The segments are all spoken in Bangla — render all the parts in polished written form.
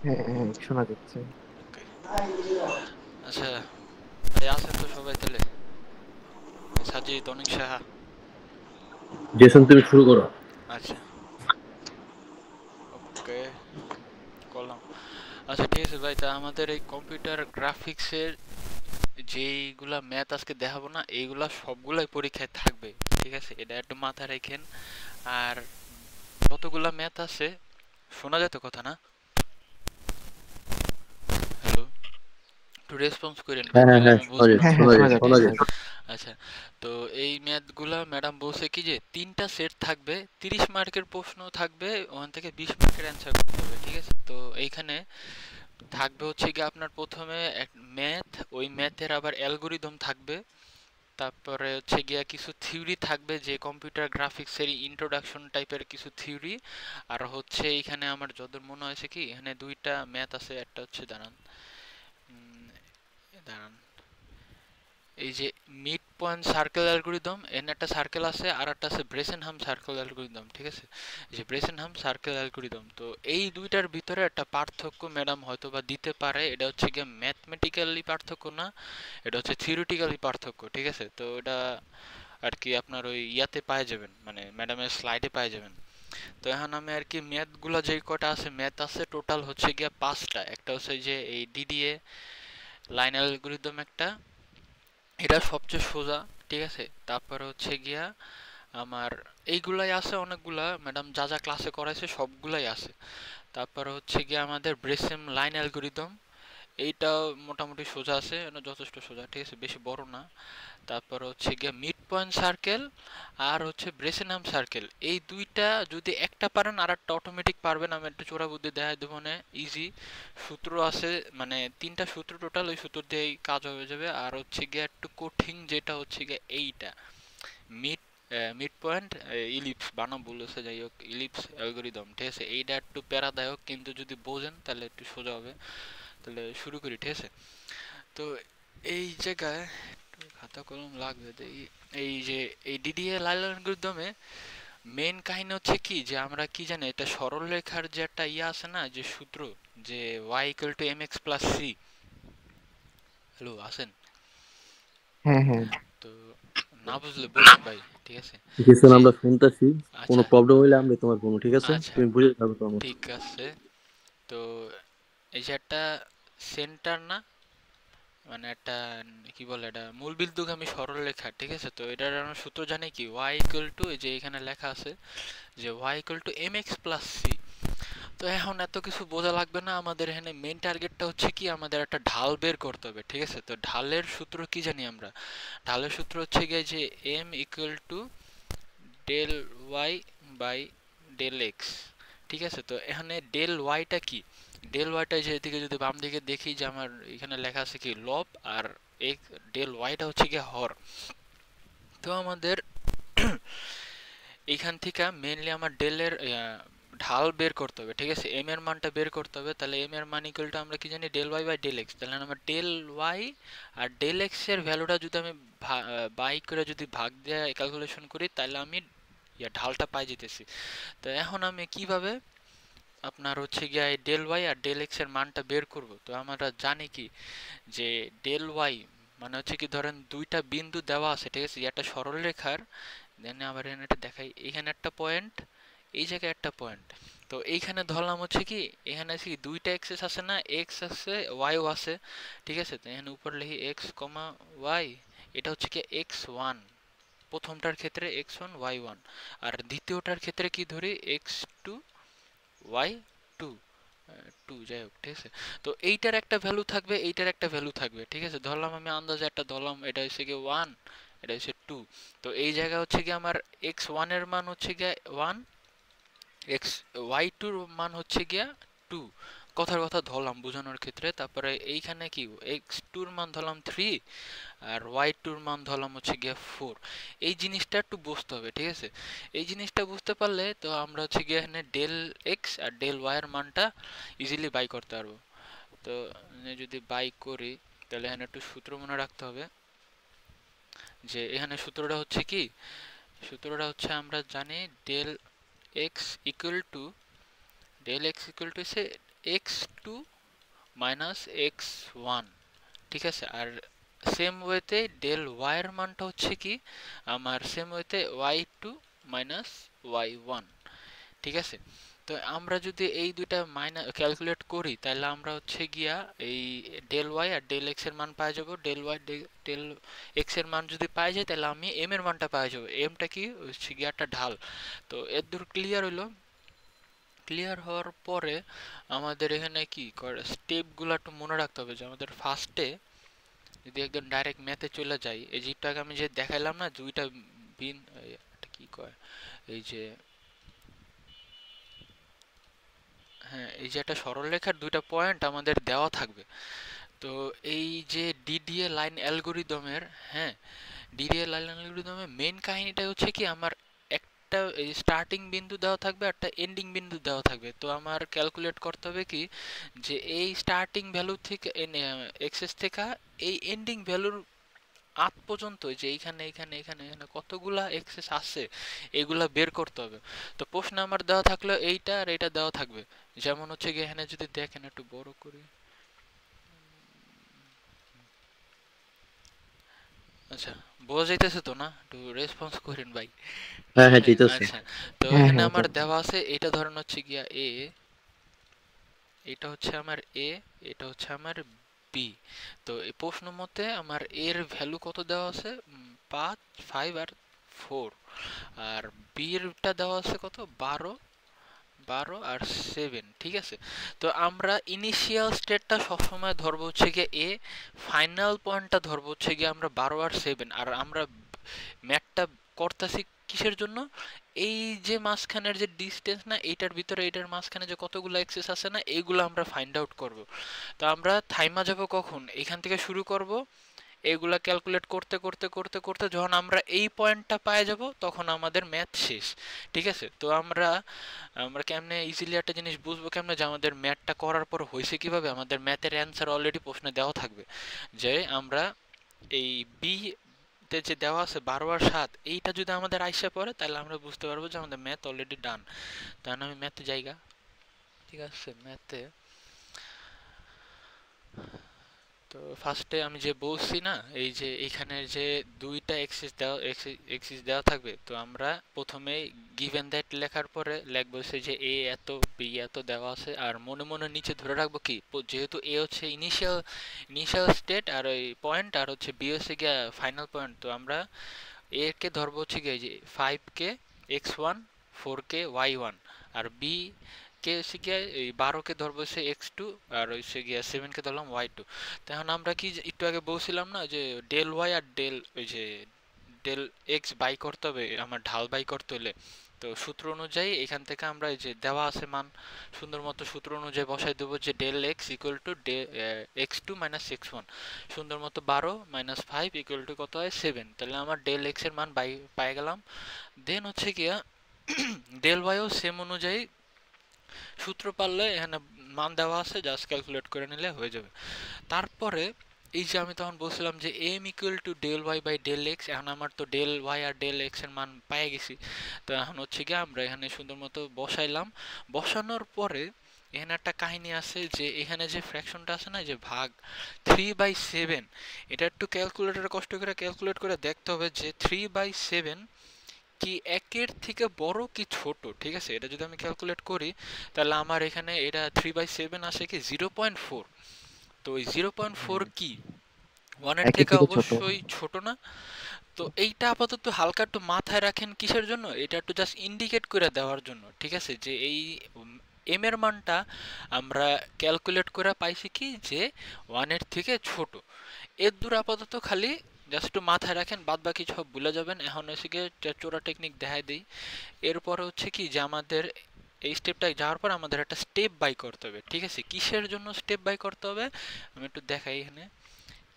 হ্যাঁ হ্যাঁ, শোনা যাচ্ছে। ওকে। আচ্ছা, ভাই আছেন তো সবাই তাহলে? সাজিদ, অনিক সাহা। জেসন, তুমি শুরু করো। আচ্ছা, ওকে, করলাম। আচ্ছা ঠিক আছে ভাই, তা আমাদের এই কম্পিউটার গ্রাফিক্সের যেইগুলা ম্যাথ আজকে দেখাবো না, এইগুলা সবগুলাই পরীক্ষায় থাকবে। ঠিক আছে, এটা একটু মাথায় রাখেন। আর যতগুলা ম্যাথ আছে, শোনা যায় তো কথা না? হ্যালো, একটু রেসপন্স করেন ভাই, হ্যাঁ হ্যাঁ নাহলে হ্যাঁ, আমি শোনা বুঝবো যায় না। হ্যাঁ হ্যাঁ, শোনা শোনা যায় যাচ্ছে শোনা শোনা যায়। যাচ্ছে। আচ্ছা, তো এই ম্যাথগুলা ম্যাডাম বলছে কি যে 3টা সেট থাকবে, 30 মার্কের প্রশ্ন থাকবে, ওখান থেকে 20 মার্কের অ্যান্সার করতে হবে। ঠিক আছে, তো এইখানে থাকবে হচ্ছে কি আপনার প্রথমে ম্যাথ, ওই ম্যাথের আবার অ্যালগোরিদম থাকবে। তারপরে হচ্ছে গিয়া কিছু থিওরি থাকবে, যে কম্পিউটার গ্রাফিক্সের ইন্ট্রোডাকশন টাইপের কিছু থিওরি। আর হচ্ছে এইখানে আমার যতদূর মনে হয়েছে কি, এখানে দুইটা ম্যাথ আছে, একটা হচ্ছে দাঁড়ান, দাঁড়ান, এই যে মিড পয়েন্ট সার্কেল অ্যালগোরিদম, এর একটা সার্কেল আছে, আর একটা আছে ব্রেসেনহাম সার্কেল অ্যালগোরিদম। ঠিক আছে, এই যে ব্রেসেনহাম সার্কেল অ্যালগোরিদম, তো এই দুইটার ভিতরে একটা পার্থক্য ম্যাডাম হয়তো বা দিতে পারে। এটা হচ্ছে গিয়ে ম্যাথমেটিক্যালি পার্থক্য না, এটা হচ্ছে থিওরিটিক্যালি পার্থক্য। ঠিক আছে, তো এটা আর কি আপনার ওই ইয়াতে পাই যাবেন, মানে ম্যাডামের স্লাইডে পাই যাবেন। তো এখন আমি আর কি ম্যাথগুলো যেই কটা আছে, ম্যাথ আছে টোটাল হচ্ছে গিয়া 5টা। একটা হচ্ছে যে এই ডিডিএ লাইন অ্যালগোরিদম একটা, এটা সবচেয়ে সোজা। ঠিক আছে, তারপরে হচ্ছে গিয়া আমার এইগুলাই আছে অনেকগুলা, ম্যাডাম যা যা ক্লাসে করাইছে সবগুলাই আছে। তারপরে হচ্ছে গিয়া আমাদের ব্রেসেম লাইন অ্যালগোরিদম, এইটাও মোটামুটি সোজা আছে, এটা যথেষ্ট সোজা। ঠিক আছে, বেশি বড় না। তারপর হচ্ছে গিয়ে মিড পয়েন্ট সার্কেল আর হচ্ছে ব্রেসেনহাম সার্কেল, এই দুইটা যদি একটা পারেন আর একটা অটোমেটিক পারবেন। আমি একটু চোরা বুদ্ধি দেখাই দেবো, মানে ইজি সূত্র আছে, মানে 3টা সূত্র টোটাল, ওই সূত্র দিয়েই কাজ হয়ে যাবে। আর হচ্ছে গিয়ে একটু কঠিন যেটা হচ্ছে গিয়ে এইটা মিড মিড পয়েন্ট ইলিপস, বানাম বলেছে, যাই হোক, ইলিপস অ্যালগোরিদম। ঠিক আছে, এইটা একটু প্যারাদায়ক, কিন্তু যদি বোঝেন তাহলে একটু সোজা হবে। তাহলে শুরু করি। ঠিক আছে, তো এই জায়গায় খাতা কলম লাগবে তো এই যে এই ডিডিএ লাইন অ্যালগরিদমে মেইন কাহিনী হচ্ছে কি, যে আমরা কি জানি, এটা সরল রেখার যে একটা ইয়ে আছে না, যে সূত্র, যে y equal to mx plus c। Hello, আছেন? হ্যাঁ হ্যাঁ তো না বুঝলে বলেন ভাই। ঠিক আছে, জেসন, যে আমরা শুনতেছি। কোনো আচ্ছা, প্রবলেম হইলে আমি তোমার ফোন, ঠিক আছে? আচ্ছা, তুমি বুঝে যাবে তোমার মতো। ঠিক আছে। তো এই যে একটা সেন্টার না, মানে একটা কি বলে, এটা মূল বিন্দুগামী সরলরেখা। ঠিক আছে, তো এটার আমরা সূত্র জানি কি, y ইকুয়াল টু, এই যে এখানে লেখা আছে যে y equal to mx plus c। তো এখন এত কিছু বোঝা লাগবে না, আমাদের এখানে মেইন টার্গেটটা হচ্ছে কি, আমাদের একটা ঢাল বের করতে হবে। ঠিক আছে, তো ঢালের সূত্র কি জানি আমরা, ঢালের সূত্র হচ্ছে গিয়ে যে m equal to del y by del x. ঠিক আছে, তো এখানে ডেল ওয়াইটা কি, ডেল ওয়াইটা যে এদিকে যদি বাম দিকে দেখি, যে আমার এখানে লেখা আছে কি লব, আর এক ডেল ওয়াইটা হচ্ছে কি হর। তো আমাদের এইখান থেকে মেইনলি আমার ডেলের ঢাল বের করতে হবে। ঠিক আছে, এম এর মানটা বের করতে হবে। তাহলে এম এর মান ইকুয়াল টু আমরা কি জানি, del y by del x. তাহলে আমার ডেল ওয়াই আর ডেল এক্স এর ভ্যালুটা যদি আমি বাই করে যদি ভাগ দিয়ে ক্যালকুলেশন করি, তাহলে আমি ঢালটা পাই যেতেছি। তো এখন আমি কিভাবে আপনার হচ্ছে গিয়ে এই ডেল ওয়াই আর ডেল এক্স এর মানটা বের করব। তো আমরা জানি কি, যে ডেল ওয়াই মানে হচ্ছে কি, ধরেন দুইটা বিন্দু দেওয়া আছে। ঠিক আছে, একটা সরল রেখার, দেন আবার এখানে একটা দেখাই, এখানে একটা পয়েন্ট, এই জায়গায় একটা পয়েন্ট। তো এইখানে ধরলাম হচ্ছে কি, এখানে আছে কি দুইটা এক্সেস আছে না, এক্স আছে ওয়াইও আছে। ঠিক আছে, তো এখানে উপর লিখি এক্স কমা ওয়াই, এটা হচ্ছে কি এক্স ওয়ান, প্রথমটার ক্ষেত্রে এক্স ওয়ান ওয়াই ওয়ান, আর দ্বিতীয়টার ক্ষেত্রে কি ধরি, x two y two, two, যাই হোক। ঠিক আছে, তো এইটার একটা ভ্যালু থাকবে, এইটার একটা ভ্যালু থাকবে। ঠিক আছে, ধরলাম আমি আন্দাজে একটা ধরলাম, এটা হচ্ছে গিয়ে ওয়ান, এটা হচ্ছে টু। তো এই জায়গা হচ্ছে গিয়ে আমার এক্স ওয়ানের মান হচ্ছে গিয়ে ওয়ান, এক্স ওয়াই টুর মান হচ্ছে গিয়া টু, কথার কথা ধরলাম বোঝানোর ক্ষেত্রে। তারপরে এইখানে কি, এক্স টুর মান ধরলাম থ্রি, আর ওয়াই টুর মান ধরলাম হচ্ছে গিয়ে ফোর। এই জিনিসটা একটু বুঝতে হবে। ঠিক আছে, এই জিনিসটা বুঝতে পারলে তো আমরা হচ্ছে গিয়ে এখানে ডেল এক্স আর ডেল ওয়াই এর মানটা ইজিলি বাই করতে পারবো। তো যদি বাই করি, তাহলে এখানে একটু সূত্র মনে রাখতে হবে, যে এখানে সূত্রটা হচ্ছে কি, সূত্রটা হচ্ছে আমরা জানি del x equal to del x equal to হচ্ছে x2 মাইনাস x1, ঠিক আছে। আর সেম ওয়েতে ডেল ওয়াই এর মানটা হচ্ছে কি আমার সেম ওয়েতে y2 মাইনাস y1, ঠিক আছে। তো আমরা যদি এই দুইটা মাইনাস ক্যালকুলেট করি তাহলে আমরা হচ্ছে গিয়া এই ডেল ওয়াই আর ডেল এক্স এর মান পাই যাব। ডেল ওয়াই ডেল এক্স এর মান যদি পাই যাই তাহলে আমি এম এর মানটা পাই যাব। এমটা কি হচ্ছে গিয়া একটা ঢাল। তো এর দূর ক্লিয়ার হইলো। ক্লিয়ার হওয়ার পরে আমাদের এখানে কি করে স্টেপগুলো একটু মনে রাখতে হবে যে আমাদের ফার্স্টে যদি একদম ডাইরেক্ট ম্যাথে চলে যাই, এই যেটাকে আমি যে দেখাইলাম না দুইটা বিন কি কয় এই যে হ্যাঁ এই যে একটা সরলরেখার দুইটা পয়েন্ট আমাদের দেওয়া থাকবে। তো এই যে ডিডিএ লাইন অ্যালগরিদমের, হ্যাঁ ডিডিএ লাইন অ্যালগরিদমের মেইন কাহিনীটা হচ্ছে কি আমার একটা এই স্টার্টিং বিন্দু দেওয়া থাকবে আর একটা এন্ডিং বিন্দু দেওয়া থাকবে। তো আমার ক্যালকুলেট করতে হবে কি যে এই স্টার্টিং ভ্যালু থেকে এক্সেস থেকে এই এন্ডিং ভ্যালুর আগ পর্যন্ত যে এইখানে এখানে এখানে এখানে কতগুলা এক্সেস আছে এগুলা বের করতে হবে। তো প্রশ্ন আমার দেওয়া থাকলো এইটা আর এইটা দেওয়া থাকবে। যেমন হচ্ছে কি এখানে যদি দেখেন একটু বড় করি, আচ্ছা বোঝা যাইতেছে তো না? একটু রেসপন্স করেন ভাই। হ্যাঁ হ্যাঁ ঠিক আছে। আচ্ছা, তো হ্যাঁ এখানে হ্যাঁ আমার দেওয়া আছে এটা ধরেন হচ্ছে গিয়া এ, এটা হচ্ছে আমার এ, এটা হচ্ছে আমার বি। তো এই প্রশ্ন মতে আমার এর ভ্যালু কত দেওয়া আছে 5, 5 আর 4, আর বি এরটা দেওয়া আছে কত 12, 12 আর 7, ঠিক আছে। তো আমরা ইনিশিয়াল স্টেটটা সবসময় ধরবো হচ্ছে গিয়ে এ, ফাইনাল পয়েন্টটা ধরবো হচ্ছে গিয়ে আমরা 12 আর 7। আর আমরা ম্যাথটা করতেছি কিসের জন্য? এই যে মাঝখানের যে ডিস্টেন্স না এইটার ভিতরে এইটার মাঝখানে যে কতগুলো এক্সেস আছে না এইগুলো আমরা ফাইন্ড আউট করব। তো আমরা থাইমা যাব কখন? এখান থেকে শুরু করব, এগুলা ক্যালকুলেট করতে করতে করতে করতে যখন আমরা এই পয়েন্টটা পাই যাব তখন আমাদের ম্যাথ শেষ, ঠিক আছে। তো আমরা আমরা কেমনে ইজিলি একটা জিনিস বুঝবো কেমনে যে আমাদের ম্যাথটা করার পর হয়েছে কিভাবে? আমাদের ম্যাথের অ্যান্সার অলরেডি প্রশ্নে দেওয়া থাকবে যে আমরা এই বি তে যে দেওয়া আছে 12 আর 7 এইটা যদি আমাদের আইসা পড়ে তাহলে আমরা বুঝতে পারবো যে আমাদের ম্যাথ অলরেডি ডান। তাহলে আমি ম্যাথে জায়গা, ঠিক আছে। ম্যাথে তো ফার্স্টে আমি যে বলছি না এই যে এখানে যে দুইটা এক্সিস দেওয়া থাকবে, তো আমরা প্রথমে গিভেন দ্যাট লেখার পরে লিখবো যে এ এত বি এত দেওয়া আছে, আর মনে মনে নিচে ধরে রাখবো কি যেহেতু এ হচ্ছে ইনিশিয়াল স্টেট আর ওই পয়েন্ট আর হচ্ছে বি হচ্ছে গিয়া ফাইনাল পয়েন্ট। তো আমরা এ কে ধরবো হচ্ছে গিয়ে যে 5 কে x1, 4 কে y1, আর বি কে হচ্ছে গিয়ে এই 12 কে ধরবো হচ্ছে x2, আর হচ্ছে গিয়ে 7 কে ধরলাম y2। তখন আমরা কি একটু আগে বলছিলাম না যে ডেল ওয়াই আর ডেল ওই যে ডেল এক্স বাই করতে হবে আমার ঢাল বাই করতে হলে। তো সূত্র অনুযায়ী এখান থেকে আমরা এই যে দেওয়া আছে মান সুন্দর মতো সূত্র অনুযায়ী বসাই দেবো যে del x equal to x2 minus x1, সুন্দর মতো 12 মাইনাস 5 ইকুয়াল টু কত হয় 7। তাহলে আমার ডেল এক্স এর মান পাই গেলাম। দেন হচ্ছে গিয়া ডেল ওয়াইও সেম অনুযায়ী সূত্র পারলে এখানে মান দেওয়া আছে জাস্ট ক্যালকুলেট করে নিলে হয়ে যাবে। তারপরে এই যে আমি তখন বলছিলাম যে m equal to del y by del x, এখন আমার তো ডেল ওয়াই আর ডেল এক্স এর মান পেয়ে গেছি। তো এখন হচ্ছে কি আমরা এখানে সুন্দর মতো বসাইলাম। বসানোর পরে এখানে একটা কাহিনী আছে যে এখানে যে ফ্র্যাকশনটা আছে না যে ভাগ 3/7, এটা একটু ক্যালকুলেটরে কষ্ট করে ক্যালকুলেট করে দেখতে হবে যে 3/7 কি একের থেকে বড় কি ছোট, ঠিক আছে। এটা যদি আমি ক্যালকুলেট করি তাহলে আমার এখানে এটা 3/7 আসে কি 0.4। তো ওই 0.4 কি 1 এর একের থেকে থেকে ছোট। অবশ্যই ছোট না? তো এইটা আপাতত হালকা একটু মাথায় রাখেন কিসের জন্য, এটা একটু জাস্ট ইন্ডিকেট করে দেওয়ার জন্য, ঠিক আছে। যে এই এম এর মানটা আমরা ক্যালকুলেট করে পাইছি কি যে 1 এর থেকে ছোট। এর দূর আপাতত খালি জাস্ট একটু মাথায় রাখেন, বাদ বাকি সব ভুলে যাবেন। এখন হচ্ছে গিয়ে চোরা টেকনিক দেখাই দিই। এরপরে হচ্ছে কি যে আমাদের এই স্টেপটা যাওয়ার পর আমাদের একটা স্টেপ বাই করতে হবে, ঠিক আছে। কিসের জন্য স্টেপ বাই করতে হবে আমি একটু দেখাই এখানে।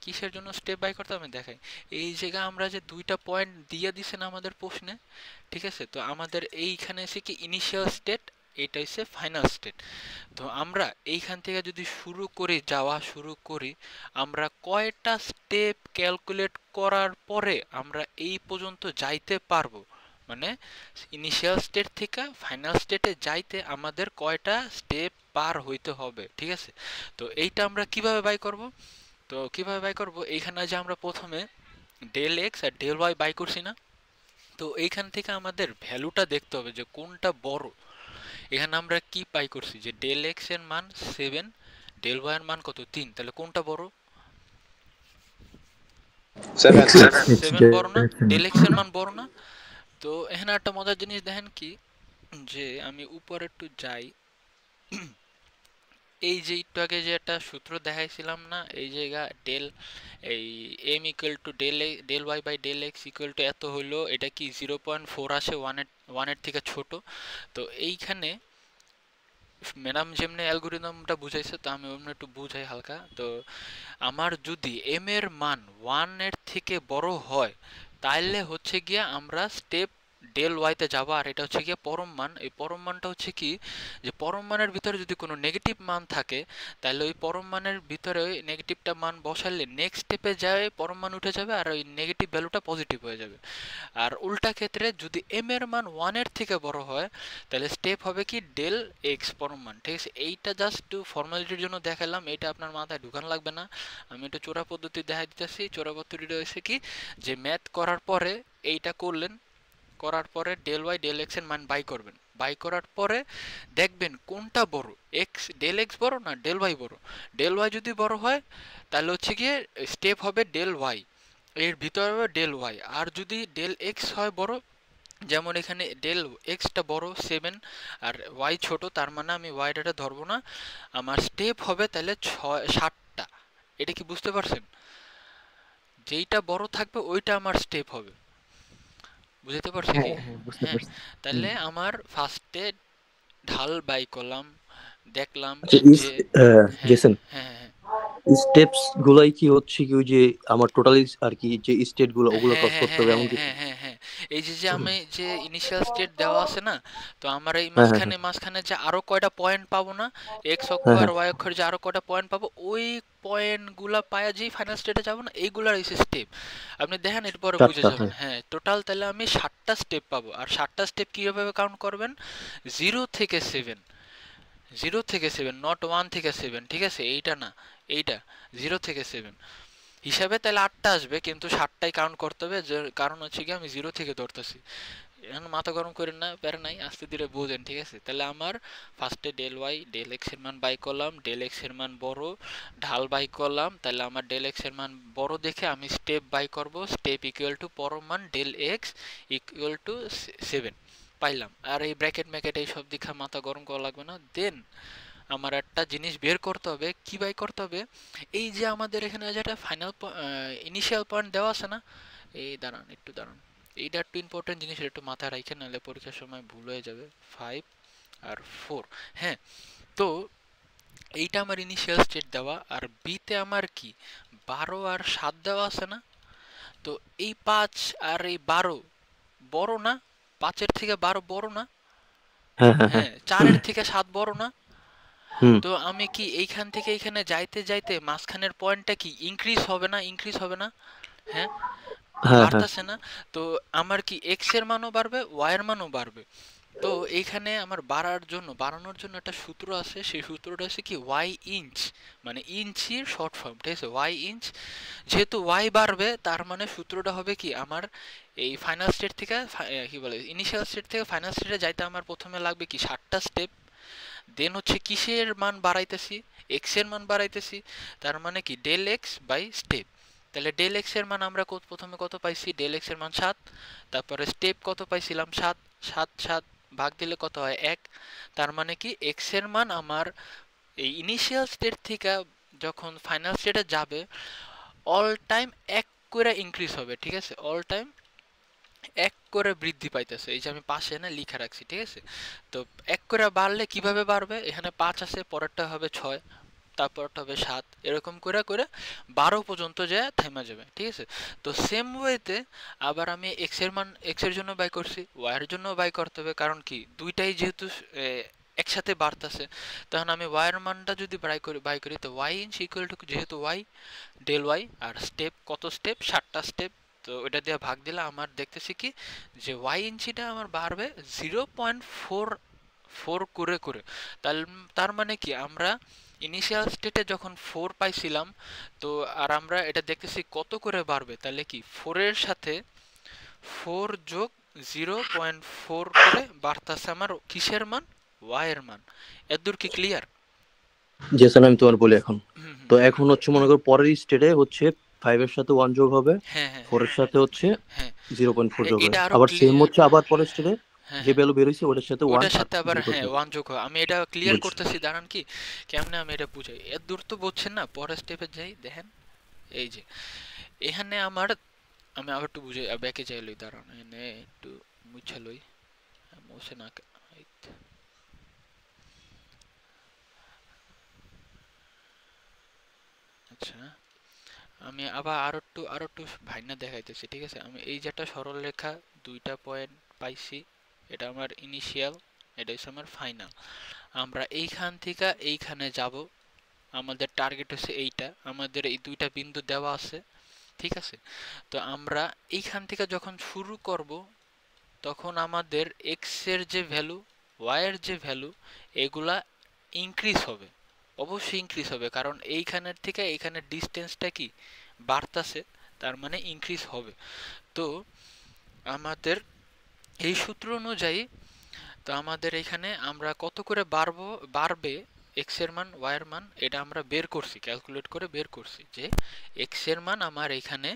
কিসের জন্য স্টেপ বাই করতে হবে আমি দেখাই। এই জায়গায় আমরা যে দুইটা পয়েন্ট দিয়ে দিছেন আমাদের প্রশ্নে, ঠিক আছে। তো আমাদের এইখানে এসে কি ইনিশিয়াল স্টেট, এটা হচ্ছে ফাইনাল স্টেট। তো আমরা এইখান থেকে যদি শুরু করি আমরা কয়টা স্টেপ ক্যালকুলেট করার পরে আমরা এই পর্যন্ত যাইতে পারবো, মানে ইনিশিয়াল স্টেট থেকে ফাইনাল স্টেটে যাইতে আমাদের কয়টা স্টেপ পার হইতে হবে, ঠিক আছে? তো এইটা আমরা কিভাবে বাই করব? তো কিভাবে বাই করব, এইখানে যে আমরা প্রথমে ডেল এক্স আর ডেল ওয়াই বাই করছি না, তো এইখান থেকে আমাদের ভ্যালুটা দেখতে হবে যে কোনটা বড়। এখানে আমরা কি বাই করছি যে ডেল এক্স এর মান 7, ডেল ওয়াই এর মান কত 3, তাহলে কোনটা বড়? 7 7 বড় না? ডেল এক্স এর মান বড় না? তো এখানে একটা মজার জিনিস দেখেন কি, যে আমি উপরে একটু যাই, এই যে একটু আগে যে একটা সূত্র দেখাইছিলাম না, এই জায়গা ডেল এই m equal to del y by del x equal to এত হইলো, এটা কি 0.4 আসে, ওয়ানের থেকে ছোট। তো এইখানে ম্যাডাম যেমনি অ্যালগোরিদমটা বুঝাইছে, তো আমি অন্য একটু বুঝাই হালকা। তো আমার যদি এম এর মান 1 এর থেকে বড় হয়, তাহলে হচ্ছে গিয়া আমরা স্টেপ ডেল ওয়াইতে যাবো, আর এটা হচ্ছে গিয়ে পরম মান। এই পরম মানটা হচ্ছে কি, যে পরম মানের ভিতরে যদি কোনো নেগেটিভ মান থাকে, তাহলে ওই পরম মানের ভিতরে ওই নেগেটিভটা মান বসালে নেক্সট স্টেপে যায় পরম মান উঠে যাবে, আর ওই নেগেটিভ ভ্যালুটা পজিটিভ হয়ে যাবে। আর উল্টা ক্ষেত্রে যদি এম এর মান 1 এর থেকে বড় হয়, তাহলে স্টেপ হবে কি ডেল এক্স পরম মান, ঠিক আছে? এইটা জাস্ট একটু ফর্মালিটির জন্য দেখালাম, এটা আপনার মাথায় ঢুকানো লাগবে না। আমি একটা চোরা পদ্ধতি দেখা দিতেছি। চোরা পদ্ধতিটা হচ্ছে কি, যে ম্যাথ করার পরে এইটা করলেন, করার পরে ডেল ওয়াই ডেল এক্স এর মান বাই করবেন, বাই করার পরে দেখবেন কোনটা বড়, এক্স ডেল এক্স বড় না ডেল ওয়াই বড়। ডেল ওয়াই যদি বড় হয়, তাহলে হচ্ছে গিয়ে স্টেপ হবে ডেল ওয়াই, এর ভিতরে হবে ডেল ওয়াই। আর যদি ডেল এক্স হয় বড়, যেমন এখানে ডেল এক্সটা বড় 7 আর ওয়াই ছোট, তার মানে আমি ওয়াই ডাটা ধরবো না, আমার স্টেপ হবে তাহলে 7টা। এটা কি বুঝতে পারছেন? যেইটা বড় থাকবে ওইটা আমার স্টেপ হবে, বুঝতে পারছি হ্যাঁ কি? হ্যাঁ, বুঝতে হ্যাঁ, পারছি। তাহলে আমার ফার্স্টে ঢাল বাই করলাম, দেখলাম আচ্ছা যে হ্যাঁ জেসন, হ্যাঁ হ্যাঁ স্টেপস গুলাই কি হচ্ছে কি ওই যে আমার টোটালি আর কি যে স্টেট গুলো ওগুলো হ্যাঁ ক্রস হ্যাঁ করতে হ্যাঁ হবে এমন হ্যাঁ কিছু? হ্যাঁ হ্যাঁ হ্যাঁ, এই যে যে আমি যে ইনিশিয়াল স্টেট দেওয়া আছে না, তো আমার এই হ্যাঁ হ্যাঁ মাঝখানে মাঝখানে যে আরো কয়টা পয়েন্ট পাবো না, এক্স অক্ষ হ্যাঁ আর হ্যাঁ ওয়াই অক্ষের যে আরো কয়টা পয়েন্ট পাবো, ওই পয়েন্ট গুলা পায়া যেই ফাইনাল স্টেটে যাবো না, এইগুলার এই স্টেপ আপনি দেখেন, এরপরে বুঝে 4টা, যাবেন। হ্যাঁ। হ্যাঁ, টোটাল তাহলে আমি 7টা স্টেপ পাবো। আর 7টা স্টেপ কিভাবে কাউন্ট করবেন? 0 থেকে 7, 0 থেকে 7, নট 1 থেকে 7, ঠিক আছে? এইটা না, এইটা 0 থেকে 7 হিসাবে তাহলে 8টা আসবে, কিন্তু 7টাই কাউন্ট করতে হবে, যে কারণ হচ্ছে কি আমি 0 থেকে ধরতেছি। এখন মাথা গরম করেন না, প্যারা নাই, আস্তে ধীরে বোঝেন, ঠিক আছে? তাহলে আমার ফার্স্টে ডেল ওয়াই ডেল এক্স এর মান বাই করলাম, ডেল এক্স এর মান বড়, ঢাল বাই করলাম, তাহলে আমার ডেল এক্স এর মান বড় দেখে আমি স্টেপ বাই করব, স্টেপ ইকুয়াল টু পরম মান ডেল এক্স ইকুয়াল টু 7 পাইলাম। আর এই ব্র্যাকেট ম্যাকেট এই সব দিকে মাথা গরম করা লাগবে না। দেন আমার একটা জিনিস বের করতে হবে, কি বাই করতে হবে, এই যে আমাদের এখানে যেটা ফাইনাল ইনিশিয়াল পয়েন্ট দেওয়া আছে না, এই দাঁড়ান একটু দাঁড়ান, এইটা একটু ইম্পর্টেন্ট জিনিস, এটা একটু মাথায় রাখেন, নাহলে পরীক্ষার সময় ভুল হয়ে যাবে। 5 আর 4, হ্যাঁ। তো এইটা আমার ইনিশিয়াল স্টেট দেওয়া, আর বিতে আমার কি 12 আর 7 দেওয়া আছে না, তো এই 5 আর এই 12 বড় না? 5-এর থেকে 12 বড় না? হ্যাঁ হ্যাঁ হ্যাঁ। হ্যাঁ, 4-এর থেকে 7 বড় না? হুম। তো আমি কি এইখান থেকে এইখানে যাইতে যাইতে মাঝখানের পয়েন্টটা কি ইনক্রিজ হবে না, ইনক্রিজ হবে না? হ্যাঁ, হ্যাঁ হ্যাঁ বাড়তেছে না? তো আমার কি এক্স এর মানও বাড়বে, ওয়াই এর মানও বাড়বে। তো এইখানে আমার বাড়ানোর জন্য একটা সূত্র আছে, সেই সূত্রটা হচ্ছে কি ওয়াই ইঞ্চ, মানে ইঞ্চির শর্ট ফর্ম, ঠিক আছে? ওয়াই ইঞ্চ, যেহেতু ওয়াই বাড়বে তার মানে সূত্রটা হবে কি, আমার এই ফাইনাল স্টেট থেকে কি বলে ইনিশিয়াল স্টেট থেকে ফাইনাল স্টেটে যাইতে আমার প্রথমে লাগবে কি 7টা স্টেপ। দেন হচ্ছে কিসের মান বাড়াইতেছি, এক্স এর মান বাড়াইতেছি, তার মানে কি ডেল এক্স বাই স্টেপ। তাহলে ডেল এক্স এর মান আমরা প্রথমে কত পাইছি, ডেল এক্স এর মান 7, তারপরে স্টেপ কত পাইছিলাম 7, 7 7 ভাগ দিলে কত হয় 1, তার মানে কি এক্স এর মান আমার এই ইনিশিয়াল স্টেট থেকে যখন ফাইনাল স্টেটে যাবে অল টাইম 1 করে ইনক্রিজ হবে, ঠিক আছে? অল টাইম 1 করে বৃদ্ধি পাইতেছে, এই যে আমি পাশে না লিখে রাখছি, ঠিক আছে? তো 1 করে বাড়লে কিভাবে বাড়বে, এখানে 5 আছে, পরেরটা হবে 6, তারপরটা হবে 7, এরকম করে করে 12 পর্যন্ত যায় থেমে যাবে, ঠিক আছে? তো সেম ওয়েতে আবার আমি এক্স এর মান এক্স এর জন্য বাই করছি, ওয়াই এর জন্য বাই করতে হবে, কারণ কি দুইটাই যেহেতু একসাথে বাড়তেছে, তখন আমি ওয়াই এর মানটা যদি বাই করি তো ওয়াই ইঞ্চ ইকুয়াল টু যেহেতু ওয়াই ডেল ওয়াই, আর স্টেপ কত স্টেপ 7টা স্টেপ, তো ওটা দিয়ে ভাগ দিলে আমার দেখতেছি কি যে ওয়াই ইঞ্চিটা আমার বাড়বে 0.44 করে করে। তার মানে কি আমরা ইনিশিয়াল স্টেটে যখন 4 পাইছিলাম, তো আর আমরা এটা দেখতেছি কত করে বাড়বে, তাহলে কি 4 এর সাথে 4 যোগ 0.4 করে বাড়তাছে আমার কিসের মান, ওয়াই এর মান। এতদূর কি ক্লিয়ার? জি স্যার, আমি তোমার বলি এখন। হুম হুম তো এখন হচ্ছে মনে করো পরের স্টেটে হচ্ছে 5 এর সাথে 1 যোগ হবে, হ্যাঁ হ্যাঁ 4 এর সাথে হচ্ছে হ্যাঁ 0.4 যোগ হবে, এটা আরো আবার সেম ক্লিয়ার। হচ্ছে আবার পরের স্টেটে হ্যাঁ যে হ্যাঁ ভ্যালু বের হইছে ওটার সাথে 1 ওটার আর সাথে আবার 0 যোগ হ্যাঁ হবে। 1 যোগ হয়। আমি এটা ক্লিয়ার বুঝছো? করতেছি, দাঁড়ান কি কেমনে আমি এটা বুঝাই। এর দূর তো বুঝছেন না, পরের স্টেপে যাই দেখেন। এই যে এখানে আমার, আমি আবার একটু বুঝাই, ব্যাকে যাই লই, দাঁড়ান এনে একটু মুছা লই, মোছে না এই তো। আচ্ছা আমি আবার আরো একটু ভাইনা দেখাইতেছি, ঠিক আছে। আমি এই যে একটা সরল রেখা, দুইটা পয়েন্ট পাইছি, এটা আমার ইনিশিয়াল, এটা হচ্ছে আমার ফাইনাল। আমরা এইখান থেকে এইখানে যাব, আমাদের টার্গেট হচ্ছে এইটা, আমাদের এই দুইটা বিন্দু দেওয়া আছে, ঠিক আছে। তো আমরা এইখান থেকে যখন শুরু করব, তখন আমাদের এক্স এর যে ভ্যালু, ওয়াই এর যে ভ্যালু, এগুলা ইনক্রিজ হবে, অবশ্যই ইনক্রিজ হবে, কারণ এইখানের থেকে এইখানের ডিস্টেন্সটা কি বাড়তাছে, তার মানে ইনক্রিজ হবে। তো আমাদের এই সূত্র অনুযায়ী, তো আমাদের এখানে আমরা কত করে বাড়বে এক্স এর মান, ওয়াই এর মান, এটা আমরা বের করছি, ক্যালকুলেট করে বের করছি যে এক্স এর মান আমার এখানে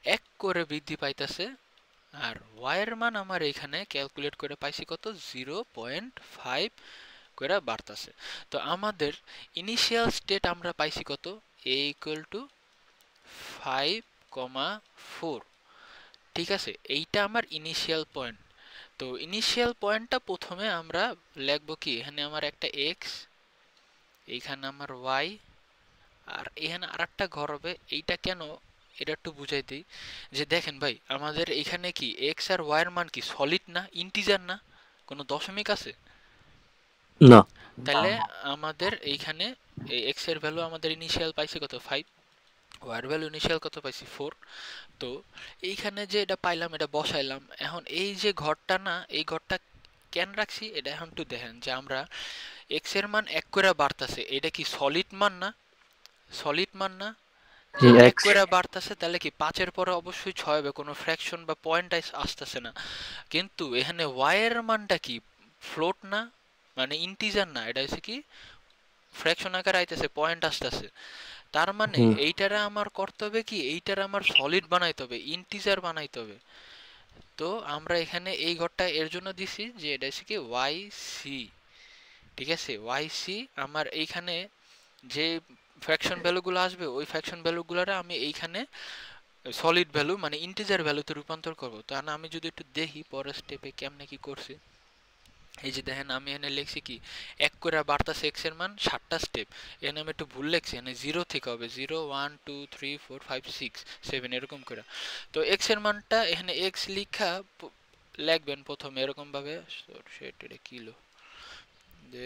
1 করে বৃদ্ধি পাইতেছে, আর ওয়াই এর মান আমার এখানে ক্যালকুলেট করে পাইছি কত, 0.5 করে বাড়তাছে। তো আমাদের ইনিশিয়াল স্টেট আমরা পাইছি কত, a ইকুয়াল টু 5,4, ঠিক আছে। এইটা আমার ইনিশিয়াল পয়েন্ট। তো ইনিশিয়াল পয়েন্টটা প্রথমে আমরা লিখবো কি, এখানে আমার একটা এক্স, এইখানে আমার ওয়াই, আর এখানে আরেকটা ঘর হবে। এইটা কেন, এটা একটু বুঝাই দিই। যে দেখেন ভাই, আমাদের এখানে কি এক্স আর ওয়াই এর মান কি সলিড না, ইন্টিজার না, কোনো দশমিক আছে? না। তাহলে আমাদের এইখানে এই এক্স এর ভ্যালু আমাদের ইনিশিয়াল পাইছি কত, 5, ওয়াই এর ভ্যালু ইনিশিয়াল কত পাইছি, 4। তো এইখানে যে এটা পাইলাম, এটা বসাইলাম। এখন এই যে ঘরটা না, এই ঘরটা কেন রাখছি এটা এখন একটু দেখেন, যে আমরা এক্স এর মান 1 করে বাড়তাছে, এটা কি সলিড মান না, সলিড মান না, যে 1 এক্স করে বাড়তাছে, তাহলে কি 5 এর পরে অবশ্যই 6 হবে, কোনো ফ্র্যাকশন বা পয়েন্ট আসতেছে না। কিন্তু এখানে ওয়াই এর মানটা কি ফ্লোট না, মানে ইন্টিজার না, এটা হচ্ছে কি ফ্র্যাকশন আকারে আইতেছে, পয়েন্ট আসতেছে। তার মানে এইটারে আমার করতে হবে কি, এইটারে আমার সলিড বানাইতে হবে, ইন্টিজার বানাইতে হবে। তো আমরা এখানে এই ঘরটা এর জন্য দিছি যে এটা হচ্ছে কি ওয়াই সি, ঠিক আছে। ওয়াই সি আমার এইখানে যে ফ্র্যাকশন ভ্যালুগুলো আসবে, ওই ফ্র্যাকশন ভ্যালুগুলোরে আমি এইখানে সলিড ভ্যালু মানে ইন্টিজার ভ্যালুতে রূপান্তর করব। তা না, আমি যদি একটু দেখি পরের স্টেপে কেমনে কি করছি। এই যে দেখেন, আমি এখানে লিখছি কি 1 করে বাড়তাছে এক্স এর মান, 7টা স্টেপ। এখানে আমি একটু ভুল লিখছি, এখানে 0 থেকে হবে, 0 1 2 3 4 5 6 7 এরকম করে। তো এক্স এর মানটা এখানে এক্স লিখা লিখবেন প্রথমে এরকম ভাবে, এটা কিলো, যে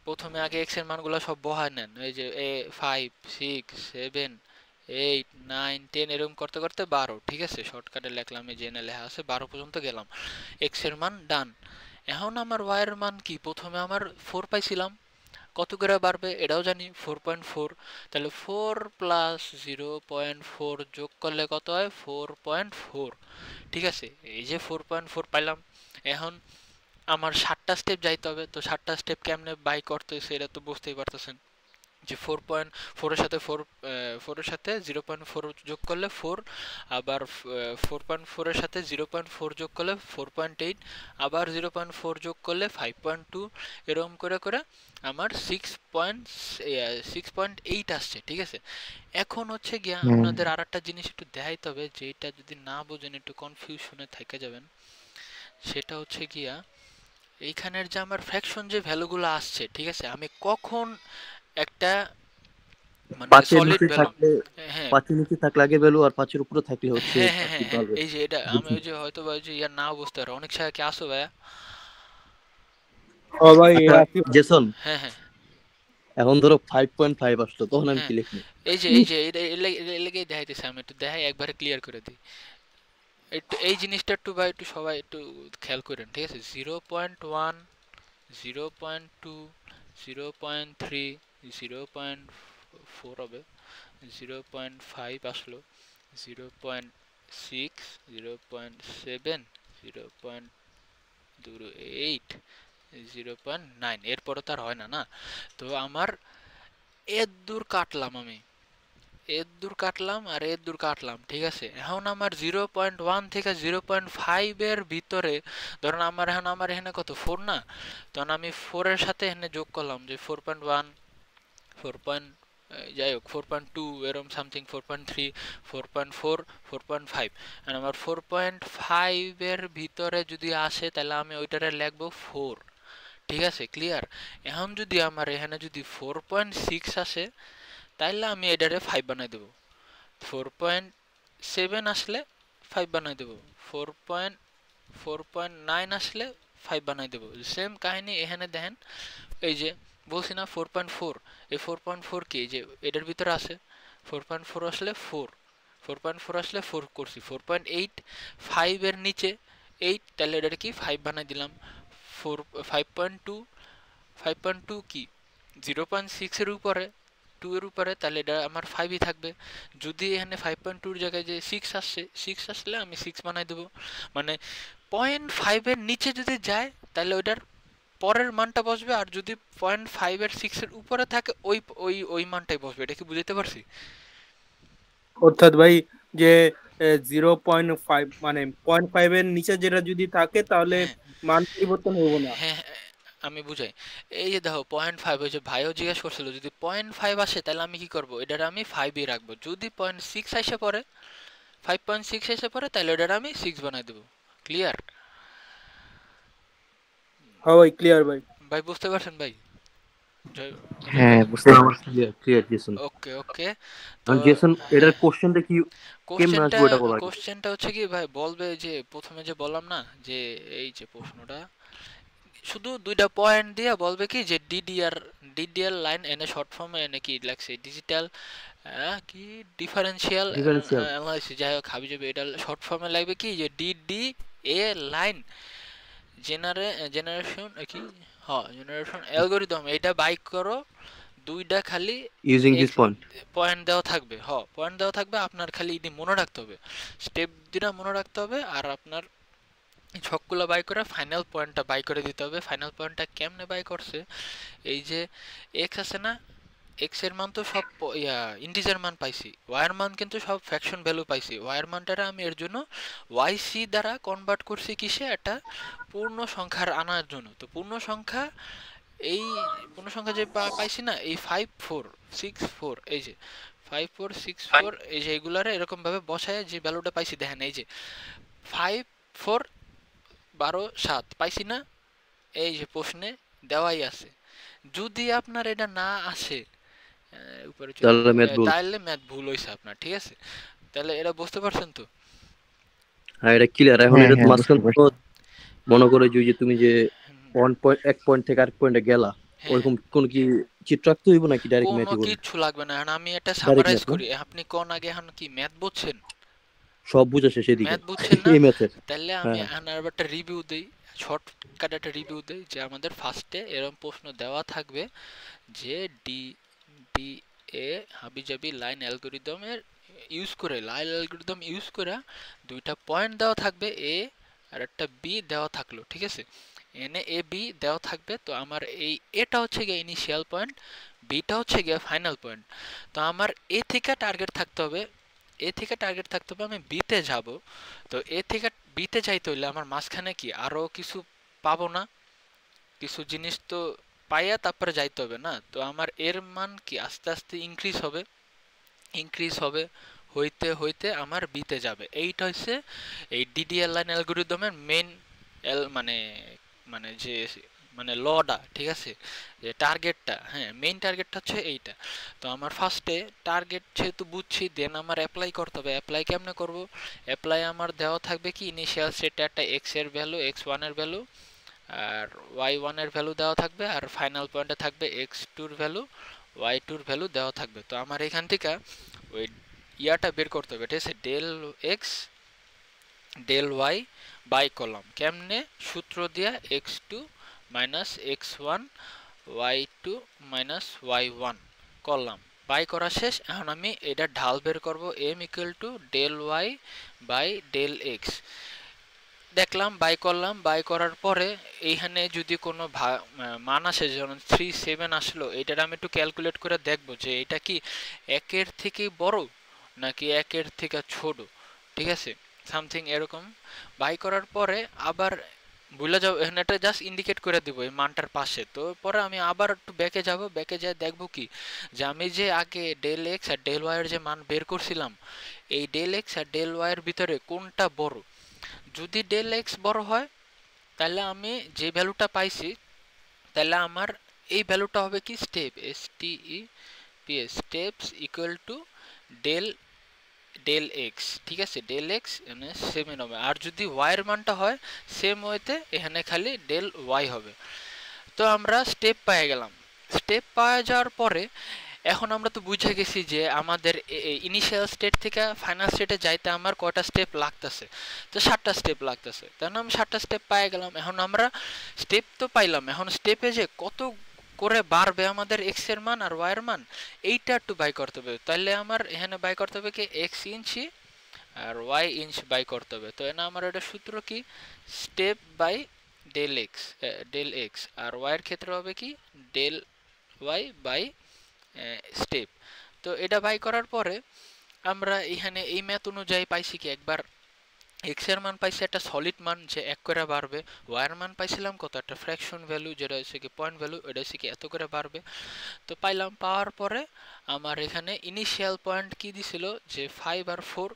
প্রথমে আগে এক্স এর মানগুলো সব বহায় নেন। এই যে 5 6 7 8 9 10 এরকম করতে করতে 12, ঠিক আছে। শর্টকাটে লিখলাম, এই যে এনে লেখা আছে 12 পর্যন্ত গেলাম। এক্স এর মান ডান। এখন আমার ওয়াই এর মান কি, প্রথমে আমার 4 পাইছিলাম, কত করে বাড়বে এটাও জানি, 4.4। তাহলে 4 প্লাস 0.4 যোগ করলে কত হয়, 4.4, ঠিক আছে। এই যে 4.4 পাইলাম। এখন আমার 7টা স্টেপ যাইতে হবে। তো 7টা স্টেপ কেমনে বাই করতেছে এটা তো বুঝতেই পারতেছেন, যে 4.4 এর সাথে 4 এর সাথে 0.4 যোগ করলে 4, আবার 4.4 এর সাথে 0.4 যোগ করলে 4.8, আবার 0.4 যোগ করলে 5.2, এরকম করে করে আমার 6.8 আসছে, ঠিক আছে। এখন হচ্ছে গিয়া আপনাদের আর একটা জিনিস একটু দেখাইতে হবে, যেটা যদি না বোঝেন একটু কনফিউশনে থেকে যাবেন। সেটা হচ্ছে গিয়া এইখানের যে আমার ফ্র্যাকশন যে ভ্যালুগুলো আসছে, ঠিক আছে, আমি কখন একটা মানে 5 এর সলিড নিচে ভ্যালু, থাকলে, হ্যাঁ 5 এর নিচে থাকলে আগে ভ্যালু, আর 5 এর উপরে থাকলে হচ্ছে হ্যাঁ হ্যাঁ আর কি হ্যাঁ হ্যাঁ বাড়বে। এই যে এটা আমি বুঝছি। ওই যে হয়তো বা ওই যে ইয়ার নাও বুঝতে পারো, অনেক জায়গায় কি আসো ভাইয়া? ও ভাই আচ্ছা আপনি জেসন, হ্যাঁ হ্যাঁ এখন ধরো 5.5 আসলো, তখন আমি হ্যাঁ কি লিখবো? এই যে এর লেগেই দেখাইতেছে, আমি একটু দেখাই একবারে ক্লিয়ার করে দিই। একটু এই জিনিসটা একটু বা একটু সবাই একটু খেয়াল করেন, ঠিক আছে? 0.1, 0.2, 0.3, 0.4 হবে, 0.5 আসলো, 0.6, 0.7, 0.8, 0.9, এরপরে তো আর হয় না না। তো আমার এর দূর কাটলাম, আমি এর দূর কাটলাম আর এর দূর কাটলাম, ঠিক আছে? এখন আমার 0.1 থেকে 0.5 এর ভিতরে ধরুন আমার এখানে কত 4 না, তখন আমি 4 এর সাথে এখানে যোগ করলাম যে 4.1, 4. যাই হোক 4.2 এরকম সামথিং, 4.3, 4.4, 4.5, আর আমার 4.5 এর ভিতরে যদি আসে তাহলে আমি ওইটারে লিখবো 4, ঠিক আছে? ক্লিয়ার? এখন যদি আমার এখানে যদি 4.6 আসে তাইলে আমি এটারে 5 বানাই দেবো। 4.7 আসলে 5 বানাই দেবো। 4.9 আসলে 5 বানাই দেবো। সেম কাহিনী এখানে দেখেন, এই যে বলছি না 4.4, এই 4.4 কি যে এটার ভিতরে আছে, 4.4 আসলে 4, 4.4 আসলে 4 করছি, 4.8, 5 এর নিচে 8, তাহলে এটার কি 5 বানাই দিলাম। 4, 5.2, 5.2 কি 0.6 এর উপরে, 2 এর উপরে, তাহলে এটা আমার 5ই থাকবে। যদি এখানে 5.2 এর জায়গায় যে 6 আসছে, 6 আসলে আমি 6 বানাই দেবো। মানে 0.5 এর নিচে যদি যায় তাহলে ওইটার পরের মানটা বসবে, আর যদি 0.5 এর 6 এর উপরে থাকে ওই ওই ওই মানটাই বসবে। এটা কি বুঝতে পারছি? অর্থাৎ ভাই যে 0.5 মানে 0.5 এর নিচে যেটা যদি থাকে তাহলে হ্যাঁ মান পরিবর্তন হবো না। হ্যাঁ হ্যাঁ, আমি বুঝাই। এই যে দেখো 0.5, ওই যে ভাইও জিজ্ঞেস করছিল যদি 0.5 আসে তাহলে আমি কি করব, এটার আমি 5ই রাখবো। যদি 0.6 এসে পড়ে, 5.6 এসে পড়ে, তাহলে ওটার আমি 6 বানাই দেবো। ক্লিয়ার? হ্যাঁ ভাই, ক্লিয়ার ভাই। ভাই বুঝতে পারছেন ভাই? জয় জয় হ্যাঁ, ভাই। বুঝতে পারছি। Clear clear Jason. Okay okay. তো আর জেসন, এটার হ্যাঁ, কোশ্চেনটা কি কেমনে কোশ্চেনটা আসবে ওটা বলা আগে। কোশ্চেনটা হচ্ছে কি ভাই, বলবে যে প্রথমে যে বললাম না যে এই যে প্রশ্নটা শুধু দুইটা পয়েন্ট দিয়ে বলবে কি যে ডিডিআর লাইন এনে শর্ট ফর্মে এনে কি লাগছে ডিজিটাল কি ডিফারেন্সিয়াল ডিফারেন্সিয়াল। অ্যানালাইসিস, যাই হোক হাবি যাবে, এটা শর্ট ফর্মে লাগবে কি যে ডিডি এ লাইন জেনারেশন কি, হ্যাঁ জেনারেশন অ্যালগরিদম, এটা বাইক করো। দুইটা খালি ইউজিং দিস পয়েন্ট। পয়েন্ট দেওয়া থাকবে, পয়েন্ট দেওয়া থাকবে, আপনার খালি এটি মনে রাখতে হবে, স্টেপ দুটা মনে রাখতে হবে, আর আপনার ছকগুলো বাই করে ফাইনাল পয়েন্টটা বাই করে দিতে হবে। ফাইনাল পয়েন্টটা কেমনে বাই করছে, এই যে এক্স আছে না, এক্স এর মান তো সব ইন্টিজার মান পাইছি, ওয়াই এর মান কিন্তু সব ফ্র্যাকশন ভ্যালু পাইছি। ওয়াই এর মানটা আমি এর জন্য ওয়াই সি দ্বারা কনভার্ট করছি কিসে, একটা পূর্ণ সংখ্যার আনার জন্য। তো পূর্ণ সংখ্যা, এই পূর্ণ সংখ্যা যে পাইছি না, এই 5464, এই যে 5464, এই যে এগুলারে এরকম ভাবে বসায় যে ভ্যালুটা পাইছি, দেখেন এই যে 5412 7 পাইছি না, এই যে প্রশ্নে দেওয়াই আছে। যদি আপনার এটা না আসে, উপরে চলে তাহলে ম্যাথ ভুল। তাহলে ম্যাথ ভুল হয়েছে আপনার, ঠিক আছে? তাহলে এটা বুঝতে পারছেন তো? হ্যাঁ, এটা ক্লিয়ার। এখন হ্যাঁ এটা হ্যাঁ, বুঝতে মাঝখানে পারছি। মনে করে যে তুমি যে হুম, 1 পয়েন্ট থেকে আরেক পয়েন্টে গেলা, হ্যাঁ ওরকম কোন কি চিত্র আঁকতে হইব নাকি ডাইরেক্ট কোনো ম্যাথই বলবো? কিচ্ছু লাগবে না। এখন আমি এটা ডাইরেক্ট সামারাইজ ম্যাথ না, করি, আপনি কোন আগে এখন কি ম্যাথ বুঝছেন? সব বুঝা শেষ এদিকে। ম্যাথ বুঝছেন না? এই ম্যাথের। তাহলে আমি হ্যাঁ, এখন আর একটা রিভিউ দেই, শর্টকাট একটা রিভিউ দেই, যে আমাদের ফার্স্টে এরকম প্রশ্ন দেওয়া থাকবে যে ডি ডি এ হাবিজাবি লাইন অ্যালগরিদমের লাইন অ্যালগরিদম ইউজ করে দুইটা পয়েন্ট দেওয়া থাকবে, এ আর একটা বি দেওয়া থাকলো, ঠিক আছে? এনে এ বি দেওয়া থাকবে। তো আমার এই এটা হচ্ছে গিয়ে ইনিশিয়াল পয়েন্ট, বিটা হচ্ছে গিয়ে ফাইনাল পয়েন্ট। তো আমার এ থেকে টার্গেট থাকতে হবে, আমি বিতে যাব। তো এ থেকে বিতে যাইতে হইলে আমার মাঝখানে কি আরো কিছু পাবো না, কিছু জিনিস তো পাইয়া তারপরে যাইতে হবে না? তো আমার এর মান কি আস্তে আস্তে ইনক্রিজ হবে, হইতে হইতে আমার বিতে যাবে। এইটা হচ্ছে এই ডিডিএল লাইন অ্যালগরিদমের মেইন মানে মানে যে মানে লটা, ঠিক আছে? যে টার্গেটটা, হ্যাঁ মেইন টার্গেটটা হচ্ছে এইটা। তো আমার ফার্স্টে টার্গেট যেহেতু বুঝছি, দেন আমার অ্যাপ্লাই করতে হবে। অ্যাপ্লাই কেমনে করব? অ্যাপ্লাই আমার দেওয়া থাকবে কি ইনিশিয়াল স্টেটে একটা এক্স এর ভ্যালু, x1 এর ভ্যালু, আর y1 এর ভ্যালু দেওয়া থাকবে, আর ফাইনাল পয়েন্টে থাকবে x2 এর ভ্যালু, y2 এর ভ্যালু দেওয়া থাকবে। তো আমার এখান থেকে ওই ইয়াটা বের করতে হবে, ঠিক আছে, del x del y by করলাম কেমনে, সূত্র দিয়া x2 minus x1 y2 minus y1 করলাম, বাই করা শেষ। এখন আমি এটা ঢাল বের করব, m equal to del y by del x দেখলাম, বাই করলাম। বাই করার পরে এইখানে যদি কোনো মান আসে, যেমন 3.7 আসলো, এটার আমি একটু ক্যালকুলেট করে দেখব যে এটা কি 1-এর থেকে বড় নাকি 1-এর থেকে ছোট, ঠিক আছে, সামথিং এরকম। বাই করার পরে আবার ভুলে যাও, এখানে একটা জাস্ট ইন্ডিকেট করে দিব এই মানটার পাশে। তো পরে আমি আবার একটু ব্যাকে যাব, ব্যাকে যাই দেখব কি যে আমি যে আগে ডেল এক্স আর ডেল ওয়াই এর যে মান বের করছিলাম, এই ডেল এক্স আর ডেল ওয়াই এর ভিতরে কোনটা বড়। যদি ডেল এক্স বড় হয় তাহলে আমি যে ভ্যালুটা পাইছি, তাহলে আমার এই ভ্যালুটা হবে কি step, STEP steps equal to del del x, ঠিক আছে, ডেল এক্স এখানে 7 হবে। আর যদি ওয়াই এর মানটা হয় সেম ওয়েতে এখানে খালি ডেল ওয়াই হবে। তো আমরা স্টেপ পেয়ে গেলাম। স্টেপ পাওয়া যাওয়ার পরে এখন আমরা তো বুঝে গেছি যে আমাদের ইনিশিয়াল স্টেট থেকে ফাইনাল স্টেটে যাইতে আমার কয়টা স্টেপ লাগতেছে, তো 7টা স্টেপ লাগতেছে। তাহলে আমি 7টা স্টেপ পেয়ে গেলাম। এখন আমরা স্টেপ তো পাইলাম, এখন স্টেপে যে কত করে বাড়বে আমাদের এক্স এর মান আর ওয়াই এর মান, এইটা একটু বাই করতে হবে। তাহলে আমার এখানে বাই করতে হবে কি এক্স ইঞ্চি আর ওয়াই ইঞ্চ বাই করতে হবে। তো এখানে আমার এটা সূত্র কি স্টেপ বাই ডেল এক্স, আর ওয়াই এর ক্ষেত্রে হবে কি ডেল ওয়াই বাই স্টেপ। তো এটা বাই করার পরে আমরা এখানে এই ম্যাথ অনুযায়ী পাইছি কি, একবার এক্স এর মান পাইছি একটা সলিড মান যে 1 করে বাড়বে, ওয়াই এর মান পাইছিলাম কত একটা ফ্র্যাকশন ভ্যালু যেটা হচ্ছে কি পয়েন্ট ভ্যালু, এটা হচ্ছে কি এত করে বাড়বে। তো পাইলাম, পাওয়ার পরে আমার এখানে ইনিশিয়াল পয়েন্ট কি দিছিল যে 5 আর 4,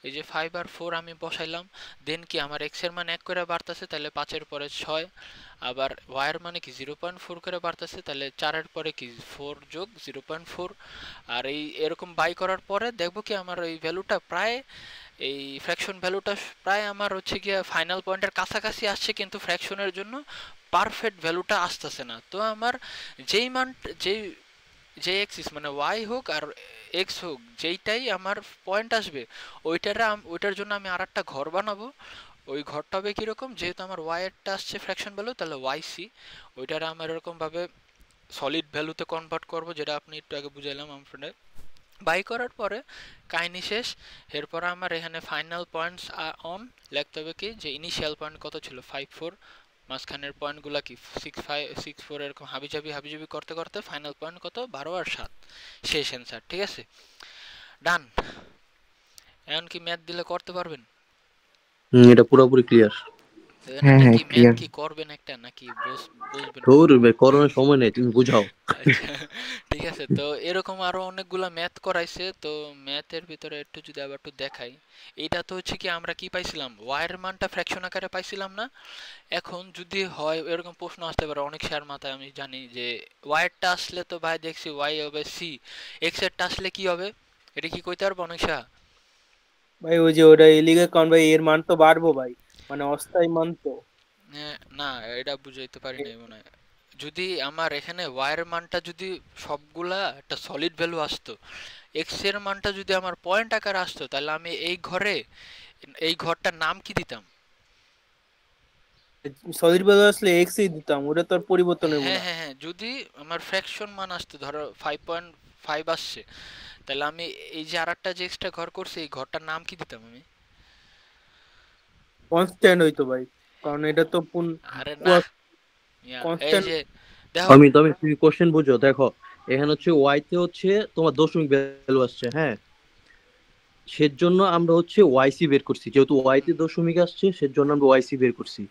এই যে 5 আর 4 আমি বসাইলাম। দেন কি আমার এক্স এর মান 1 করে বাড়তেছে, তাহলে 5 এর পরে 6, আবার ওয়াই এর মানে কি 0.4 করে বাড়তেছে, তাহলে 4 এর পরে কি 4 যোগ 0.4। আর এই এরকম বাই করার পরে দেখবো কি আমার এই ভ্যালুটা প্রায়, এই ফ্র্যাকশন ভ্যালুটা প্রায় আমার হচ্ছে গিয়ে ফাইনাল পয়েন্টের কাছাকাছি আসছে, কিন্তু ফ্র্যাকশনের জন্য পারফেক্ট ভ্যালুটা আসতেছে না। তো আমার যেই মান যেই যে এক্সিস মানে ওয়াই হোক আর এক্স হোক, যেইটাই আমার পয়েন্ট আসবে ওইটার জন্য আমি আর একটা ঘর বানাবো। ওই ঘরটা হবে কীরকম, যেহেতু আমার ওয়াই এরটা আসছে ফ্র্যাকশন ভ্যালু, তাহলে ওয়াই সি ওইটারে আমার এরকমভাবে সলিড ভ্যালুতে কনভার্ট করব, যেটা আপনি একটু আগে বুঝাইলাম আমার। বাই করার পরে কাহিনি শেষ। এরপর আমার এখানে ফাইনাল পয়েন্টস অন লিখতে হবে কি যে ইনিশিয়াল পয়েন্ট কত ছিল 5-4, মাঝখানের পয়েন্টগুলো কি 6-5-6-4 এরকম হাবিজাবি করতে করতে ফাইনাল পয়েন্ট কত 12 আর 7, শেষ অ্যান্সার। ঠিক আছে, ডান। এখন কি ম্যাথ দিলে করতে পারবেন? এটা পুরোপুরি ক্লিয়ার। হ্যাঁ এটা হ্যাঁ কি ম্যাথ ক্লিয়ার। কি করবেন একটা নাকি বুঝবেন? তোর করোনার সময় নেই, তুমি বুঝাও। আচ্ছা, ঠিক আছে। তো এরকম আরো অনেকগুলা ম্যাথ করাইছে। তো ম্যাথের ভিতরে একটু যদি আবার একটু দেখাই, এইটা তো হচ্ছে কি আমরা কি পাইছিলাম, ওয়াই এর মানটা ফ্র্যাকশন আকারে পাইছিলাম না। এখন যদি হয় এরকম প্রশ্ন আসতে পারে অনেক শেয়ার মাথায়, আমি জানি যে ওয়াই এরটা আসলে তো ভাই দেখছি ওয়াই হবে সি, এক্স এরটা আসলে কি হবে, এটা কি কইতে পারবো অনেক শেয়ার? ভাই ওই যে ওটা এলিগে কারণ ভাই এর মান তো বাড়বো ভাই, মানে অস্থায়ী মান তো। না, এটা বুঝাইতে পারি নাই মনে হয়। যদি আমার এখানে ওয়াই এর মানটা যদি সবগুলা একটা সলিড ভ্যালু আসতো, এক্স এর মানটা যদি আমার পয়েন্ট আকারে আসতো, তাহলে আমি এই ঘরটার নাম কি দিতাম? সলিড ভ্যালু আসলে এক্স ই দিতাম, ওটা তো আর পরিবর্তন হইব হ্যাঁ না। হ্যাঁ হ্যাঁ, যদি আমার ফ্র্যাকশন মান আসতো, ধরো 5.5 আসছে, তাহলে আমি এই যে আরেকটা যে এক্সট্রা ঘর করছি এই ঘরটার নাম কি দিতাম আমি? কনস্ট্যান্ট হইতো ভাই, কারণ এটা তো আরে না, এই কনস্ট্যান্ট। যে দেখো, তুমি কোশ্চেন বুঝো, দেখো এখানে হচ্ছে ওয়াই তে হচ্ছে তোমার দশমিক ভ্যালু আসছে, হ্যাঁ, সেজন্য আমরা হচ্ছে ওয়াইসি বের করছি, যেহেতু ওয়াই তে দশমিক আসছে সেজন্য আমরা ওয়াইসি বের করছি।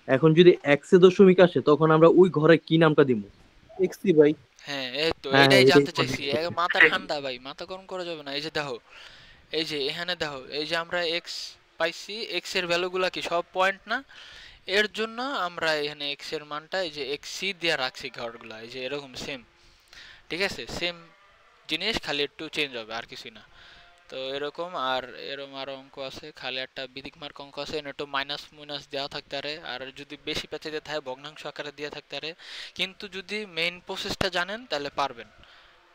এখন যদি এক্স এ দশমিক আসে তখন আমরা ওই ঘরে কি নামটা দিব? এক্স ই ভাই। হ্যাঁ এই তো হ্যাঁ হ্যাঁ, এটাই এটাই জানতে চাইছি। মাথা ঠান্ডা ভাই, মাথা গরম করা যাবে না। এই যে দেখো, এই যে এখানে দেখো, এই যে আমরা এক্স পাইছি, এক্স এর ভ্যালুগুলা কি সব পয়েন্ট না, এর জন্য আমরা এখানে এক্স এর মানটা এই যে এক্স সি দিয়ে রাখছি ঘরগুলা, এই যে এরকম সেম, ঠিক আছে, সেম জিনিস, খালি একটু চেঞ্জ হবে আর কিছুই না। তো এরকম আর এরকম আরো অঙ্ক আছে, খালি একটা বিদিক মার্ক অঙ্ক আছে, এনে একটু মাইনাস মাইনাস দেওয়া থাকতে পারে, আর যদি বেশি পেঁচাইতে থাকে ভগ্নাংশ আকারে দেওয়া থাকতে পারে। কিন্তু যদি মেইন প্রসেসটা জানেন তাহলে পারবেন।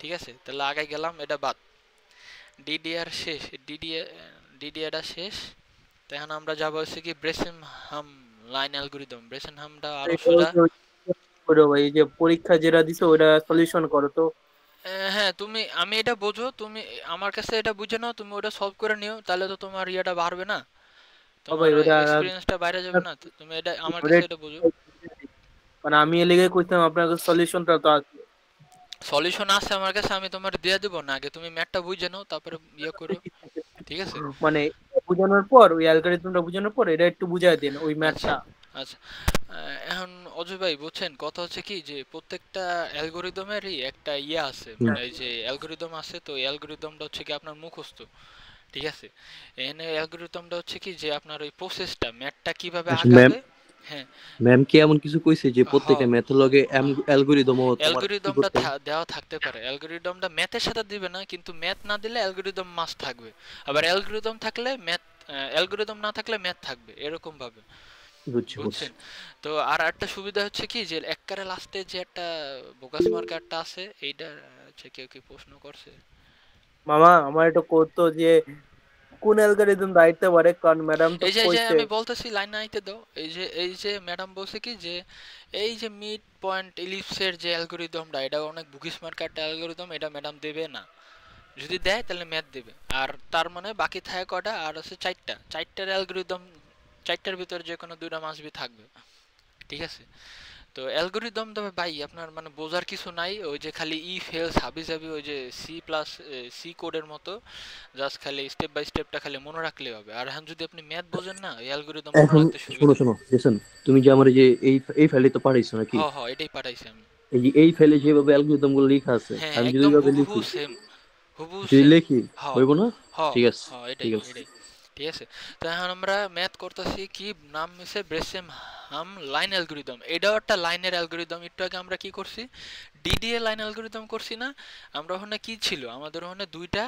ঠিক আছে, তাহলে আগে গেলাম, এটা বাদ। ডিডিআর শেষ, ডিডিআরটা শেষ। তো এখন আমরা যাবো হচ্ছে কি ব্রেসেনহাম লাইন অ্যালগরিদম। ব্রেসেনহামটা আরো সোজা। করো ভাই, এই যে পরীক্ষা যেটা দিছো ওটা সলিউশন করো তো। হ্যাঁ, আমি এটা বোঝো, তুমি আমার কাছে এটা বুঝে নাও, তুমি ওটা সলভ করে নিও, তাহলে তো তোমার ইয়েটা বাড়বে না, ও তোমার ভাই ওটা এক্সপিরিয়েন্সটা বাইরে যাবে না। তো তুমি এটা আমার কাছে এটা বুঝো। মানে আমি এর লেগে কইতাম আপনার কাছে সলিউশনটা তো আছে। সলিউশন আছে আমার কাছে, আমি তোমার দিয়ে দেবো না, আগে তুমি ম্যাথটা বুঝে নাও, তারপরে ইয়ে করো। ঠিক আছে, মানে বুঝানোর পর ওই অ্যালগরিদমটা বুঝানোর পর এটা একটু বুঝাই দেন ওই আচ্ছা ম্যাথটা। আচ্ছা। এখন অজয় ভাই বুঝছেন, কথা হচ্ছে কি যে প্রত্যেকটা অ্যালগরিদমেরই একটা ইয়ে আছে, মানে এই যে অ্যালগরিদম আছে, তো অ্যালগরিদমটা হচ্ছে কি আপনার মুখস্থ। ঠিক আছে, এখানে অ্যালগরিদমটা হচ্ছে কি যে আপনার ওই প্রসেসটা ম্যাথটা কিভাবে ম্যাম আগাবে। হ্যাঁ, ম্যাম কি এমন কিছু কইছে যে হ প্রত্যেকটা ম্যাথলগে অ্যালগরিদমও তোমার কি অ্যালগরিদমটা করতে হবে? দেওয়া থাকতে পারে, অ্যালগরিদমটা ম্যাথের সাথে দিবে না, কিন্তু ম্যাথ না দিলে অ্যালগরিদম মাস্ট থাকবে। আবার অ্যালগরিদম থাকলে ম্যাথ, অ্যালগরিদম না থাকলে ম্যাথ থাকবে, এরকম ভাবে। বুঝছি বুঝছি। বুঝছেন? তো আর একটা সুবিধা হচ্ছে কি যে একবারে লাস্টে যে একটা বোগাস মার্কারটা আছে, এইটা হচ্ছে কেউ কি প্রশ্ন করছে। মামা আমার এটা করতো যে কোন অ্যালগরিদম দাঁড়াইতে পারে, কারণ ম্যাডাম তো এই যে কইছে। আমি বলতেছি, লাইন আইতে দাও। এই যে ম্যাডাম বলছে কি যে এই যে মিড পয়েন্ট ইলিপসের যে অ্যালগরিদমটা, এটা অনেক বুকিস মার্কার অ্যালগরিদম, এটা ম্যাডাম দেবে না। যদি দেয় তাহলে ম্যাথ দেবে। আর তার মানে বাকি থাকে কটা, আর আছে চারটার অ্যালগরিদম, চারটার ভিতরে যে কোনো দুইটা মাসবি থাকবে। ঠিক আছে, তো অ্যালগরিদম তবে ভাই আপনার মানে বোঝার কিছু নাই, ওই যে খালি ইফ এলস হাবি জাবি ওই যে সি প্লাস সি কোডের মতো, জাস্ট খালি স্টেপ বাই স্টেপটা খালি মনে রাখলেই হবে। আর এখন যদি আপনি ম্যাথ বোঝেন না, এই অ্যালগরিদম মনে এখন রাখতে শোনো সুবিধা। শোনো জেসন, তুমি যে আমার এই যে এই ফাইলে তো পাঠাইছো নাকি? এটাই পাঠাইছি আমি। এই যে এই ফাইলে যেভাবে অ্যালগরিদম গুলো লেখা আছে হ্যাঁ, আমি যদি একদম ওইভাবে হুবহু লিখি, সেম, হুবহু যদি সেম। লিখি হ হইব না? হ ঠিক আছে হ এটাই ঠিক আছে। এটাই ঠিক আছে। তো এখন আমরা ম্যাথ করতেছি, কি নাম হচ্ছে ব্রেসেম হাম লাইন অ্যালগরিদম। এটাও একটা লাইনের অ্যালগরিদম। একটু আগে আমরা কি করছি, ডিডিএ লাইন অ্যালগরিদম করছি না? আমরা ওখানে কি ছিল, আমাদের ওখানে দুইটা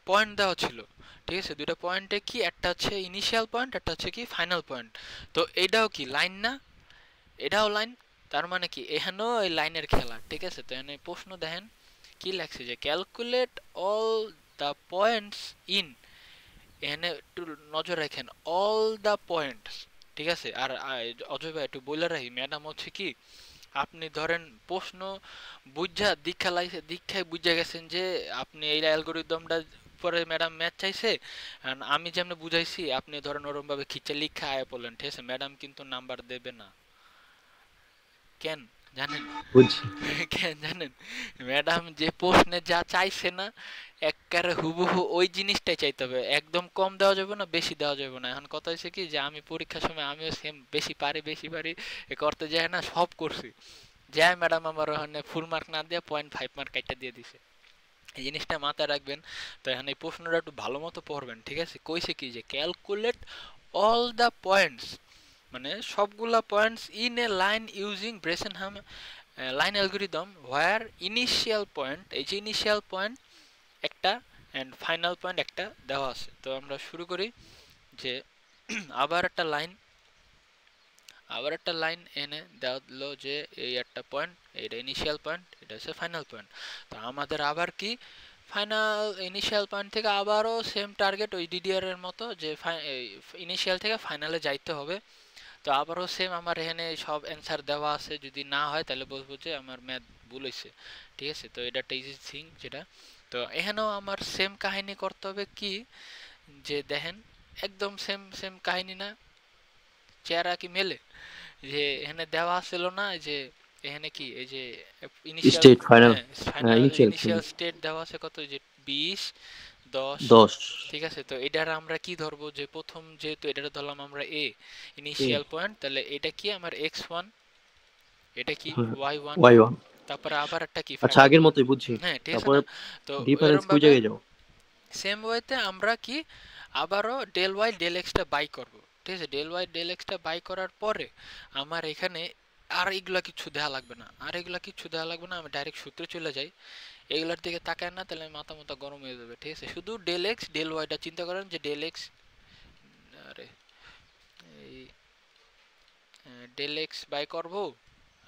পয়েন্ট দেওয়া ছিল। ঠিক আছে, দুইটা পয়েন্টে কি, একটা হচ্ছে ইনিশিয়াল পয়েন্ট, একটা হচ্ছে কি ফাইনাল পয়েন্ট। তো এটাও কি লাইন না, এটাও লাইন। তার মানে কি এখানেও এই লাইনের খেলা। ঠিক আছে, তো এখানে প্রশ্ন দেখেন কি লাগছে, যে calculate all the points in, এখানে একটু নজর রাখেন, অল দ্য পয়েন্টস। ঠিক আছে, আর অজয় ভাই একটু বলে রাখি, ম্যাডাম হচ্ছে কি আপনি ধরেন প্রশ্ন বুঝা দীক্ষায় বুঝা গেছেন যে আপনি এই অ্যালগরিদমটা পরে ম্যাডাম ম্যাথ চাইছে, and আমি যেমন বুঝাইছি আপনি ধরেন ওরম ভাবে খিচে লিখা আয় পড়লেন। ঠিক আছে, ম্যাডাম কিন্তু নাম্বার দেবে না। কেন জানেন? বুঝছি। কেন জানেন? ম্যাডাম যে প্রশ্নে যা চাইছে না, একবারে হুবহু ওই জিনিসটাই চাইতে হবে, একদম কম দেওয়া যাবে না, বেশি দেওয়া যাবে না। এখন কথা হচ্ছে কি যে আমি পরীক্ষার সময় আমিও সেম বেশি পারি এ করতে যায় না, সব করছি, যাই ম্যাডাম আমার ওখানে ফুল মার্ক না দিয়ে 0.5 মার্ক কাইটা দিয়ে দিছে। এই জিনিসটা মাথায় রাখবেন। তো এখন এই প্রশ্নটা একটু ভালো মতো পড়বেন। ঠিক আছে, কইছে কি যে ক্যালকুলেট অল দ্য পয়েন্টস, মানে সবগুলা points in a line using Bresenham line algorithm where initial point, এই যে ইনিশিয়াল পয়েন্ট একটা অ্যান্ড ফাইনাল পয়েন্ট একটা দেওয়া আছে। তো আমরা শুরু করি যে আবার একটা লাইন এনে দেওয়া দিলো যে এই একটা পয়েন্ট, এটা ইনিশিয়াল পয়েন্ট, এটা হচ্ছে ফাইনাল পয়েন্ট। তো আমাদের আবার কি ফাইনাল ইনিশিয়াল পয়েন্ট থেকে আবারও সেম টার্গেট ওই ডিডিআর এর মতো, যে ইনিশিয়াল থেকে ফাইনালে যাইতে হবে। তো আবারও সেম আমার এখানে সব অ্যান্সার দেওয়া আছে, যদি না হয় তাহলে বলবো যে আমার ম্যাথ ভুল হয়েছে। ঠিক আছে, তো এটা একটা ইজি থিং যেটা। তো এখানেও আমার সেম কাহিনী করতে হবে, কি যে দেখেন একদম সেম সেম কাহিনী না, চেহারা কি মেলে? যে এখানে দেওয়া ছিল না যে এখানে কি এই যে ইনিশিয়াল, স্টেট ফাইনাল, হ্যাঁ ফাইনাল ইনিশিয়াল ইনিশিয়াল স্টেট দেওয়া আছে কত, যে 20 10। 10 ঠিক আছে, তো এটার আমরা কি ধরবো, যে প্রথম যেহেতু এটা ধরলাম আমরা এ এ ইনিশিয়াল পয়েন্ট, তাহলে এটা কি আমার x1, এটা কি y1, y1। তারপরে আবার একটা কি আচ্ছা ফাইনাল আগের পয়েন্ট। মতই বুঝছি। হ্যাঁ, ঠিক আছে তারপরে না? তো ডিফারেন্স এরম কই ভাবে জায়গায় যাও? সেম ওয়েতে আমরা কি আবারও ডেল ওয়াই ডেল এক্সটা বাই করব। ঠিক আছে, ডেল ওয়াই ডেল এক্সটা বাই করার পরে আমার এখানে আর এগুলা কিছু দেওয়া লাগবে না, আমি ডাইরেক্ট সূত্রে চলে যাই। এগুলার দিকে তাকায় না, তাহলে মাথা মাথা গরম হয়ে যাবে, ঠিক আছে? শুধু ডেল এক্স ডেল ওয়াইটা চিন্তা করেন যে ডেল এক্স, আরে এই ডেল এক্স বাই করব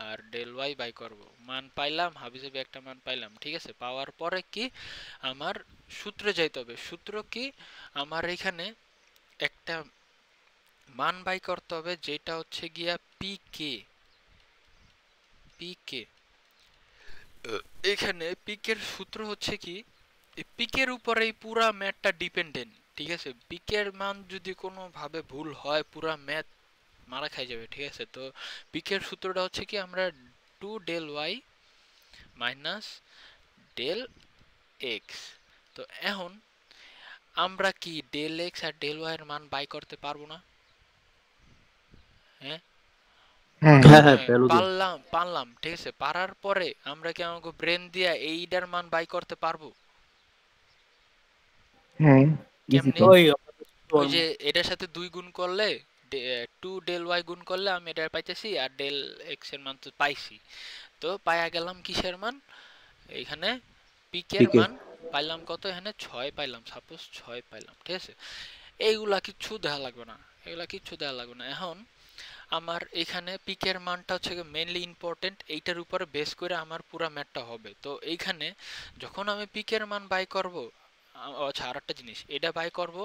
আর ডেল ওয়াই বাই করব, মান পাইলাম, হাবিজাবি একটা মান পাইলাম, ঠিক আছে? পাওয়ার পরে কি আমার সূত্রে যাইতে হবে। সূত্র কি, আমার এখানে একটা মান বাই করতে হবে যেটা হচ্ছে গিয়া পি কে। এখানে পিকের সূত্র হচ্ছে কি, পিকের উপরেই পুরা ম্যাথটা ডিপেন্ডেন্ট, ঠিক আছে? পিকের মান যদি কোনো ভাবে ভুল হয় পুরা ম্যাথ মারা খাই যাবে, ঠিক আছে? তো পিকের সূত্রটা হচ্ছে কি, আমরা 2 del y minus del x. তো এখন আমরা কি ডেল এক্স আর ডেল ওয়াই এর মান বাই করতে পারবো না? হ্যাঁ হ্যাঁ হ্যাঁ হ্যাঁ হ্যাঁ, ভ্যালু দিন। পারলাম, ঠিক আছে? পারার পরে আমরা কি আমাকে ব্রেন দিয়া এইটার মান বাই করতে পারবো? হ্যাঁ, ইজি কেমনে? তো। ওই ওই যে এটার সাথে 2 গুণ করলে, 2 ডেল ওয়াই গুণ করলে আমি এটা পাইতেছি, আর ডেল এক্স এর মান তো পাইছি। তো পাইয়া গেলাম কিসের মান? এখানে পিকের পিকে। মান পাইলাম কত, এখানে 6 পাইলাম, সাপোজ 6 পাইলাম, ঠিক আছে? এইগুলা কিচ্ছু দেওয়া লাগবে না, এখন আমার এখানে পিকের মানটা হচ্ছে মেইনলি ইম্পর্টেন্ট, এইটার উপরে বেস করে আমার পুরো ম্যাথটা হবে। তো এইখানে যখন আমি পিকের মান বাই করব, আচ্ছা আর একটা জিনিস, এটা বাই করব,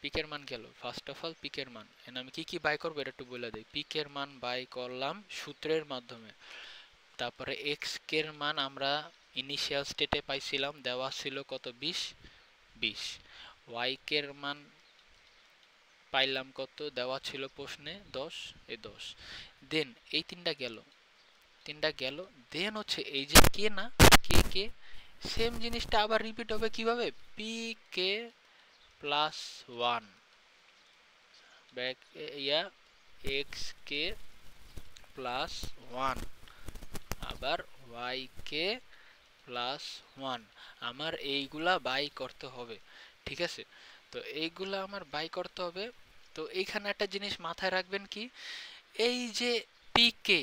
পিকের মান গেল, ফার্স্ট অফ অল পিকের মান, এন্ড আমি কি কি বাই করব এটা একটু বলে দেই। পিকের মান বাই করলাম সূত্রের মাধ্যমে, তারপরে এক্স এর মান আমরা ইনিশিয়াল স্টেটে পাইছিলাম, দেওয়া ছিল কত, 20, ওয়াই এর মান পাইলাম কত, দেওয়া ছিল প্রশ্নে 10, এই 10। দেন এই তিনটা গেল, দেন হচ্ছে এই যে কে না, কে সেম জিনিসটা আবার রিপিট হবে কিভাবে, পি কে প্লাস 1 ব্যাক ইয়া এক্স কে প্লাস 1 আবার ওয়াই কে প্লাস 1, আমার এইগুলা বাই করতে হবে, ঠিক আছে? তো এইগুলা আমার বাই করতে হবে। তো এইখানে একটা জিনিস মাথায় রাখবেন কি, এই যে পি কে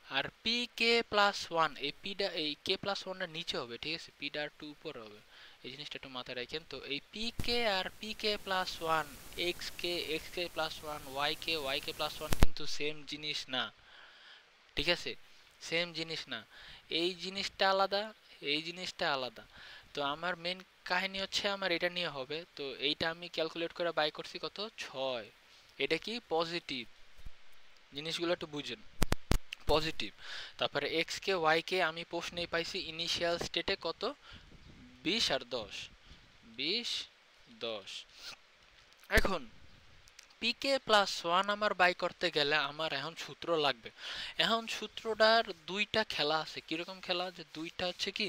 আর পি কে প্লাস 1, এই পিটা এই কে প্লাস 1টা নিচে হবে, ঠিক আছে? পিটা একটু উপরে হবে, এই জিনিসটা একটু মাথায় রাখেন। তো এই পি কে আর P k plus 1, x k plus 1, y k plus 1 কিন্তু সেম জিনিস না, ঠিক আছে? সেম জিনিস না, এই জিনিসটা আলাদা, এই জিনিসটা আলাদা। তো আমার মেন কাহিনী হচ্ছে আমার এটা নিয়ে হবে। তো এইটা আমি ক্যালকুলেট করে বাই করছি কত, 6। এটা কি পজিটিভ, জিনিসগুলো একটু বুঝেন, পজিটিভ। তারপরে এক্স কে ওয়াই কে আমি প্রশ্নেই পাইছি ইনিশিয়াল স্টেটে কত, 20 আর 10, 20 10। এখন পিকে প্লাস 1 আমার বাই করতে গেলে আমার এখন সূত্র লাগবে। এখন সূত্রটার দুইটা খেলা আছে। কিরকম খেলা, যে দুইটা হচ্ছে কি,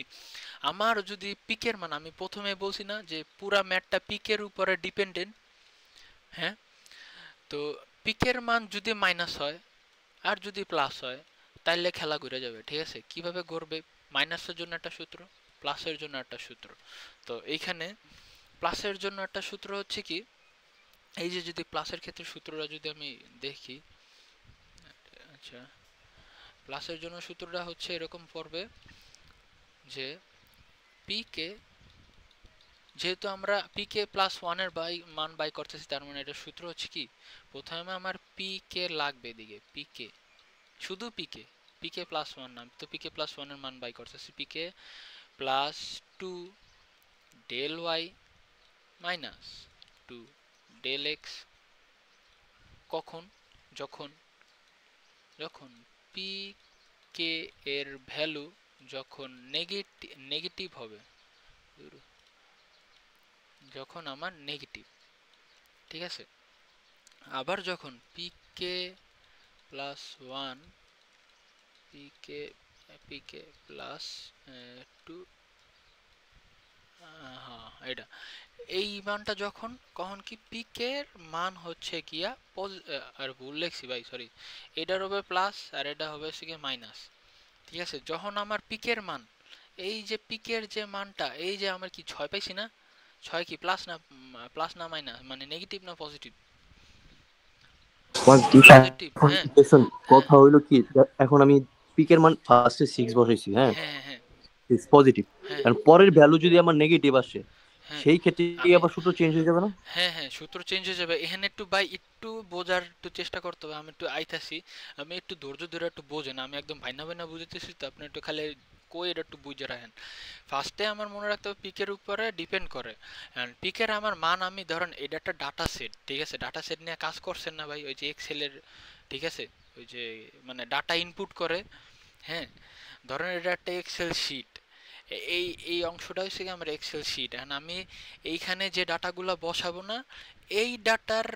আমার যদি পিকের মান, আমি প্রথমে বলছি না যে পুরা ম্যাথটা পিকের উপরে ডিপেন্ডেন্ট, হ্যাঁ? তো পিকের মান যদি মাইনাস হয় আর যদি প্লাস হয় তাইলে খেলা ঘুরে যাবে, ঠিক আছে? কিভাবে ঘুরবে, মাইনাসের জন্য একটা সূত্র, প্লাসের জন্য একটা সূত্র। তো এইখানে প্লাসের জন্য একটা সূত্র হচ্ছে কি, এই যে যদি প্লাসের ক্ষেত্রে সূত্রটা যদি আমি দেখি, আচ্ছা প্লাসের জন্য সূত্রটা হচ্ছে এরকম পড়বে যে পি কে, যেহেতু আমরা পি কে প্লাস 1 এর মান বাই করতেছি, তার মানে এটা সূত্র হচ্ছে কি, প্রথমে আমার পি কে লাগবে, এদিকে পি কে, শুধু পি কে প্লাস 1 না, তো পি কে প্লাস 1 এর মান বাই করতেছি, p k plus 2 del y minus 2 del x, কখন, যখন যখন পি কে এর ভ্যালু যখন নেগেটিভ হবে, যখন আমার নেগেটিভ, ঠিক আছে? আবার যখন পি কে প্লাস 1, পিকে পিকে প্লাস 2, হ্যাঁ এটা, এই মানটা যখন, কখন কি পিকের মান হচ্ছে গিয়া আর ভুল লিখছি ভাই, সরি, এটার হবে প্লাস আর এটা হবে হচ্ছে গিয়ে মাইনাস, ঠিক আছে? যখন আমার পিকের মান, এই যে পিকের যে মানটা, এই যে আমার কি 6 পাইছি না, 6 কি প্লাস না মাইনাস, মানে নেগেটিভ না পজিটিভ, পজিটিভ পজিটিভ, এখন হ্যাঁ দেখছেন হ্যাঁ কথা হইলো কি এখন আমি পিকের মান ফার্স্টে 6 বসাইছি, হ্যাঁ হ্যাঁ হ্যাঁ 6 পজিটিভ, হ্যাঁ কারণ পরের ভ্যালু যদি আমার নেগেটিভ আসে হ্যাঁ সেই ক্ষেত্রে কি আমি আবার সূত্র চেঞ্জ হয়ে যাবে না? হ্যাঁ হ্যাঁ সূত্র চেঞ্জ হয়ে যাবে। এখানে একটু ভাই একটু বোঝার একটু চেষ্টা করতে হবে। আমি একটু আইতাছি, আমি একটু ধৈর্য ধরে একটু বোঝেন। আমি একদম ভাইনা ভাইনা বুঝতেছি, তো আপনি একটু খালি কই এটা একটু বুঝে রাখেন। ফার্স্টে আমার মনে রাখতে হবে পিকের উপরে ডিপেন্ড করে। পিকের আমার মান আমি ধরেন এটা একটা ডাটা সেট, ঠিক আছে? ডাটা সেট নিয়ে কাজ করছেন না ভাই? ওই যে এক্সেলের, ঠিক আছে, ওই যে মানে ডাটা ইনপুট করে, হ্যাঁ, ধরেন এটা একটা এক্সেল শিট। এই এই অংশটা হচ্ছে কি আমার এক্সেল শিট। এখন আমি এইখানে যে ডাটাগুলো বসাবো না, এই ডাটার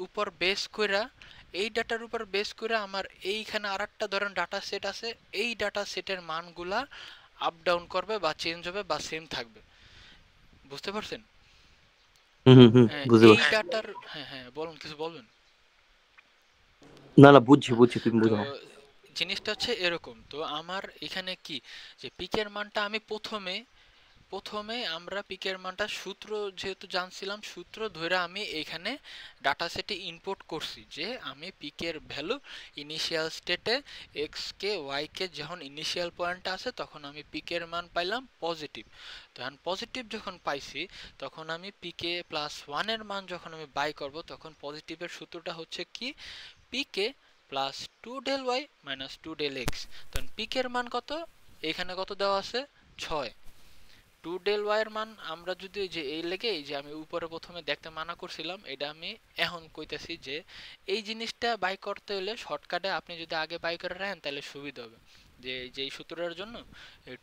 উপর বেস কইরা, এই ডাটার উপর বেস করে আমার এইখানে আরেকটা ধরেন ডাটা সেট আছে, এই ডাটা সেটের মানগুলা আপ ডাউন করবে বা চেঞ্জ হবে বা সেম থাকবে। বুঝতে পারছেন? হ্যাঁ, বুঝতে এই পারছি। ডাটার, হ্যাঁ হ্যাঁ বলুন, কিছু বলবেন। না না, বুঝছি বুঝছি, তুমি তো বুঝো। জিনিসটা হচ্ছে এরকম। তো আমার এখানে কি, যে পিকের মানটা আমি প্রথমে প্রথমে আমরা পিকের মানটা সূত্র যেহেতু জানছিলাম, সূত্র ধরে আমি এখানে ডাটা সেটে ইনপুট করছি যে আমি পিকের ভ্যালু ইনিশিয়াল স্টেটে এক্স কে ওয়াই কে যখন ইনিশিয়াল পয়েন্টটা আছে তখন আমি পিকের মান পাইলাম পজিটিভ। তখন পজিটিভ যখন পাইছি তখন আমি পিকে প্লাস ওয়ানের মান যখন আমি বাই করব তখন পজিটিভের সূত্রটা হচ্ছে কি, PK plus 2 del y minus 2 del x। তখন পিকের মান কত, এখানে কত দেওয়া আছে, 6। 2 del y এর মান আমরা যদি যে এই লেগে এই যে আমি উপরে প্রথমে দেখতে মানা করছিলাম, এটা আমি এখন কইতাছি যে এই জিনিসটা বাই করতে হলে শর্টকাটে আপনি যদি আগে বাই করে রাখেন তাহলে সুবিধা হবে। যে যেই সূত্রের জন্য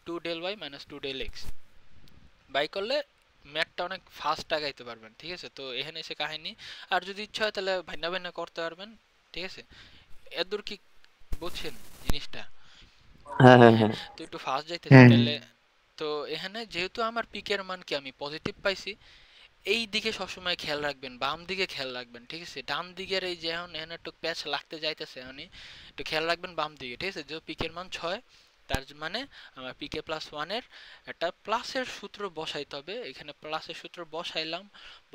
2 del y minus 2 del x by করলে ম্যাথটা অনেক ফাস্ট আগাইতে পারবেন, ঠিক আছে? তো এখানে এসে কাহিনী, আর যদি ইচ্ছা হয় তাহলে ভাইনা ভাইনা করতে পারবেন, ঠিক আছে? এদূর কি বুঝছেন জিনিসটা? হ্যাঁ হ্যাঁ হ্যাঁ, হ্যাঁ তো একটু ফাস্ট যাইতেছি হ্যাঁ তাহলে। তো এখানে যেহেতু আমার পিকের মান কি আমি পজিটিভ পাইছি, এই দিকে সবসময় খেয়াল রাখবেন, বাম দিকে খেয়াল রাখবেন, ঠিক আছে? ডান দিকের এই যে এখন এখানে একটু প্যাচ লাগতে যাইতেছে, আমি একটু খেয়াল রাখবেন বাম দিকে, ঠিক আছে? যে পিকের মান 6, তার মানে আমার পিকে প্লাস ওয়ানের একটা প্লাসের সূত্র বসাইতে হবে। এখানে প্লাসের সূত্র বসাইলাম,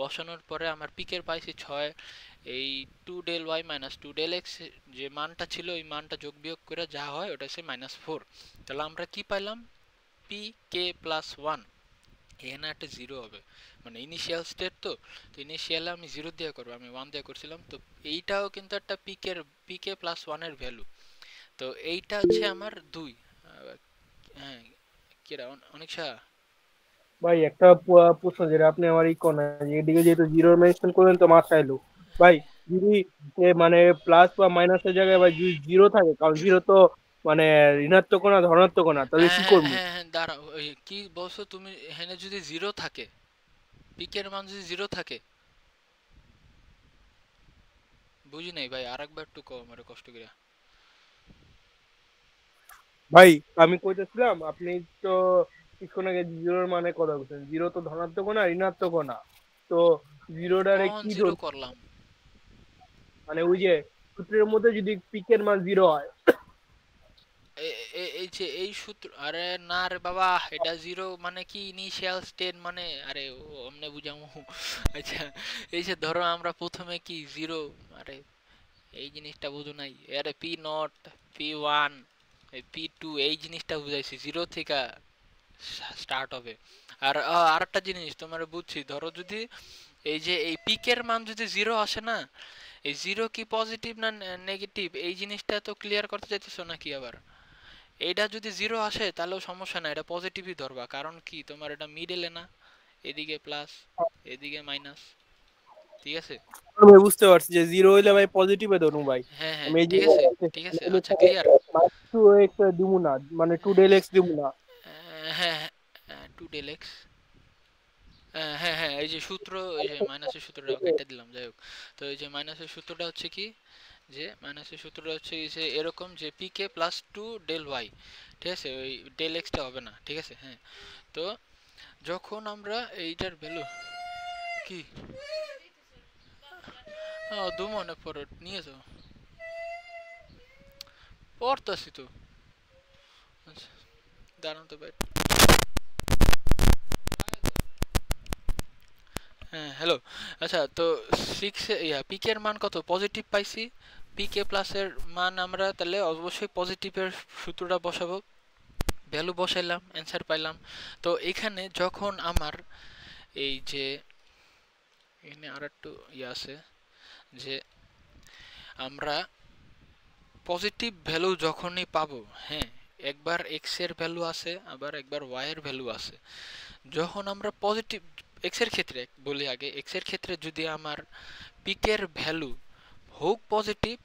বসানোর পরে আমার পিকের পাইছি 6, এই 2 del y minus 2 del x যে মানটা ছিল ওই মানটা যোগ বিয়োগ করে যা হয় ওটা হচ্ছে -4। তাহলে আমরা কি পাইলাম, পি কে প্লাস 1, এখানে একটা 0 হবে, মানে ইনিশিয়াল স্টেট। তো ইনিশিয়ালে আমি 0 দিয়ে করবো, আমি 1 দিয়ে করছিলাম। তো এইটাও কিন্তু একটা পিকে প্লাস 1-এর ভ্যালু। তো এইটা হচ্ছে আমার 2। হ্যাঁ, কিরা অনেক ভাই একটা প্রশ্ন, যেটা আপনি আমার ই কোন এদিকে যেহেতু জিরো মেনশন করলেন তো মাথায় এলো ভাই, যদি মানে প্লাস বা মাইনাসের জায়গায় ভাই যদি জিরো থাকে, কারণ জিরো তো মানে ঋণাত্মক না ধনাত্মক না, তাহলে হ্যাঁ কি হ্যাঁ করবো? হ্যাঁ হ্যাঁ দাঁড়াও, ওই কি বলছো তুমি, এখানে যদি 0 থাকে, পিকের মান যদি 0 থাকে, বুঝি নাই ভাই, আরেকবার একটু কম আরে কষ্ট করে। ভাই আমি কইতেছিলাম, আপনি তো কিছুক্ষণ আগে জিরোর মানে কথা বলছেন, জিরো তো ধনাত্মক না ঋণাত্মক না, তো জিরোটারে কখন কি 0 ধরবো? করলাম? মানে ওই যে সূত্রের মধ্যে যদি পিকের মান জিরো হয়। এই যে এই সূত্র, আরে না রে বাবা, এটা 0 মানে কি ইনিশিয়াল স্টেট মানে, আরে ও অমনে বুঝামু। আচ্ছা, এই যে ধরো আমরা প্রথমে কি 0, আরে এই জিনিসটা বুঝো নাই, আরে P0 P1 P2 এই জিনিসটা বুঝাইছি, 0 থেকে স্টার্ট হবে। আর আরেকটা জিনিস তোমার বুঝছি, ধরো যদি এই যে এই পিকের মান যদি 0 আসে না, এই 0 কি পজিটিভ না নেগেটিভ এই জিনিসটা তো ক্লিয়ার করতে চাইতেছো নাকি আবার? এইটা যদি 0 আসে তাহলেও সমস্যা না, এটা পজিটিভই ধরবা, কারণ কি তোমার এটা মিডলে না, এদিকে প্লাস এদিকে মাইনাস, ঠিক আছে? আমি বুঝতে পারছি যে জিরো হইলে ভাই পজিটিভে ধরুন ভাই। হ্যাঁ হ্যাঁ আমি এই ঠিক আছে ঠিক আছে, আচ্ছা ক্লিয়ার। টু এক্স দিব না, মানে 2 del x দিব না। হ্যাঁ হ্যাঁ 2 del x, হ্যাঁ হ্যাঁ এই যে সূত্র, এই যে মাইনাসের সূত্রটা কেটে দিলাম, যাই হোক। তো এই যে মাইনাসের সূত্রটা হচ্ছে কি, যে মাইনাসের সূত্রটা হচ্ছে যে এরকম যে পিকে প্লাস 2 del y, ঠিক আছে? ওই del x টা হবে না, ঠিক আছে? হ্যাঁ, তো যখন আমরা এইটার ভ্যালু কি, দু মনে পড়ে নিয়ে যাও, পড়তাছি তো। আচ্ছা দাঁড়ান তো ভাই। হ্যাঁ হ্যালো। আচ্ছা তো পিকের মান কত পজিটিভ পাইছি, পিকে প্লাসের মান আমরা তাহলে অবশ্যই পজিটিভের সূত্রটা বসাবো, ভ্যালু বসাইলাম, অ্যান্সার পাইলাম। তো এখানে যখন আমার এই যে এখানে আর একটু আছে যে আমরা পজিটিভ ভ্যালু যখনই পাবো, হ্যাঁ একবার এক্স এর ভ্যালু আছে আবার একবার ওয়াই এর ভ্যালু আছে। যখন আমরা পজিটিভ এক্স এর ক্ষেত্রে বলি, আগে এক্স এর ক্ষেত্রে যদি আমার পিকের ভ্যালু হোক পজিটিভ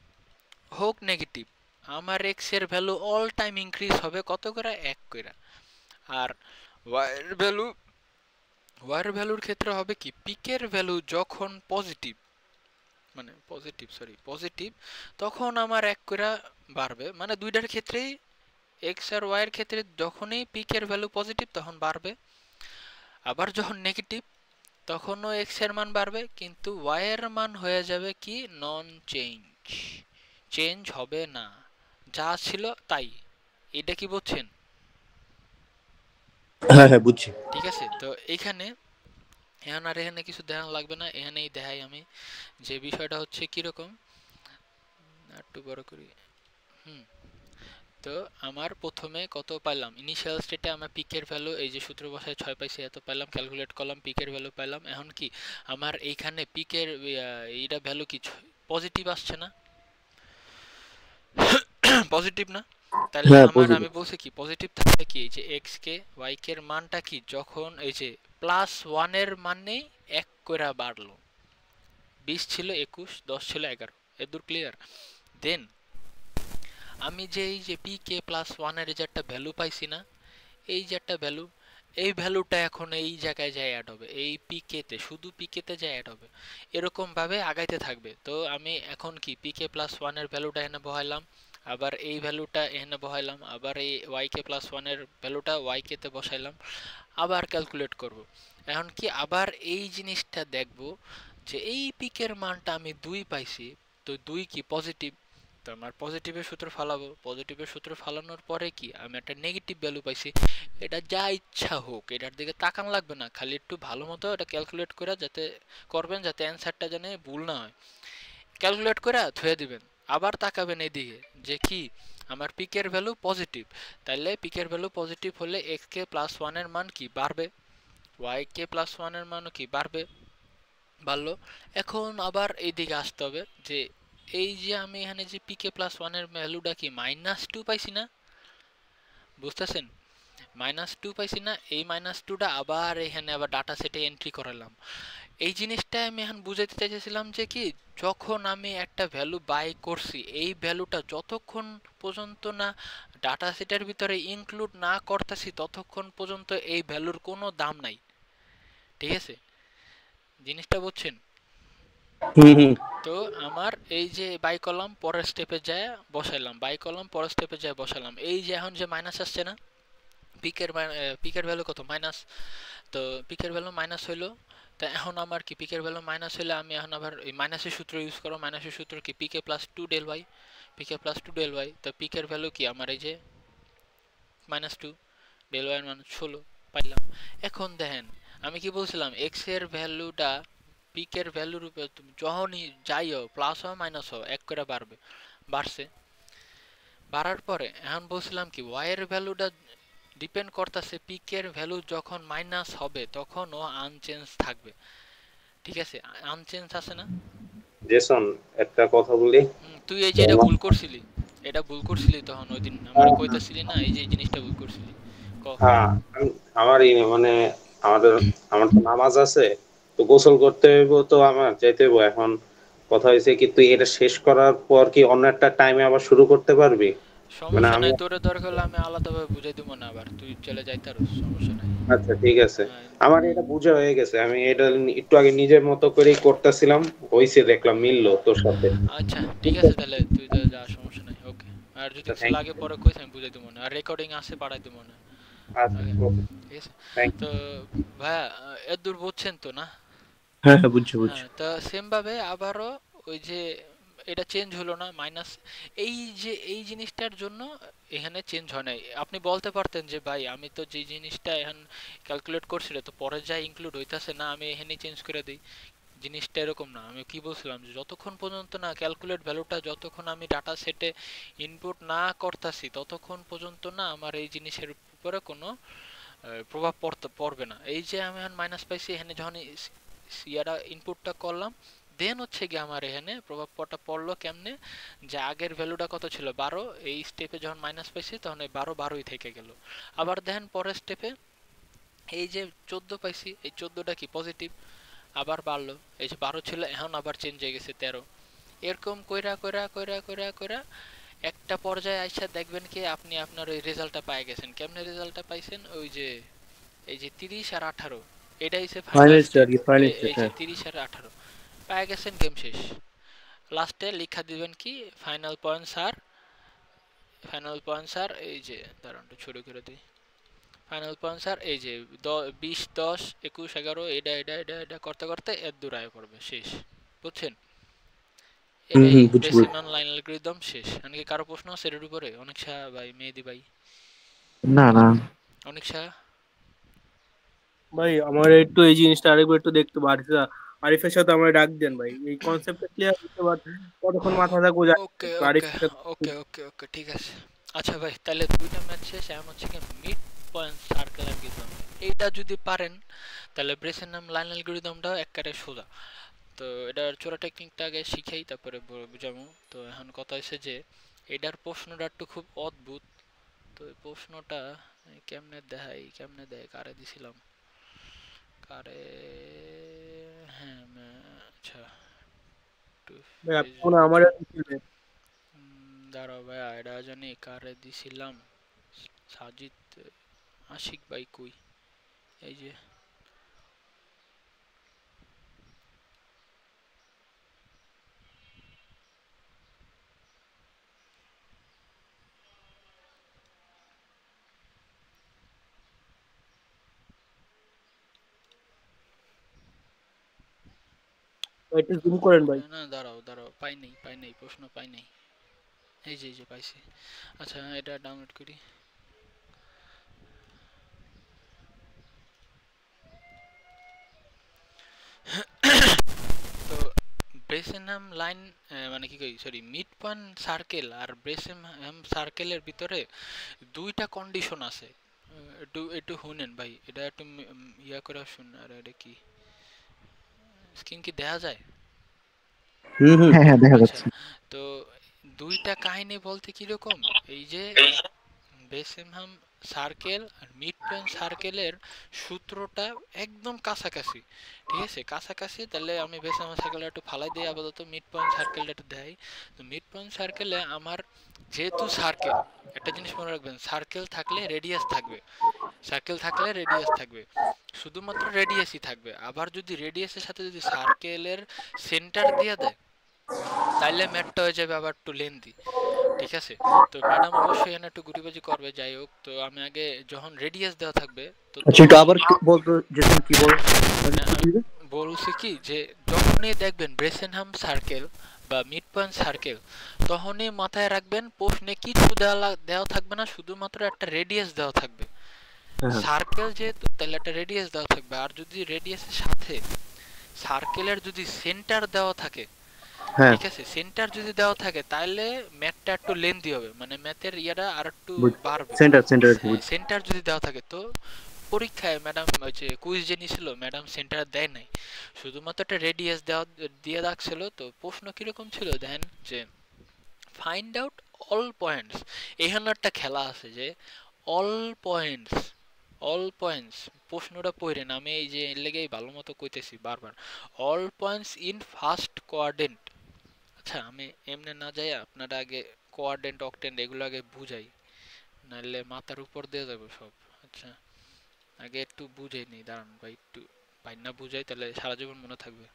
হোক নেগেটিভ, আমার এক্স এর ভ্যালু অল টাইম ইনক্রিজ হবে কত করে, 1 করে। আর ওয়াই এর ভ্যালু, ওয়াই এর ভ্যালুর ক্ষেত্রে হবে কি, পিকের ভ্যালু যখন পজিটিভ মানে পজিটিভ তখন আমার 1 করে বাড়বে। মানে দুইটার ক্ষেত্রেই এক্স আর ওয়াই এর ক্ষেত্রে যখনই পিকের ভ্যালু পজিটিভ তখন বাড়বে, আবার যখন নেগেটিভ তখনও এক্স এর মান বাড়বে, কিন্তু ওয়াই এর মান হয়ে যাবে কি নন চেঞ্জ, চেঞ্জ হবে না, যা ছিল তাই। এটা কি বুঝছেন? হ্যাঁ হ্যাঁ বুঝছি। ঠিক আছে, তো এইখানে এখন আর এখানে কিছু দেখানো লাগবে না, এখানেই দেখাই আমি যে বিষয়টা হচ্ছে কিরকম। একটু বড় করি। তো আমার প্রথমে কত পাইলাম, ইনিশিয়াল স্টেটে আমার পিকের ভ্যালু এই যে সূত্র বসায় 6 পাইছি, এত পাইলাম, ক্যালকুলেট করলাম, পিকের ভ্যালু পাইলাম। এখন কি আমার এইখানে পিকের এইটা ভ্যালু কি পজিটিভ আসছে না? পজিটিভ না? তাহলে হ্যাঁ আমার পজিটিভ। আমি বলছি কি পজিটিভ থাকলে কি এই যে এক্স কে ওয়াই কে এর মানটা কি যখন এই যে +1 এর মানেই 1 কইরা বাড়লো, 20 ছিল 21, 10 ছিল 11, এদূর ক্লিয়ার? দেন আমি যে এই যে পিকে +1 এর যে একটা ভ্যালু পাইছি না, এই যে একটা ভ্যালু, এই ভ্যালুটা এখন এই জায়গায় যায় অ্যাড হবে, এই পিকেতে, শুধু পিকেতে যায় অ্যাড হবে, এরকম ভাবে আগাইতে থাকবে। তো আমি এখন কি পিকে +1 এর ভ্যালুটা এখানে বহাইলাম, আবার এই ভ্যালুটা এখানে বহাইলাম, আবার এই ওয়াইকে +1 এর ভ্যালুটা ওয়াইকে তে বসাইলাম, আবার ক্যালকুলেট করব। এখন কি আবার এই জিনিসটা দেখব যে এই পিকের মানটা আমি 2 পাইছি, তো 2 কি পজিটিভ, তো আমার পজিটিভের সূত্র ফালাবো, পজিটিভের সূত্র ফালানোর পরে কি আমি একটা নেগেটিভ ভ্যালু পাইছি, এটা যা ইচ্ছা হোক এটার দিকে তাকান লাগবে না, খালি একটু ভালো মতো এটা ক্যালকুলেট করে যাতে করবেন যাতে অ্যান্সারটা যেন ভুল না হয়, ক্যালকুলেট করে থুয়ে দিবেন। আবার তাকাবেন এদিকে যে কি আমার পিকের ভ্যালু পজিটিভ, তাহলে পিকের ভ্যালু পজিটিভ হলে এক্স কে +1 এর মান কি বাড়বে, ওয়াই কে +1 এর মানও কি বাড়বে, বাড়লো। এখন আবার এইদিকে আসতে হবে যে এই যে আমি এখানে যে পিকে +1 এর ভ্যালুটা কি -2 পাইছি না, বুঝতেছেন? -2 পাইছি না, এই -2টা আবার এখানে আবার ডাটা সেটে এন্ট্রি করালাম। এই জিনিসটা আমি এখন বুঝাইতে চাইছিলাম যে কি যখন আমি একটা ভ্যালু বাই করছি, এই ভ্যালুটা যতক্ষণ পর্যন্ত না ডাটা সেটের ভিতরে ইনক্লুড না করতেছি ততক্ষণ পর্যন্ত এই ভ্যালুর কোনো দাম নাই। ঠিক আছে, জিনিসটা বুঝছেন? তো আমার এই যে বাই কলাম পরের স্টেপে যায় বসাইলাম, বাই কলাম পরের স্টেপে যায় বসালাম, এই যে এখন যে মাইনাস আসছে না, পিকের ভ্যালু কত মাইনাস, তো পিকের ভ্যালু মাইনাস হইলো। তা এখন আমার কি পিকের ভ্যালু মাইনাস হইলে আমি এখন আবার এই মাইনাসের সূত্র ইউজ করো, মাইনাসের সূত্র কি পিকে +2 ডেল ওয়াই, পিকে +2 ডেল ওয়াই, তো পিকের ভ্যালু কি আমার এই যে -2 ডেল ওয়াই এর মান 16 পাইলাম। এখন দেখেন আমি কি বলছিলাম, এক্স এর ভ্যালুটা পিকের ভ্যালুর উপর যখনই যাই হোক প্লাস হোক মাইনাস হোক 1 করে বাড়বে, বাড়ছে, বাড়ার পরে এখন বলছিলাম কি ওয়াই এর ভ্যালুটা ডিপেন্ড করতেছে পিকের ভ্যালু যখন মাইনাস হবে তখন ও আনচেঞ্জ থাকবে। ঠিক আছে, আনচেঞ্জ আছে না? জেসন একটা কথা বলি, তুই এই যে এটা ভুল করছিলি, এটা ভুল করছিলি তখন ওই দিন আমারে কইতাছিলি না এই যে এই জিনিসটা ভুল করছিলি, ক। হ্যাঁ আমারই মানে আমার তো নামাজ আছে, তো গোসল করতে হইব, তো আমার যাইতে হইব। এখন কথা হয়েছে কি তুই এটা শেষ করার পর কি অন্য একটা টাইমে আবার শুরু করতে পারবি? মানে সমস্যা আমি নাই, তোরে দরকার হলে আমি আলাদাভাবে বুঝাই দিব না, আবার তুই চলে যাইতে পারোস, সমস্যা নাই। আচ্ছা ঠিক আছে, হ্যাঁ, আমার এটা বুঝা হয়ে গেছে, আমি এটা একটু আগে নিজের মতো করেই করতেছিলাম, হইছে দেখলাম মিললো তোর সাথে। আচ্ছা ঠিক আছে তাহলে তুই তো যা, সমস্যা নাই, ওকে। আর যদি কিছু Thank লাগে you. পরে কইস আমি বুঝাই দিব না, আর রেকর্ডিং আছে পাঠাই দিব না। আচ্ছা ওকে, okay, ঠিক আছে। thank you. তো ভাইয়া এত দূর বুঝছেন তো না? হ্যাঁ হ্যাঁ বুঝছি বুঝছি। হ্যাঁ, তা সেম ভাবে আবারও ওই যে এটা চেঞ্জ হলো না মাইনাস, এই যে এই জিনিসটার জন্য এখানে চেঞ্জ হয় নাই। আপনি বলতে পারতেন যে ভাই আমি তো যে জিনিসটা এখন ক্যালকুলেট করছিল তো পরে যা ইনক্লুড হইতাছে না আমি এখানে চেঞ্জ করে দিই। জিনিসটা এরকম না। আমি কি বলছিলাম যে যতক্ষণ পর্যন্ত না ক্যালকুলেট ভ্যালুটা যতক্ষণ আমি ডাটা সেটে ইনপুট না করতাছি ততক্ষণ পর্যন্ত না আমার এই জিনিসের উপরে কোনো প্রভাব পড়বে না। এই যে আমি এখন মাইনাস পাইছি এখানে যখন ইয়াটা ইনপুটটা করলাম দেন হচ্ছে কি আমার এখানে প্রভাবটা পড়লো কেমনে, যে আগের ভ্যালুটা কত ছিল 12, এই স্টেপে যখন মাইনাস পাইছি তখন এই 12ই থেকে গেল। আবার দেখেন পরের স্টেপে এই যে 14 পাইছি, এই 14টা কি পজিটিভ, আবার বাড়লো। এই যে 12 ছিল এখন আবার চেঞ্জ হয়ে গেছে 13। এরকম কইরা কইরা কইরা কইরা কইরা একটা পর্যায়ে আইসা দেখবেন কি আপনি আপনার ওই রেজাল্টটা পাই গেছেন। কেমনে রেজাল্টটা পাইছেন? ওই যে এই যে 30 আর 18 এটাই হচ্ছে final final step. State final এই স্টেট যে 30 আর 18 পাই গেছেন, গেম শেষ। লাস্টে লিখা দিবেন কি ফাইনাল পয়েন্টস আর এই যে দাঁড়ান একটু ছোট করে দিই। ফাইনাল পয়েন্টস আর এই যে 20 10 21 11 এটা এটা এটা এটা করতে করতে এর দূর আয় পড়বে, শেষ। বুঝছেন? এটাই বুঝছি ডেসিমাল লাইন অ্যালগরিদম শেষ। এমনকি কারো প্রশ্ন আছে এর উপরে? অনেক শাহ ভাই, মেহেদি ভাই, না না অনেক শাহ। ভাই আমার একটু এই জিনিসটা আরেকবার একটু দেখতে পারিস, আরিফের সাথে আমার ডাক দেন ভাই, এই কনসেপ্টটা ক্লিয়ার হতে পার কতক্ষণ মাথা থাকবো ওকে ওকে আরিফের সাথে। ওকে ওকে ওকে ঠিক আছে। আচ্ছা ভাই তাহলে দুইটা ম্যাচ শেষ। এখন হচ্ছে কি মিড পয়েন্ট সার্কেল অ্যালগরিদম, এইটা যদি পারেন তাহলে ব্রেসেনহাম লাইন অ্যালগরিদমটাও একবারে সোজা। তো এটার চোরা টেকনিকটা আগে শিখাই তারপরে বুঝামু। তো এখন কথা হচ্ছে যে এটার প্রশ্নটা একটু খুব অদ্ভুত। তো এই প্রশ্নটা কেমনে দেয় কারে দিছিলাম, কারে, হ্যাঁ আচ্ছা একটু ভাই আপনি মনে হয় আমার দাঁড়াও ভাই এটা জানি কারে দিছিলাম। সাজিদ আশিক ভাই কই? এই যে একটু জুম করেন ভাই। না দাঁড়াও পাই নাই প্রশ্ন পাই নাই। এই যে পাইছি। আচ্ছা এটা ডাউনলোড করি। তো ব্রেসেনহাম লাইন মানে কি কই সরি মিড পয়েন্ট সার্কেল আর ব্রেসেনহাম সার্কেলের ভিতরে দুইটা কন্ডিশন আছে। একটু একটু শুনেন ভাই, এটা একটু ইয়া করে শুন। আর এটা কি স্ক্রিন কি দেখা যায়? হ্যাঁ হ্যাঁ দেখা আচ্ছা যাচ্ছে। তো দুইটা কাহিনী বলতে কিরকম, এই যে বেসেমহাম সার্কেল আর মিড পয়েন্ট সার্কেলের সূত্রটা একদম কাছাকাছি, ঠিক আছে কাছাকাছি। তাহলে আমি বেসেমহাম সার্কেলটা একটু ফালাই দিই, আপাতত মিড পয়েন্ট সার্কেলটা একটু দেয়। তো মিড পয়েন্ট সার্কেলে আমার যেহেতু সার্কেল, একটা জিনিস মনে রাখবেন, সার্কেল থাকলে রেডিয়াস থাকবে, শুধুমাত্র রেডিয়াসই থাকবে। আবার যদি রেডিয়াসের সাথে যদি সার্কেলের সেন্টার দিয়ে দেয় তাইলে ম্যাথটা হয়ে যাবে আবার একটু লেন্দি, ঠিক আছে। তো ম্যাডাম অবশ্যই এখানে একটু গুটিবাজি করবে, যাই হোক। তো আমি আগে যখন রেডিয়াস দেওয়া থাকবে তো আচ্ছা একটু আবার বলতো যেতেন কি বল বলছি কি যে যখনই দেখবেন ব্রেসেনহাম সার্কেল বা মিড পয়েন্ট সার্কেল তখনই মাথায় রাখবেন প্রশ্নে কিছু দেওয়া থাকবে না, শুধুমাত্র একটা রেডিয়াস দেওয়া থাকবে। সার্কেল যেহেতু তাহলে একটা রেডিয়াস দেওয়া থাকবে। আর যদি রেডিয়াসের সাথে সার্কেলের যদি সেন্টার দেওয়া থাকে, ঠিক আছে, সেন্টার যদি দেওয়া থাকে তাহলে ম্যাথটা একটু লেন্দি হবে, মানে ম্যাথের ইয়াটা আর একটু বাড়বে। সেন্টার যদি দেওয়া থাকে তো পরীক্ষায় ম্যাডাম ওই যে কুইজ যে নিছিল ম্যাডাম সেন্টার দেয় নাই, শুধুমাত্র একটা রেডিয়াস দিয়ে রাখছিল। তো প্রশ্ন কিরকম ছিল দেখেন যে ফাইন্ড আউট অল পয়েন্টস। এখানে একটা খেলা আছে যে অল পয়েন্টস প্রশ্নটা পড়েন, আমি এই যে এর লেগেই ভালো মতো কইতেছি বারবার, all points in first quadrant. আচ্ছা আমি এমনি না যাই, আপনারা আগে কোয়াড্রেন্ট অক্টেন্ট এগুলো আগে বুঝাই, নাহলে মাথার উপর দিয়ে যাবে সব। আচ্ছা আগে একটু বুঝাই নি, দাঁড়ান ভাই একটু না বুঝাই তাহলে সারা জীবন মনে থাকবে।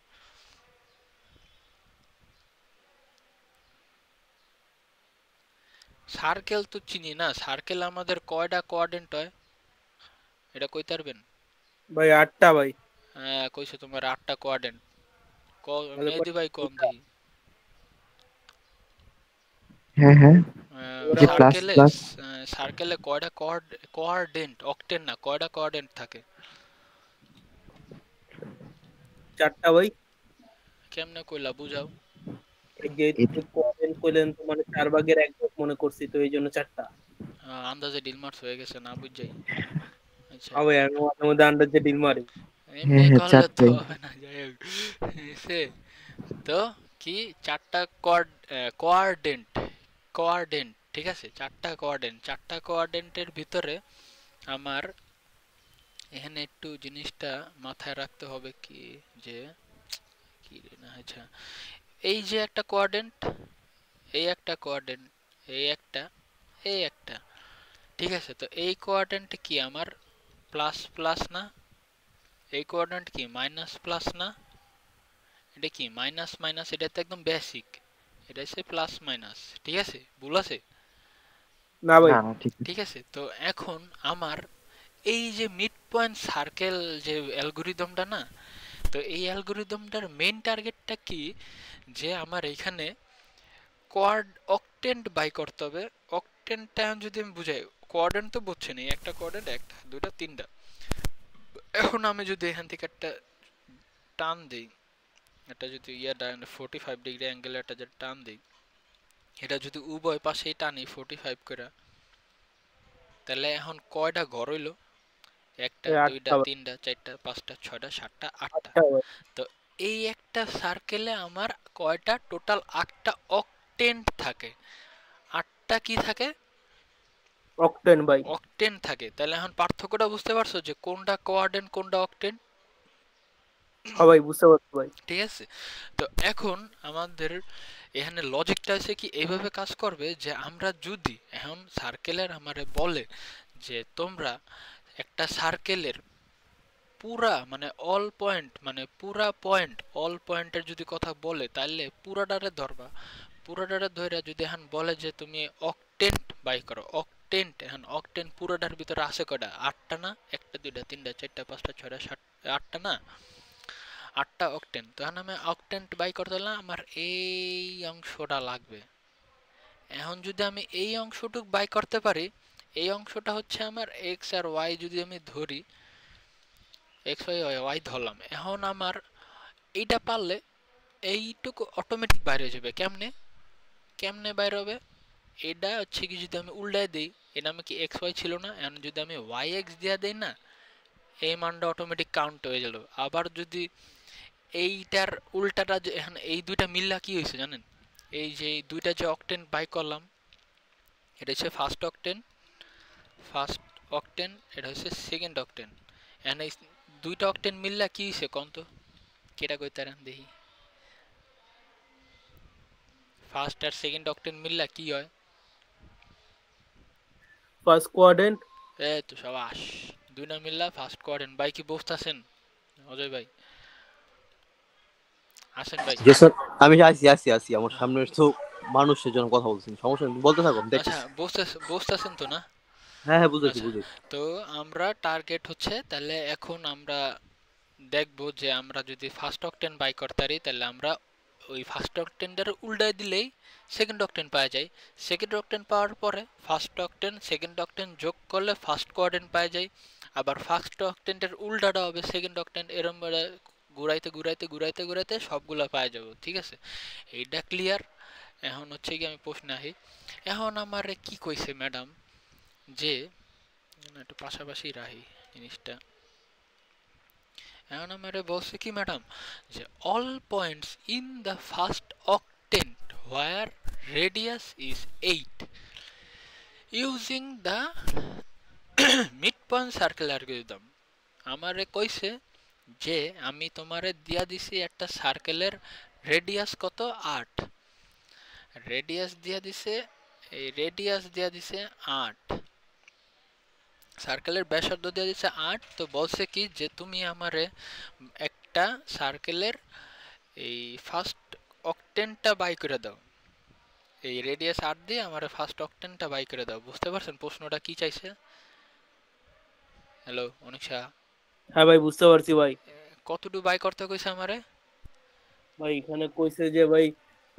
সার্কেল তো চিনি না, সার্কেল আমাদের কয়টা কোয়াড্রেন্ট হয় এটা কইতে পারবেন? ভাই 8টা ভাই। হ্যাঁ কইছো তোমার 8টা কোয়াড্রেন্ট। মেহেদি ভাই কোন দেখি? হ্যাঁ হ্যাঁ ওরা যে প্লাস সার্কেলে প্লাস সার্কেলে কয়টা কোয়ার্ডেন্ট, অক্টেন না, কয়টা কোয়ার্ডেন্ট থাকে? 4টা ভাই। কেমনে কইলা বুঝাও? এই যে এটা কোয়াড্রেন্ট কইলেন তো মানে 4 ভাগের 1 ভাগ মনে করছি তো এই জন্য 4টা। আন্দাজে ডিল মার্স হয়ে গেছে না বুঝাই। আচ্ছা, হবে আমি মাঝে মধ্যে আন্ডার যে ডিল মারি। এমনি করলে তো চারটাই হবে না, যাই হোক। সে তো কি 4টা কোয়ার্ডেন্ট, কোয়ার্ডেন্ট ঠিক আছে, 4টা কোয়ার্ডেন্টের ভিতরে আমার এখানে একটু জিনিসটা মাথায় রাখতে হবে কি যে কি রে না, আচ্ছা এই যে একটা কোয়ার্ডেন্ট, এই একটা কোয়ার্ডেন্ট, এই একটা ঠিক আছে, তো এই কোয়ার্ডেন্ট কি আমার প্লাস প্লাস না, এই কোয়ার্ডেন্ট কি মাইনাস প্লাস না, এটা কি মাইনাস মাইনাস, এটা তো একদম বেসিক, এটা হচ্ছে প্লাস মাইনাস, ঠিক আছে, ভুল আছে? না ভাই না না ঠিক ঠিক আছে, তো এখন আমার এই যে মিড পয়েন্ট সার্কেল যে অ্যালগরিদমটা না, তো এই অ্যালগরিদমটার মেইন টার্গেটটা কি, যে আমার এখানে অক্টেন্ট বাই করতে হবে। অক্টেন্টটা যদি আমি বুঝাই, কোয়ার্ডেন্ট তো বুঝছেন, এই একটা কোয়ার্ডেন্ট, একটা দুইটা তিনটা, এখন আমি যদি এখান থেকে একটা টান দিই, এটা যদি 45 ডিগ্রি অ্যাঙ্গেলে একটা যে টান দিই, এটা যদি উভয় পাশেই টানি 45 করে, তাহলে এখন কয়টা ঘর হইলো? একটা, এই দুইটা, 8টা ভাই। তিনটা, চারটা, পাঁচটা, ছয়টা, সাতটা, আটটা। 8টা ভাই। তো এই একটা সার্কেলে আমার কয়টা টোটাল 8টা অক্টেন্ট থাকে। 8টা কি থাকে? অক্টেন ভাই। অক্টেন্ট থাকে। তাহলে এখন পার্থক্যটা বুঝতে পারছো যে কোনটা কোয়ার্ডেন্ট কোনটা অক্টেন্ট? হ্যাঁ ভাই বুঝতে পারছি ভাই। ঠিক আছে, তো এখন আমাদের এখানে লজিকটা আছে কি এইভাবে কাজ করবে, যে আমরা যদি এখন সার্কেলের আমারে বলে যে তোমরা একটা সার্কেলের পুরা মানে অল পয়েন্ট, মানে পুরা পয়েন্ট অল পয়েন্টের যদি কথা বলে, তাহলে পুরাটারে ধরবা, পুরাটারে ধরে যদি এখন বলে যে তুমি অক্টেন্ট বাই করো, অক্টেন্ট, এখন অক্টেন্ট পুরাটার ভিতরে আছে কয়টা? 8টা না? একটা, দুইটা, তিনটা, চারটা, পাঁচটা, ছয়টা, সাত, 8টা না? 8টা অক্টেন্ট। তখন আমি অক্টেন্ট বাই করতে হলে আমার এই অংশটা লাগবে। এখন যদি আমি এই অংশটুক বাই করতে পারি, এই অংশটা হচ্ছে আমার এক্স আর ওয়াই, যদি আমি ধরি এক্স ওয়াই ওয়াই ধরলাম, এখন আমার এইটা পারলে এইটুকু অটোমেটিক বাইরে যাবে। কেমনে কেমনে বাইরে হবে? এটা হচ্ছে কি, যদি আমি উল্টায় দিই, এটা আমি কি এক্স ওয়াই ছিল না, এখন যদি আমি ওয়াই এক্স দিয়ে দিই না, এই মানটা অটোমেটিক কাউন্ট হয়ে গেল। আবার যদি এইটার উল্টাটা, যে এখন এই দুইটা মিললা কি হয়েছে জানেন? এই যে এই দুইটা যে অক্টেন বাই করলাম, এটা হচ্ছে ফার্স্ট অক্টেন, এটা হচ্ছে সেকেন্ড অক্টেন। এখন এই দুইটা অক্টেন মিললা কি হয়েছে কোন তো? কেটা কইতারেন দেখি, ফার্স্ট আর সেকেন্ড অক্টেন মিললা কি হয়? First quadrant. এই তো সাবাস, দুইটা মিললা ফার্স্ট কোয়ার্ডেন। ভাই কি বুঝতেছেন? অজয় ভাই আসেন ভাই। জি স্যার, আমি আসি আমার সামনে তো মানুষের জন্য কথা বলছেন, সমস্যা নেই, বলতে থাকো, আমি আচ্ছা, দেখতেছি। বুঝতেছেন তো না? হ্যাঁ বুঝেছি আচ্ছা, বুঝেছি। তো আমরা টার্গেট হচ্ছে, তাহলে এখন আমরা দেখবো যে আমরা যদি ফার্স্ট অক্টেন বাই করতে পারি, তাহলে আমরা ওই ফার্স্ট অক্টেনটার উল্টায় দিলেই সেকেন্ড অক্টেন পাওয়া যায়। সেকেন্ড অক্টেন পাওয়ার পরে ফার্স্ট অক্টেন সেকেন্ড অক্টেন যোগ করলে ফার্স্ট কোয়ার্ডেন্ট পাওয়া যায়। আবার ফার্স্ট অক্টেনটার উল্টাটা হবে সেকেন্ড অক্টেন, এরম ঘুরাইতে ঘুরাইতে ঘুরাইতে ঘুরাইতে সবগুলো পাওয়া যাবো। ঠিক আছে, এইটা ক্লিয়ার? এখন হচ্ছে কি আমি প্রশ্ন আহি, এখন আমার কি কইছে ম্যাডাম, যে একটু পাশাপাশি রাখি জিনিসটা। এখন আমারে বলছে কি ম্যাডাম, যে all points in the first octant where radius is 8 using the mid point circle algorithm. আমারে কইছে যে আমি তোমারে দিয়া দিছি একটা সার্কেলের রেডিয়াস কত? 8। রেডিয়াস দিয়া দিছে, এই রেডিয়াস দিয়া দিছে 8, সার্কেলের ব্যাসার্ধ দিয়ে দিচ্ছে 8। তো বলছে কি যে তুমি আমারে একটা সার্কেলের এই ফার্স্ট অক্টেনটা বাই করে দাও, এই রেডিয়াস 8 দিয়ে আমারে ফার্স্ট অক্টেনটা বাই করে দাও। বুঝতে পারছেন প্রশ্নটা কি চাইছে? হ্যালো অনিশা, হ্যাঁ ভাই বুঝতে পারছি ভাই। কতটুকু বাই করতে কইছে আমারে? ভাই এখানে কইছে যে ভাই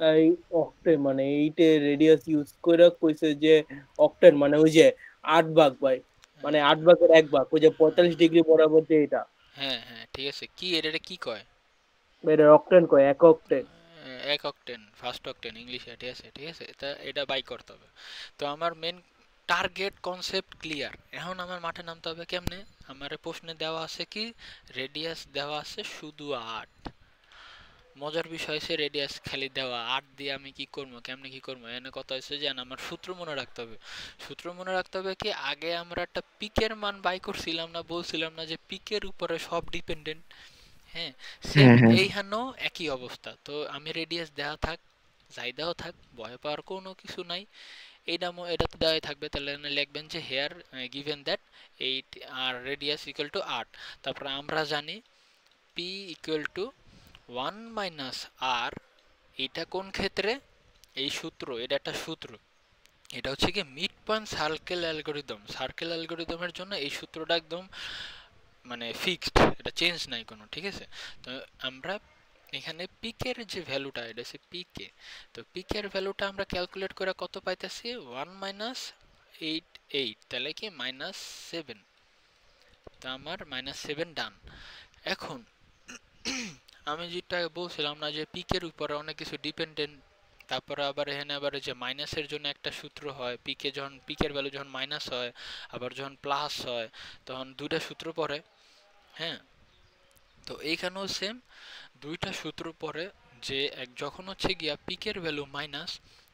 তাই অক্টেন মানে এইটে রেডিয়াস ইউজ করে কইছে যে অক্টেন মানে ওই যে 8 ভাগ ভাই, মানে 8 ভাগের 1 ভাগ, ওই যে 45 ডিগ্রি বরাবর যে এটা হ্যাঁ হ্যাঁ ঠিক আছে, কি এটা কি কয়? এটা অক্টেন কয়, এক অক্টেন। এক অক্টেন, ফার্স্ট অক্টেন ইংলিশে, ঠিক আছে ঠিক আছে, তা এটা বাই করতে হবে। তো আমার মেন টার্গেট কনসেপ্ট ক্লিয়ার। এখন আমার মাঠে নামতে হবে কেমনে? আমার প্রশ্নে দেওয়া আছে কি, রেডিয়াস দেওয়া আছে শুধু 8। মজার বিষয় হচ্ছে রেডিয়াস খালি দেওয়া 8 দিয়ে আমি কি করবো, কেমনে কি করবো? এখানে কথা হচ্ছে যে আমার সূত্র মনে রাখতে হবে। সূত্র মনে রাখতে হবে কি, আগে আমরা একটা পিকের মান বাই করছিলাম না, বলছিলাম না যে পিকের উপরে সব ডিপেন্ডেন্ট। হ্যাঁ, সেম হ্যাঁ হ্যাঁ এইখানেও একই অবস্থা। তো আমি রেডিয়াস দেওয়া থাক, যাই দেওয়া থাক, ভয় পাওয়ার কোনো কিছু নাই। এটা তো দেওয়াই থাকবে, তাহলে এখানে লিখবেন যে হেয়ার গিভেন দ্যাট 8 আর রেডিয়াস ইকুয়াল টু 8। তারপর আমরা জানি p equal to 1 minus r. এটা কোন ক্ষেত্রে? এই সূত্র, এটা একটা সূত্র, এটা হচ্ছে কি mid point circle algorithm. Circle অ্যালগোরিদমের জন্য এই সূত্রটা একদম মানে ফিক্সড, এটা চেঞ্জ নাই কোনো, ঠিক আছে? তো আমরা এখানে পিকের যে ভ্যালুটা, এটা হচ্ছে পিকে। তো পিকের ভ্যালুটা আমরা ক্যালকুলেট করে কত পাইতেছি? 1 মাইনাস 8, তাহলে কি -7। তো আমার -7 ডান। এখন আমি যেটা বলছিলাম না যে পিকের উপরে অনেক কিছু ডিপেন্ডেন্ট, তারপরে আবার এখানে আবার যে মাইনাসের জন্য একটা সূত্র হয়, পিকে যখন পিকের ভ্যালু যখন মাইনাস হয়, আবার যখন প্লাস হয়, তখন দুইটা সূত্র পড়ে। হ্যাঁ, তো এইখানেও সেম দুইটা সূত্র পড়ে, যে যখন হচ্ছে গিয়া পিকের ভ্যালু মাইনাস,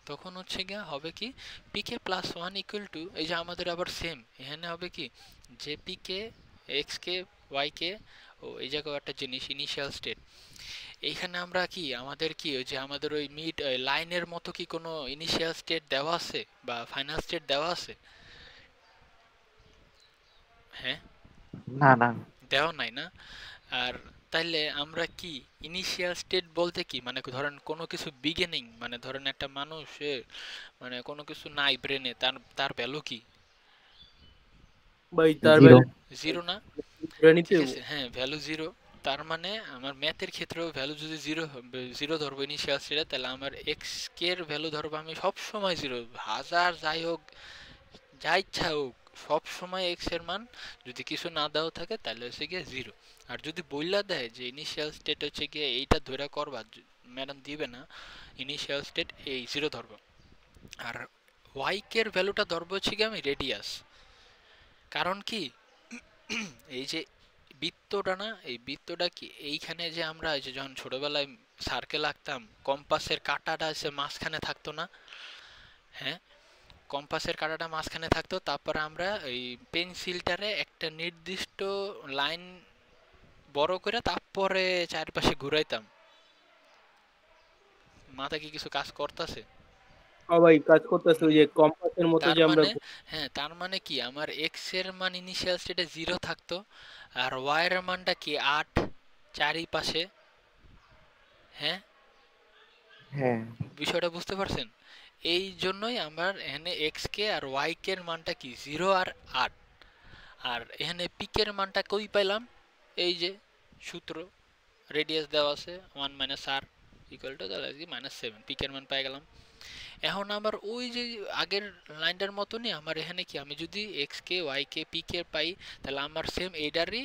তখন হচ্ছে গিয়া হবে কি পিকে প্লাস 1 ইকুয়াল টু, এই যে আমাদের আবার সেম এখানে হবে কি যে পিকে এক্স কে ওয়াই কে, ও এই জায়গায় একটা জিনিস ইনিশিয়াল স্টেট। এইখানে আমরা কি আমাদের কি ওই যে আমাদের ওই মিড লাইনের মতো কি কোনো ইনিশিয়াল স্টেট দেওয়া আছে বা ফাইনাল স্টেট দেওয়া আছে? হ্যাঁ, না না দেওয়া নাই না। আর তাইলে আমরা কি ইনিশিয়াল স্টেট বলতে কি, মানে ধরেন কোনো কিছু বিগিনিং, মানে ধরেন একটা মানুষের মানে কোনো কিছু নাই ব্রেনে, তার তার ভ্যালু কি? ভাই তার জিরো। ভ্যালু জিরো না? নিতে ঠিক হইবো। আছে, হ্যাঁ ভ্যালু জিরো। তার মানে আমার ম্যাথের ক্ষেত্রেও ভ্যালু যদি জিরো জিরো ধরবো ইনিশিয়াল স্টেটে, তাহলে আমার এক্স কে এর ভ্যালু ধরবো আমি সব সময় জিরো, হাজার যাই হোক, যা ইচ্ছা হোক, সব সময় এক্স এর মান যদি কিছু না দেওয়া থাকে তাহলে হচ্ছে গিয়ে জিরো। আর যদি বইলা দেয় যে ইনিশিয়াল স্টেট হচ্ছে গিয়ে এইটা ধরে করবা, ম্যাডাম দিবে না, ইনিশিয়াল স্টেট এই জিরো ধরবো। আর ওয়াই কে এর ভ্যালুটা ধরবো হচ্ছে গিয়ে আমি রেডিয়াস। কারণ কি, এই যে বৃত্তটা না, এই বৃত্তটা কি এইখানে যে আমরা যে যখন ছোটবেলায় সার্কেল আঁকতাম, কম্পাসের কাঁটাটা এসে মাঝখানে থাকতো না? হ্যাঁ, কম্পাসের কাঁটাটা মাঝখানে থাকতো, তারপরে আমরা এই পেন্সিলটারে একটা নির্দিষ্ট লাইন বড় করে তারপরে চারপাশে ঘুরাইতাম। মাথা কি কিছু কাজ করতেছে? ভাই কাজ করতেছে ওই যে কম্পাসের মতো তার যে আমরা মানে, হ্যাঁ তার মানে কি আমার এক্স এর মান ইনিশিয়াল স্টেটে জিরো থাকতো, আর ওয়াই এর মানটা কি 8 চারিপাশে। হ্যাঁ, হ্যাঁ বিষয়টা বুঝতে পারছেন? এই জন্যই আমার এখানে এক্স কে আর ওয়াই কে এর মানটা কি 0 আর 8। আর এখানে পিকের মানটা কই পাইলাম? এই যে সূত্র, রেডিয়াস দেওয়া আছে 1 মাইনাস আর ইকুয়াল টু, তাহলে কি -7, পিকের মান পাই গেলাম। এখন আবার ওই যে আগের লাইনটার মতনই আমার এখানে কি, আমি যদি এক্স কে ওয়াই কে পি কে পাই, তাহলে আমার সেম এইটারই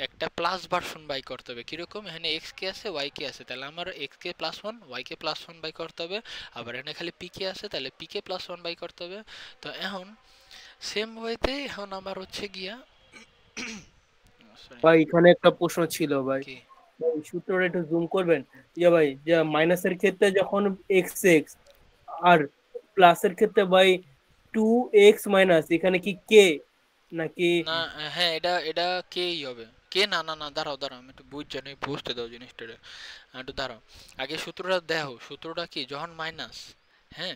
একটা প্লাস ভার্সন বাই করতে হবে। কিরকম, এখানে এক্স কে আছে ওয়াই কে আছে, তাহলে আমার x k plus 1 y k plus 1 by করতে হবে। আবার এখানে খালি পি কে আছে, তাহলে পি কে প্লাস 1 বাই করতে হবে। তো এখন সেম ওয়েতে এখন আমার হচ্ছে গিয়া ভাই এখানে একটা প্রশ্ন ছিল ভাই, কি ভাই সূত্রটা একটু জুম করবেন। ইয়ে ভাই যে মাইনাসের ক্ষেত্রে যখন এক্স এক্স, আর প্লাসের ক্ষেত্রে ভাই 2x মাইনাস, এখানে কি কে নাকি? না, হ্যাঁ এটা এটা কেই হবে। কে না না না, দাঁড়াও দাঁড়াও, আমি একটু জানি, বুঝতে দাও জিনিসটা, একটু দাঁড়াও। আগে সূত্রটা দেখো, সূত্রটা কি, যখন মাইনাস, হ্যাঁ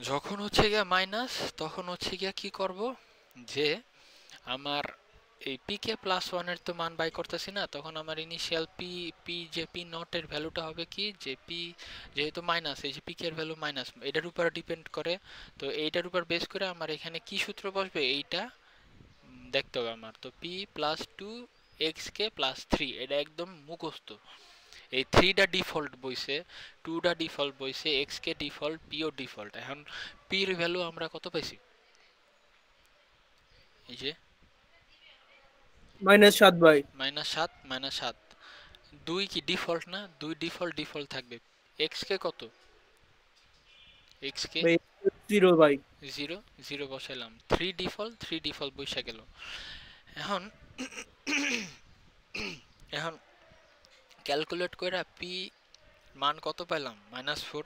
যখন হচ্ছে গিয়া মাইনাস, তখন হচ্ছে গিয়া কি করব, যে আমার এই পি কে প্লাস 1 এর তো মান বাই করতেছি না, তখন আমার ইনিশিয়াল পি পি যে পি নট এর ভ্যালুটা হবে কি, যে পি যেহেতু মাইনাস, এই যে পি কে এর ভ্যালু মাইনাস, এটার উপর ডিপেন্ড করে। তো এইটার উপর বেস করে আমার এখানে কি সূত্র বসবে এইটা দেখতে হবে আমার। তো P plus 2 x k plus 3, এটা একদম মুখস্থ। এই 3টা ডিফল্ট বইছে, 2টা ডিফল্ট বইছে, এক্স কে ডিফল্ট, পিও ডিফল্ট। এখন পির ভ্যালু আমরা কত পাইছি? এই যে -7 ভাই। -7 -7, 2 কি ডিফল্ট না? 2 ডিফল্ট ডিফল্ট থাকবে। এক্স কে কত? এক্স কে ভাই 0 ভাই। 0 0 বসাইলাম। 3 ডিফল্ট 3 ডিফল্ট বসে গেল। এখন এখন ক্যালকুলেট কইরা পি মান কত পাইলাম? -4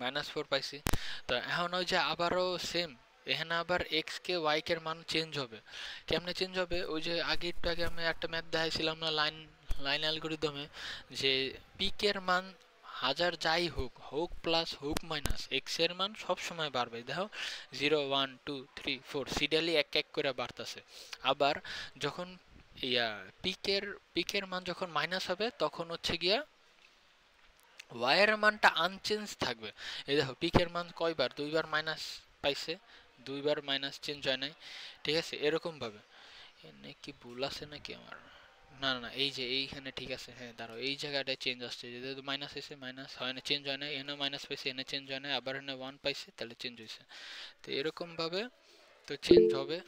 -4 পাইছি। তো এখন ওই যে আবারও সেম, এখানে আবার এক্স কে ওয়াই কে মান চেঞ্জ হবে। কেমনে চেঞ্জ হবে? ওই যে আগে আমি একটা ম্যাথ দেখাইছিলাম না লাইন লাইন অ্যালগরিদমে, যে পিক এর মান হাজার যাই হোক, হোক প্লাস হোক মাইনাস, এক্স এর মান সব সময় বাড়বে। দেখো 0 1 2 3 4 সিরিয়ালি এক এক করে বাড়তেছে। আবার যখন পিকের মান যখন মাইনাস হবে তখন হচ্ছে গিয়া y এর মানটা আনচেঞ্জ থাকবে। এই দেখো পিকের মান কয়বার? 2বার মাইনাস পাইছে, 2বার মাইনাস চেঞ্জ হয় নাই, ঠিক আছে? এরকম ভাবে। এনে কি ভুল আছে নাকি আমার? না না, এই যে এইখানে ঠিক আছে। হ্যাঁ দাঁড়াও, এই জায়গাটায় চেঞ্জ আসছে, যেহেতু মাইনাস এসে মাইনাস হয় না, চেঞ্জ হয় না। এখানে মাইনাস পাইছে, এখানে চেঞ্জ হয় না, আবার এখানে 1 পাইছে, তাহলে চেঞ্জ হয়েছে। তো এরকম ভাবে তো চেঞ্জ হবে।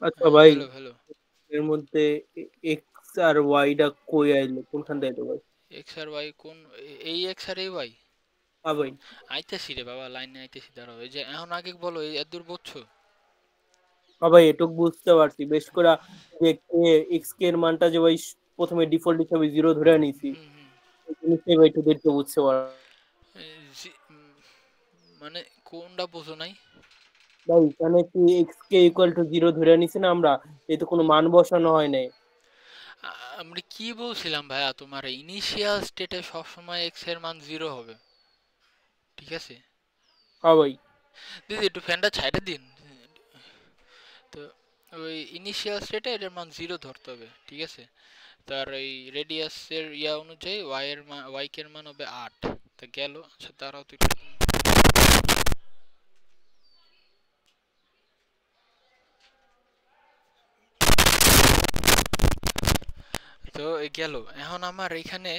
আচ্ছা ভাই, হ্যালো হ্যালো, এর মধ্যে এক্স আর ওয়াইটা কই আইলো, কোনখান থেকে আইলো ভাই? এক্স আর ওয়াই কোন? এই এক্স আর এই ওয়াই হ্যাঁ ভাই। আইতেছি রে বাবা, লাইনে আইতেছি, দাঁড়াও। এই যে এখন আগে বলো, এই এদূর বুঝছো? হ্যাঁ ভাই, এটুক বুঝতে পারছি। বেশ করে যে এক্স কে এর মানটা যে ভাই প্রথমে ডিফল্ট হিসেবে 0 ধরে নিছি, হুম হুম। এই জিনিসটাই ভাই একটু দেখতে বুঝতে পার। মানে কোনটা বোঝো নাই? ভাই এখানে কি এক্স কে ইকুয়াল টু 0 ধরে নিছি না আমরা, এতে কোনো মান বসানো হয় নাই। আমরা কি বলছিলাম ভাইয়া? তোমার ইনিশিয়াল স্টেটে সবসময় এক্স এর মান 0 হবে, ঠিক আছে? হ্যাঁ ভাই। দিদি একটু ফ্যানটা ছাইড়ে দিন। তো ওই ইনিশিয়াল স্টেটে এটার মান 0 ধরতে হবে, ঠিক আছে? তার এই রেডিয়াসের অনুযায়ী ওয়াই এর মান হবে 8। তা গেল। আচ্ছা দাঁড়াও তো একটু। তো গেল। এখন আমার এখানে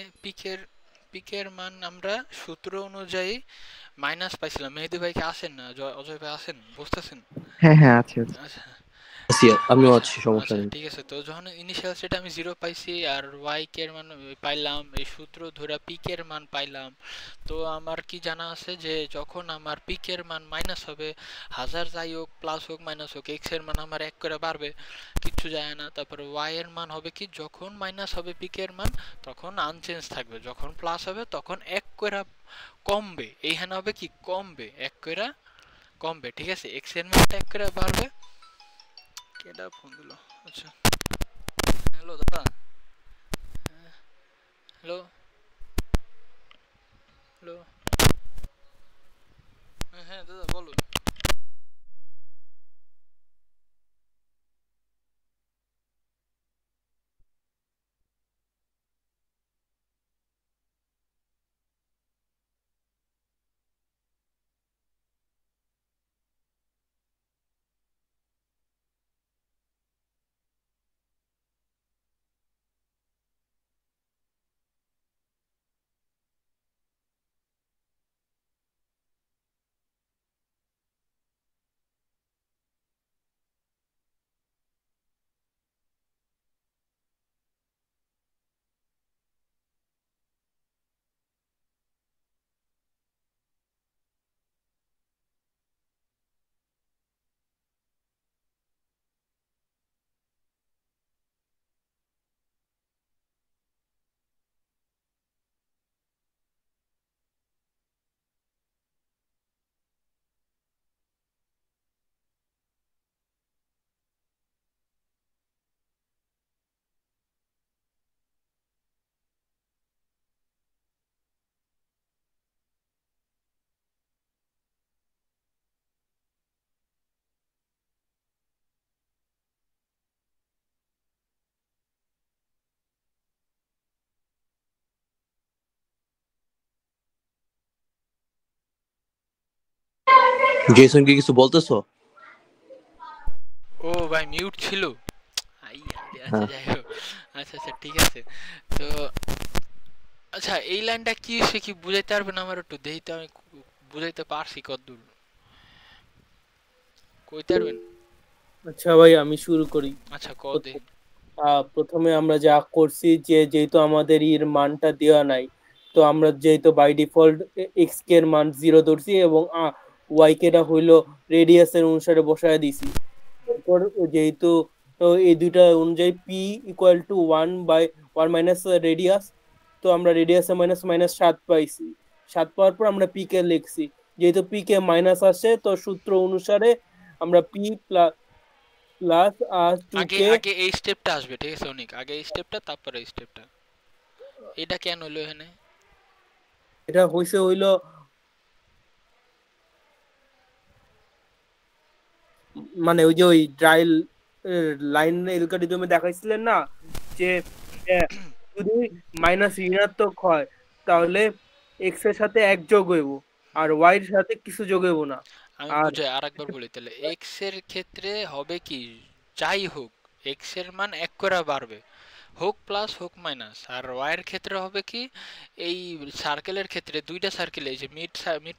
পিকের মান আমরা সূত্র অনুযায়ী মাইনাস পাইছিলাম। মেহেদি ভাই কি আসেন না? অজয় ভাই আসেন, বুঝতেছেন? হ্যাঁ হ্যাঁ আছে আছে। আচ্ছা আমিও আচ্ছা আছি, সমস্যা আচ্ছা নেই। ঠিক আছে। তো যখন ইনিশিয়াল স্টেটে আমি 0 পাইছি আর ওয়াই এর মান পাইলাম, এই সূত্র ধরে পিকের মান পাইলাম। তো আমার কি জানা আছে যে যখন আমার পিকের মান মাইনাস হবে, হাজার যাই হোক, প্লাস হোক মাইনাস হোক, এক্স এর মান আমার 1 করে বাড়বে, কিচ্ছু যায় না। তারপরে ওয়াই এর মান হবে কি, যখন মাইনাস হবে পিকের মান তখন আনচেঞ্জ থাকবে, যখন প্লাস হবে তখন 1 করে কমবে। এইখানে হবে কি, কমবে, 1 করে কমবে, ঠিক আছে? এক্স এর মানটা 1 করে বাড়বে। কেডা ফোন দিল? আচ্ছা হ্যালো দাদা। Hello hello. হ্যাঁ হ্যাঁ দাদা বলুন। জেসন কি কিছু বলতেছো? ও ভাই মিউট ছিল। আচ্ছা যাই হোক, আচ্ছা আচ্ছা ঠিক আছে। তো আচ্ছা এই লাইনটা কি সে কি বুঝাইতে পারবেন আমার একটু, দেখি তো আমি বুঝাইতে পারছি কতদূর, কইতে পারবেন? আচ্ছা ভাই আমি শুরু করি। আচ্ছা ক দেখি। প্রথমে আমরা যা করছি যে যেহেতু আমাদের এর মানটা দেওয়া নাই, তো আমরা যেহেতু বাই ডিফল্ট এক্স কে এর মান 0 ধরছি এবং ওয়াই কে টা হইলো রেডিয়াসের অনুসারে বসায় দিছি। এরপর যেহেতু এই দুইটা অনুযায়ী P equal two 1/1 minus radius, তো আমরা রেডিয়াসে মাইনাস মাইনাস 7 পাইছি। 7 পাওয়ার পর আমরা পি কে লিখছি, যেহেতু পি কে মাইনাস আসে তো সূত্র অনুসারে আমরা পি প্লাস আগে 2k। আগে এই স্টেপটা আসবে, ঠিক আছে অনেক আগে এই স্টেপটা, তারপরে এই স্টেপটা। এটা কেন হইলো এখানে? এটা হইলো মানে ওই যে ওই ড্রাই লাইন অ্যালগরিদমে দেখাইছিলেন না যে যদি মাইনাস ঋণাত্মক হয় তাহলে এক্স এর সাথে 1 যোগ হইব আর ওয়াই এর সাথে কিছু যোগ হইব না। আমি আর বুঝাই আরেকবার বলি তাহলে, এক্স এর ক্ষেত্রে হবে কি, যাই হোক এক্স এর মান 1 করে বাড়বে, হোক প্লাস হোক মাইনাস। আর ওয়াই এর ক্ষেত্রে হবে কি, এই সার্কেলের ক্ষেত্রে দুইটা সার্কেল, এই যে মিড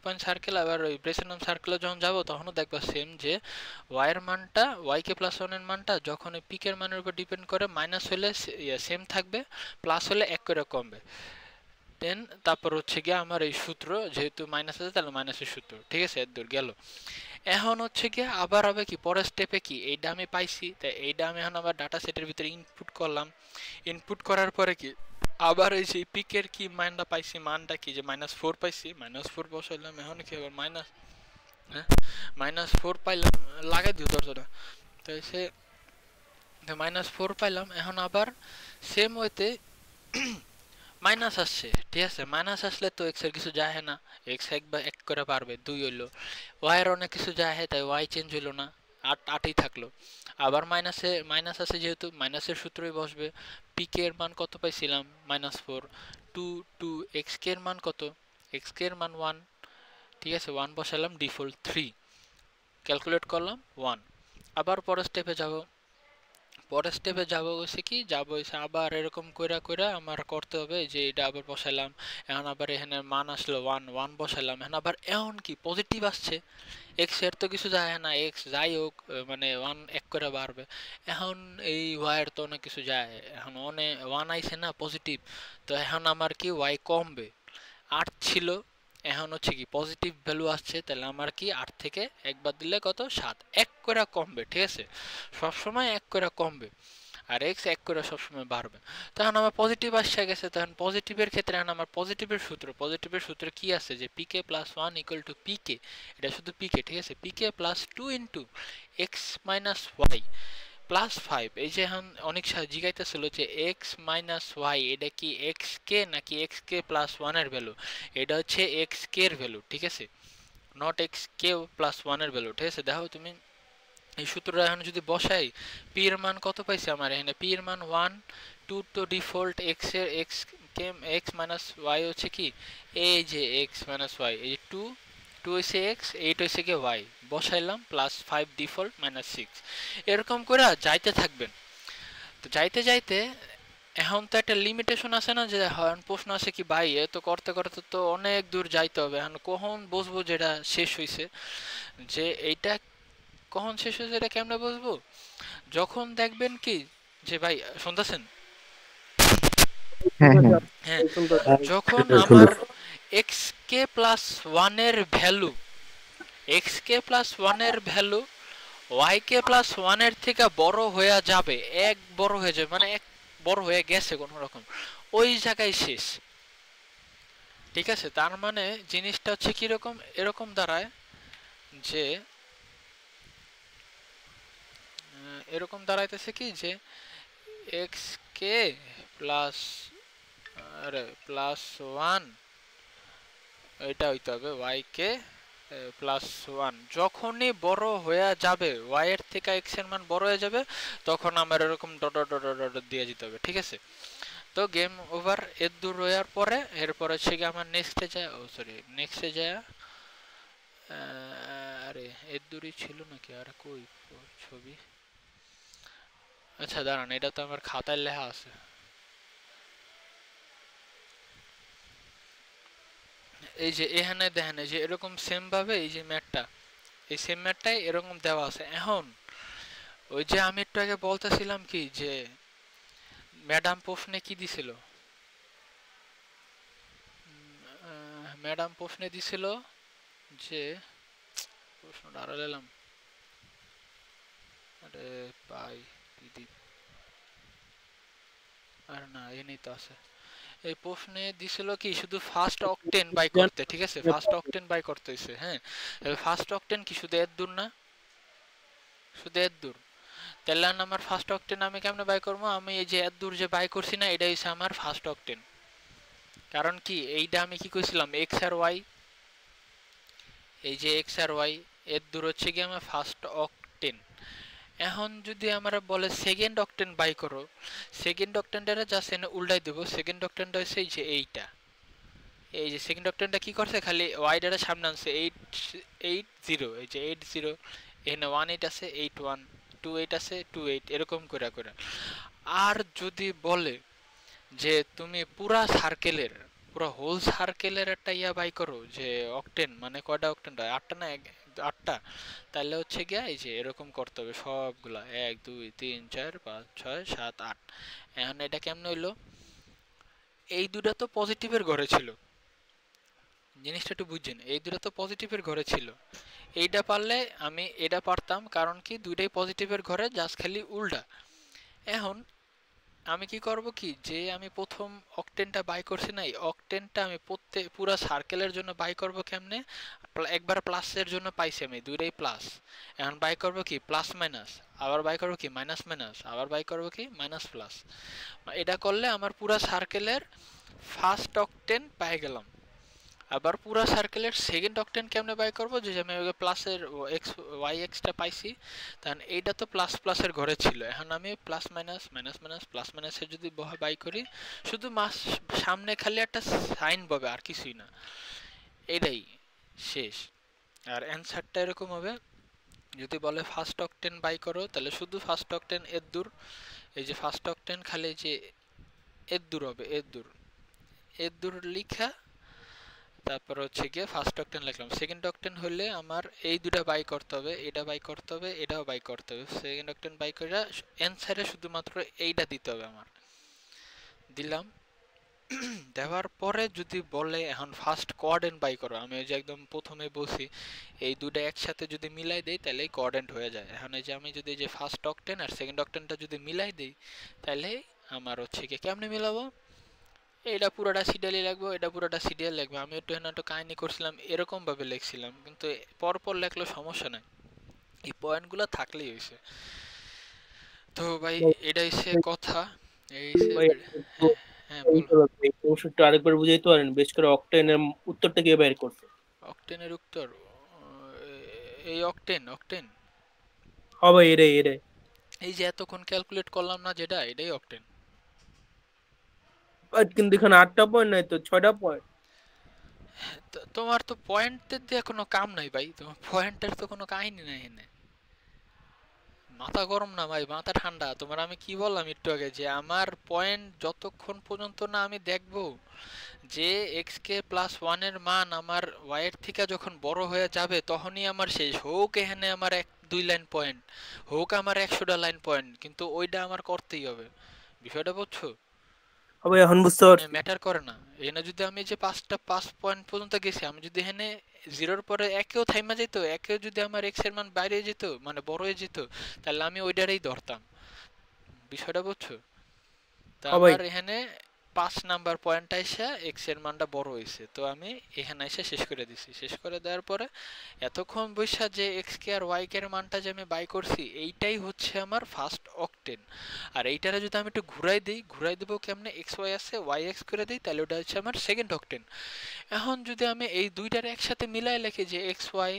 পয়েন্ট সার্কেল আবার ওই ব্রেসেনম সার্কেলে যখন যাবো তখনও দেখবা সেম, যে ওয়াই এর মানটা ওয়াই কে প্লাস 1 এর মানটা যখন ওই পিকের মানের উপর ডিপেন্ড করে, মাইনাস হলে সেম থাকবে, প্লাস হলে 1 করে কমবে। দেন তারপর হচ্ছে গিয়ে আমার এই সূত্র, যেহেতু মাইনাস আছে তাহলে মাইনাসের সূত্র, ঠিক আছে এর দূর গেল। এখন হচ্ছে গিয়ে আবার হবে কি, পরের স্টেপে কি, এইটা আমি পাইছি, তাই এইটা আমি এখন আবার ডাটা সেটের ভিতরে ইনপুট করলাম। ইনপুট করার পরে কি, আবার এই যে পিকের কি মানটা পাইছি, মানটা কি যে -4 পাইছি, -4 বসাইলাম। এখন কি আবার -4 পাইলাম, লাগাই দিও দরজাটা। তো সে -4 পাইলাম। এখন আবার সেম ওয়েতে মাইনাস আসছে, ঠিক আছে। মাইনাস আসলে তো এক্স এর কিছু যায় না, এক্স একবার 1 করে পারবে, 2 হইলো। ওয়াই এর অনেক কিছু যায়, তাই ওয়াই চেঞ্জ হইলো না, 8ই থাকলো। আবার মাইনাস আছে, যেহেতু মাইনাসের সূত্রই বসবে। পি কে এর মান কত পাইছিলাম, -4, 2 এক্স কে এর মান কত, এক্স কে এর মান 1, ঠিক আছে। 1 বসালাম, ডিফল্ট 3, ক্যালকুলেট করলাম 1। আবার পরের স্টেপে যাব, পরের স্টেপে যাব হচ্ছে কি, যাব হচ্ছে আবার এরকম কইরা কইরা আমার করতে হবে, যে এটা আবার বসাইলাম। এখন আবার এখানে মান আসলো 1 বসাইলাম। এখন আবার এখন কি পজিটিভ আসছে, এক্স এর তো কিছু যায় না, এক্স যাই হোক মানে 1 করে বাড়বে। এখন এই ওয়াই এর তো অনেক কিছু যায়, এখন 1 আইছে না পজিটিভ, তো এখন আমার কি ওয়াই কমবে। 8 ছিল, এখন হচ্ছে কি পজিটিভ ভ্যালু আসছে, তাহলে আমার কি 8 থেকে একবার দিলে কত, 7, 1 করে কমবে, ঠিক আছে। সবসময় 1 করে কমবে, আর এক্স 1 করে সবসময় বাড়বে। তখন আমার পজিটিভ আসছে গেছে, তখন পজিটিভের ক্ষেত্রে এখন আমার পজিটিভের সূত্র কি আছে, যে PK plus 1 equal to PK, এটা শুধু পিকে, ঠিক আছে। PK plus 2 into x minus Y plus 5। এই যে এখন অনেক জিজ্ঞাইতেছিল যে এক্স মাইনাস ওয়াই এটা কি এক্স কে নাকি এক্স কে প্লাস 1 এর ভ্যালু, এটা হচ্ছে এক্স কে এর ভ্যালু, ঠিক আছে, নট এক্স কে প্লাস 1 এর ভ্যালু, ঠিক আছে। দেখো তুমি এই সূত্রটা এখন যদি বসাই, পি এর মান কত পাইছি আমার এখানে, পি এর মান 1, 2 তো ডিফল্ট এক্স এর এক্স মাইনাস ওয়াই হচ্ছে কি, এই যে এক্স মাইনাস ওয়াই, এই যে 2 হইছে এক্স, 8 হইছে কি ওয়াই, বসাইলাম, প্লাস 5 ডিফল্ট মাইনাস 6, এরকম করে যাইতে থাকবেন। তো যাইতে যাইতে এখন তো একটা লিমিটেশন আছে না, যে এখন প্রশ্ন আছে কি ভাই এ তো করতে করতে তো অনেক দূর যাইতে হবে, এখন কখন বুঝবো যেটা শেষ হইছে, যে এইটা কখন শেষ হয়েছে এটা কেমনে বুঝবো, যখন দেখবেন কি, যে ভাই শুনতেছেন, হ্যাঁ হ্যাঁ হ্যাঁ, যখন হ্যাঁ, আমার শুনতেছি। এক্স কে প্লাস 1 এর ভ্যালু, এক্স কে প্লাস 1 এর ভ্যালু ওয়াই কে প্লাস 1 এর থেকে বড় হয়ে যাবে, এক বড় হয়ে যাবে, মানে এক বড় হয়ে গেছে কোন রকম, ওই জায়গায় শেষ, ঠিক আছে। তার মানে জিনিসটা হচ্ছে কিরকম, এরকম দাঁড়ায় যে এরকম দাঁড়াইতেছে কি, যে এক্স কে প্লাস প্লাস 1, এটা হইতে হবে ওয়াই কে প্লাস 1, যখনই বড় হয়ে যাবে, ওয়াই এর থেকে এক্স এর মান বড় হয়ে যাবে, তখন আমার এরকম ডট ডট ডট ডট দিয়ে যেতে হবে, ঠিক আছে। তো গেম ওভার, এর দূর হওয়ার পরে এরপর হচ্ছে কি আমার নেক্সটে যায়, ও সরি নেক্সটে যায়, আরে এর দূরই ছিল নাকি, আর কই ছবি, আচ্ছা দাঁড়ান, এটা তো আমার খাতায় লেখা আছে। এই যে এখানে দেখেন, এই যে এরকম সেম ভাবে এই যে ম্যাটটা, এই সেম ম্যাটটাই এরকম দেওয়া আছে। এখন ওই যে আমি একটু আগে বলতেছিলাম কি যে ম্যাডাম প্রশ্নে কি দিছিল, ম্যাডাম প্রশ্নে দিছিল যে প্রশ্নটা আরো নিলাম, আরে ভাই দিদি, আর না এখানেই তো আছে। এই প্রশ্নে দিছিল কি শুধু ফার্স্ট অকটেন বাই করতে, ঠিক আছে, ফার্স্ট অকটেন বাই করতে হইছে। হ্যাঁ, ফার্স্ট অকটেন কি শুধু এর দূর না, শুধু এর দূর। তাহলে আমার ফার্স্ট অকটেন আমি কেমনে বাই করবো? আমি এই যে এত দূর যে বাই করছি না, এটা হচ্ছে আমার ফার্স্ট অকটেন। কারণ কি এইটা আমি কি কইছিলাম, এক্স আর ওয়াই, এই যে এক্স আর ওয়াই এর দূর হচ্ছে কি আমার ফার্স্ট অকটেন। এখন যদি আমরা বলে সেকেন্ড অকটেন বাই করো, সেকেন্ড অকটেনটা জাস্ট এনে উল্টাই দেবো। সেকেন্ড অকটেনটা হচ্ছে এই যে এইটা, এই যে সেকেন্ড অকটেনটা কি করছে, খালি ওয়াইডারে সামনে আনছে 880, এই যে 80, এখানে 18 আছে, 81, 28 আছে, 28, এরকম করে করে। আর যদি বলে যে তুমি পুরা সার্কেলের, পুরো হোল সার্কেলের একটা ইয়া বাই করো, যে অকটেন মানে কয়টা অকটেন হয়, 8টা না 8টা, তাহলে হচ্ছে গিয়া এই যে এরকম করতে হবে সবগুলা, 1 2 3 4 5 6 7 8। এখন এটা কেমন হইলো, এই দুটা তো পজিটিভের ঘরে ছিল, জিনিসটা একটু বুঝছেন, এই দুটা তো পজিটিভের ঘরে ছিল। এইটা পারলে আমি এটা পারতাম, কারণ কি দুইটাই পজিটিভের ঘরে, জাস্ট খালি উল্টা। এখন আমি কি করব কি, যে আমি প্রথম অকটেনটা বাই করছি না, এই অকটেনটা আমি পুরো সার্কেলের জন্য বাই করব কেমনে, একবার প্লাসের জন্য পাইছি আমি দুইটাই প্লাস। এখন বাই করব কি প্লাস মাইনাস, আবার বাই করব কি মাইনাস মাইনাস, আবার বাই করব কি মাইনাস প্লাস। এটা করলে আমার পুরো সার্কেলের ফার্স্ট অকটেন পেয়ে গেলাম। আবার পুরা সার্কেলের সেকেন্ড অকটেন কেমনে বাই করব, যে আমি প্লাসের এক্স ওয়াই এক্সটা পাইছি, তখন এইটা তো প্লাস প্লাসের ঘরে ছিল। এখন আমি plus minus minus minus plus মাইনাসের যদি বাই করি, শুধু সামনে খালি একটা সাইন পাবে, আর কিছুই না, এটাই শেষ। আর অ্যান্সারটা এরকম হবে, যদি বলে ফার্স্ট অকটেন বাই করো, তাহলে শুধু ফার্স্ট অকটেন এর দূর, এই যে ফার্স্ট অকটেন খালি যে এর দূর হবে, এর দূর, এর দূর লিখা, তারপর হচ্ছে গিয়ে ফার্স্ট অকটেন লিখলাম। সেকেন্ড অকটেন হলে আমার এই দুটা বাই করতে হবে, এটা বাই করতে হবে, এটাও বাই করতে হবে। সেকেন্ড অকটেন বাই করে অ্যান্সারে শুধুমাত্র এইটা দিতে হবে আমার, দিলাম। দেওয়ার পরে যদি বলে এখন ফার্স্ট কোয়াড্রেন্ট বাই করো, আমি ওই যে একদম প্রথমে বলছি এই দুটো একসাথে যদি মিলাই দেই তাহলেই কোয়াড্রেন্ট হয়ে যায়। এখন এই যে আমি যদি যে ফার্স্ট অকটেন আর সেকেন্ড অকটেনটা যদি মিলাই দেই, তাহলে আমার হচ্ছে কি কেমনে মিলাবো, এটা পুরোটা সিরিয়ালি লাগবে, এটা পুরোটা সিরিয়াল লাগবে। আমি একটু এখানে একটু কাহিনী করছিলাম, এরকম ভাবে লিখছিলাম, কিন্তু পরপর লেখলে সমস্যা নাই, এই পয়েন্টগুলো থাকলেই হয়েছে। তো ভাই এটাই সে কথা, এই সে ভাই হ্যাঁ হ্যাঁ বল। অবশ্যই আরেকবার বুঝাইতে পারেন, বেশ করে অক্টেনের উত্তরটা কে বের করছে? অকটেনের উত্তর, এই অকটেন অকটেন হবে এরে এরে। এই যে এতক্ষণ ক্যালকুলেট করলাম না যেটা, এটাই অকটেন। কিন্তু এখানে 8টা পয়েন্ট নাই তো, 6টা পয়েন্ট। তোমার তো পয়েন্টের দিয়ে কোনো কাম নাই ভাই, তোমার পয়েন্টের তো কোনো কাহিনী নাই এনে। মাথা গরম না ভাই, মাথা ঠান্ডা। তোমার আমি কি বললাম একটু আগে, যে আমার পয়েন্ট যতক্ষণ পর্যন্ত না আমি দেখবো যে এক্স কে প্লাস ওয়ানের মান আমার ওয়াই এর থেকে যখন বড় হয়ে যাবে, তখনই আমার শেষ। হোক এখানে আমার 1-2 লাইন পয়েন্ট, হোক আমার 100টা লাইন পয়েন্ট, কিন্তু ওইটা আমার করতেই হবে। বিষয়টা বুঝছো? হবে এখন বুঝতে পারছি। ম্যাটার করে না এখানে যদি আমি যে 5 পয়েন্ট পর্যন্ত গেছি, আমি যদি এখানে জিরোর পরে একেও থাইমা যেত, একেও যদি আমার এক্স এর মান বাইরে যেত, মানে বড় হয়ে যেত, তাহলে আমি ওইটারই ধরতাম। বিষয়টা বুঝছো? তা হবে আমার এখানে 5 নাম্বার পয়েন্টটা এসে এক্স এর মানটা বড় হয়েছে, তো আমি এখানে এসে শেষ করে দিছি। শেষ করে দেওয়ার পরে এতক্ষণ বৈশা যে এক্স কে আর ওয়াই কে এর মানটা যে আমি বাই করছি, এইটাই হচ্ছে আমার ফার্স্ট অকটেন। আর এইটারে যদি আমি একটু ঘুরাই দিই, ঘুরাই দেবো কেমনে, এক্স ওয়াই আছে ওয়াই এক্স করে দিই, তাহলে ওটা হচ্ছে আমার সেকেন্ড অকটেন। এখন যদি আমি এই দুইটার একসাথে মিলাই লিখি, যে এক্স ওয়াই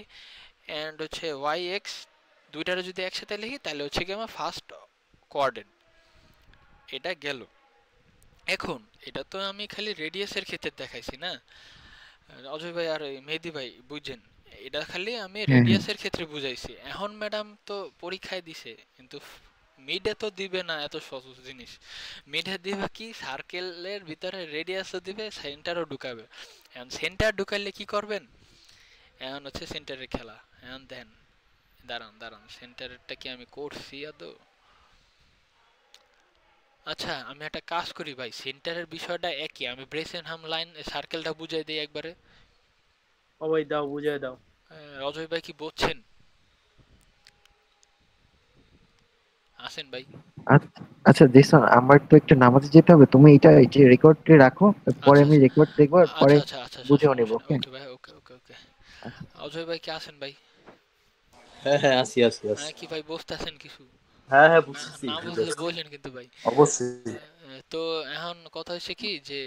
অ্যান্ড হচ্ছে ওয়াই এক্স, দুইটারে যদি একসাথে লিখি, তাহলে হচ্ছে কি আমার ফার্স্ট কোয়াড্রেন্ট। এটা গেল। এখন এটা তো আমি খালি রেডিয়াসের ক্ষেত্রে দেখাইছি না অজয় ভাই আর মেহেদি ভাই, বুঝছেন? এটা খালি আমি রেডিয়াসের ক্ষেত্রে বুঝাইছি। এখন ম্যাডাম তো পরীক্ষায় দিছে, কিন্তু মিডে তো দিবে না এত সহজ জিনিস। মিডে দিবে কি, সার্কেলের ভিতরে রেডিয়াসও দিবে, সেন্টারও ঢুকাবে। এখন সেন্টার ঢুকাইলে কি করবেন, এখন হচ্ছে সেন্টারের খেলা। এখন দেন, দাঁড়ান সেন্টারেরটা কি আমি করছি আদৌ? আচ্ছা আমি একটা কাজ করি ভাই, সেন্টারের বিষয়টা একই, আমি ব্রেসেনহাম লাইন সার্কেলটা বুঝাই দিই একবারে। ও ভাই দাও, বুঝাই দাও। অজয় ভাই কি বুঝছেন? আসেন ভাই। আচ্ছা জেসন, আমার তো একটু নামাজে যেতে হবে, তুমি এটা রেকর্ড রাখো, পরে আচ্ছা আমি রেকর্ড দেখবো, আর পরে আচ্ছা বুঝেও নেব। সমস্যা নেই। ওকে, ওকে ভাই, ওকে। অজয় ভাই কি আসেন ভাই? হ্যাঁ আসি। কি ভাই বুঝতেছেন কিছু? হ্যাঁ না, বুঝতেছি, না বুঝলে বললেন কিন্তু ভাই। অবশ্যই। তো এখন কথা হচ্ছে কি যে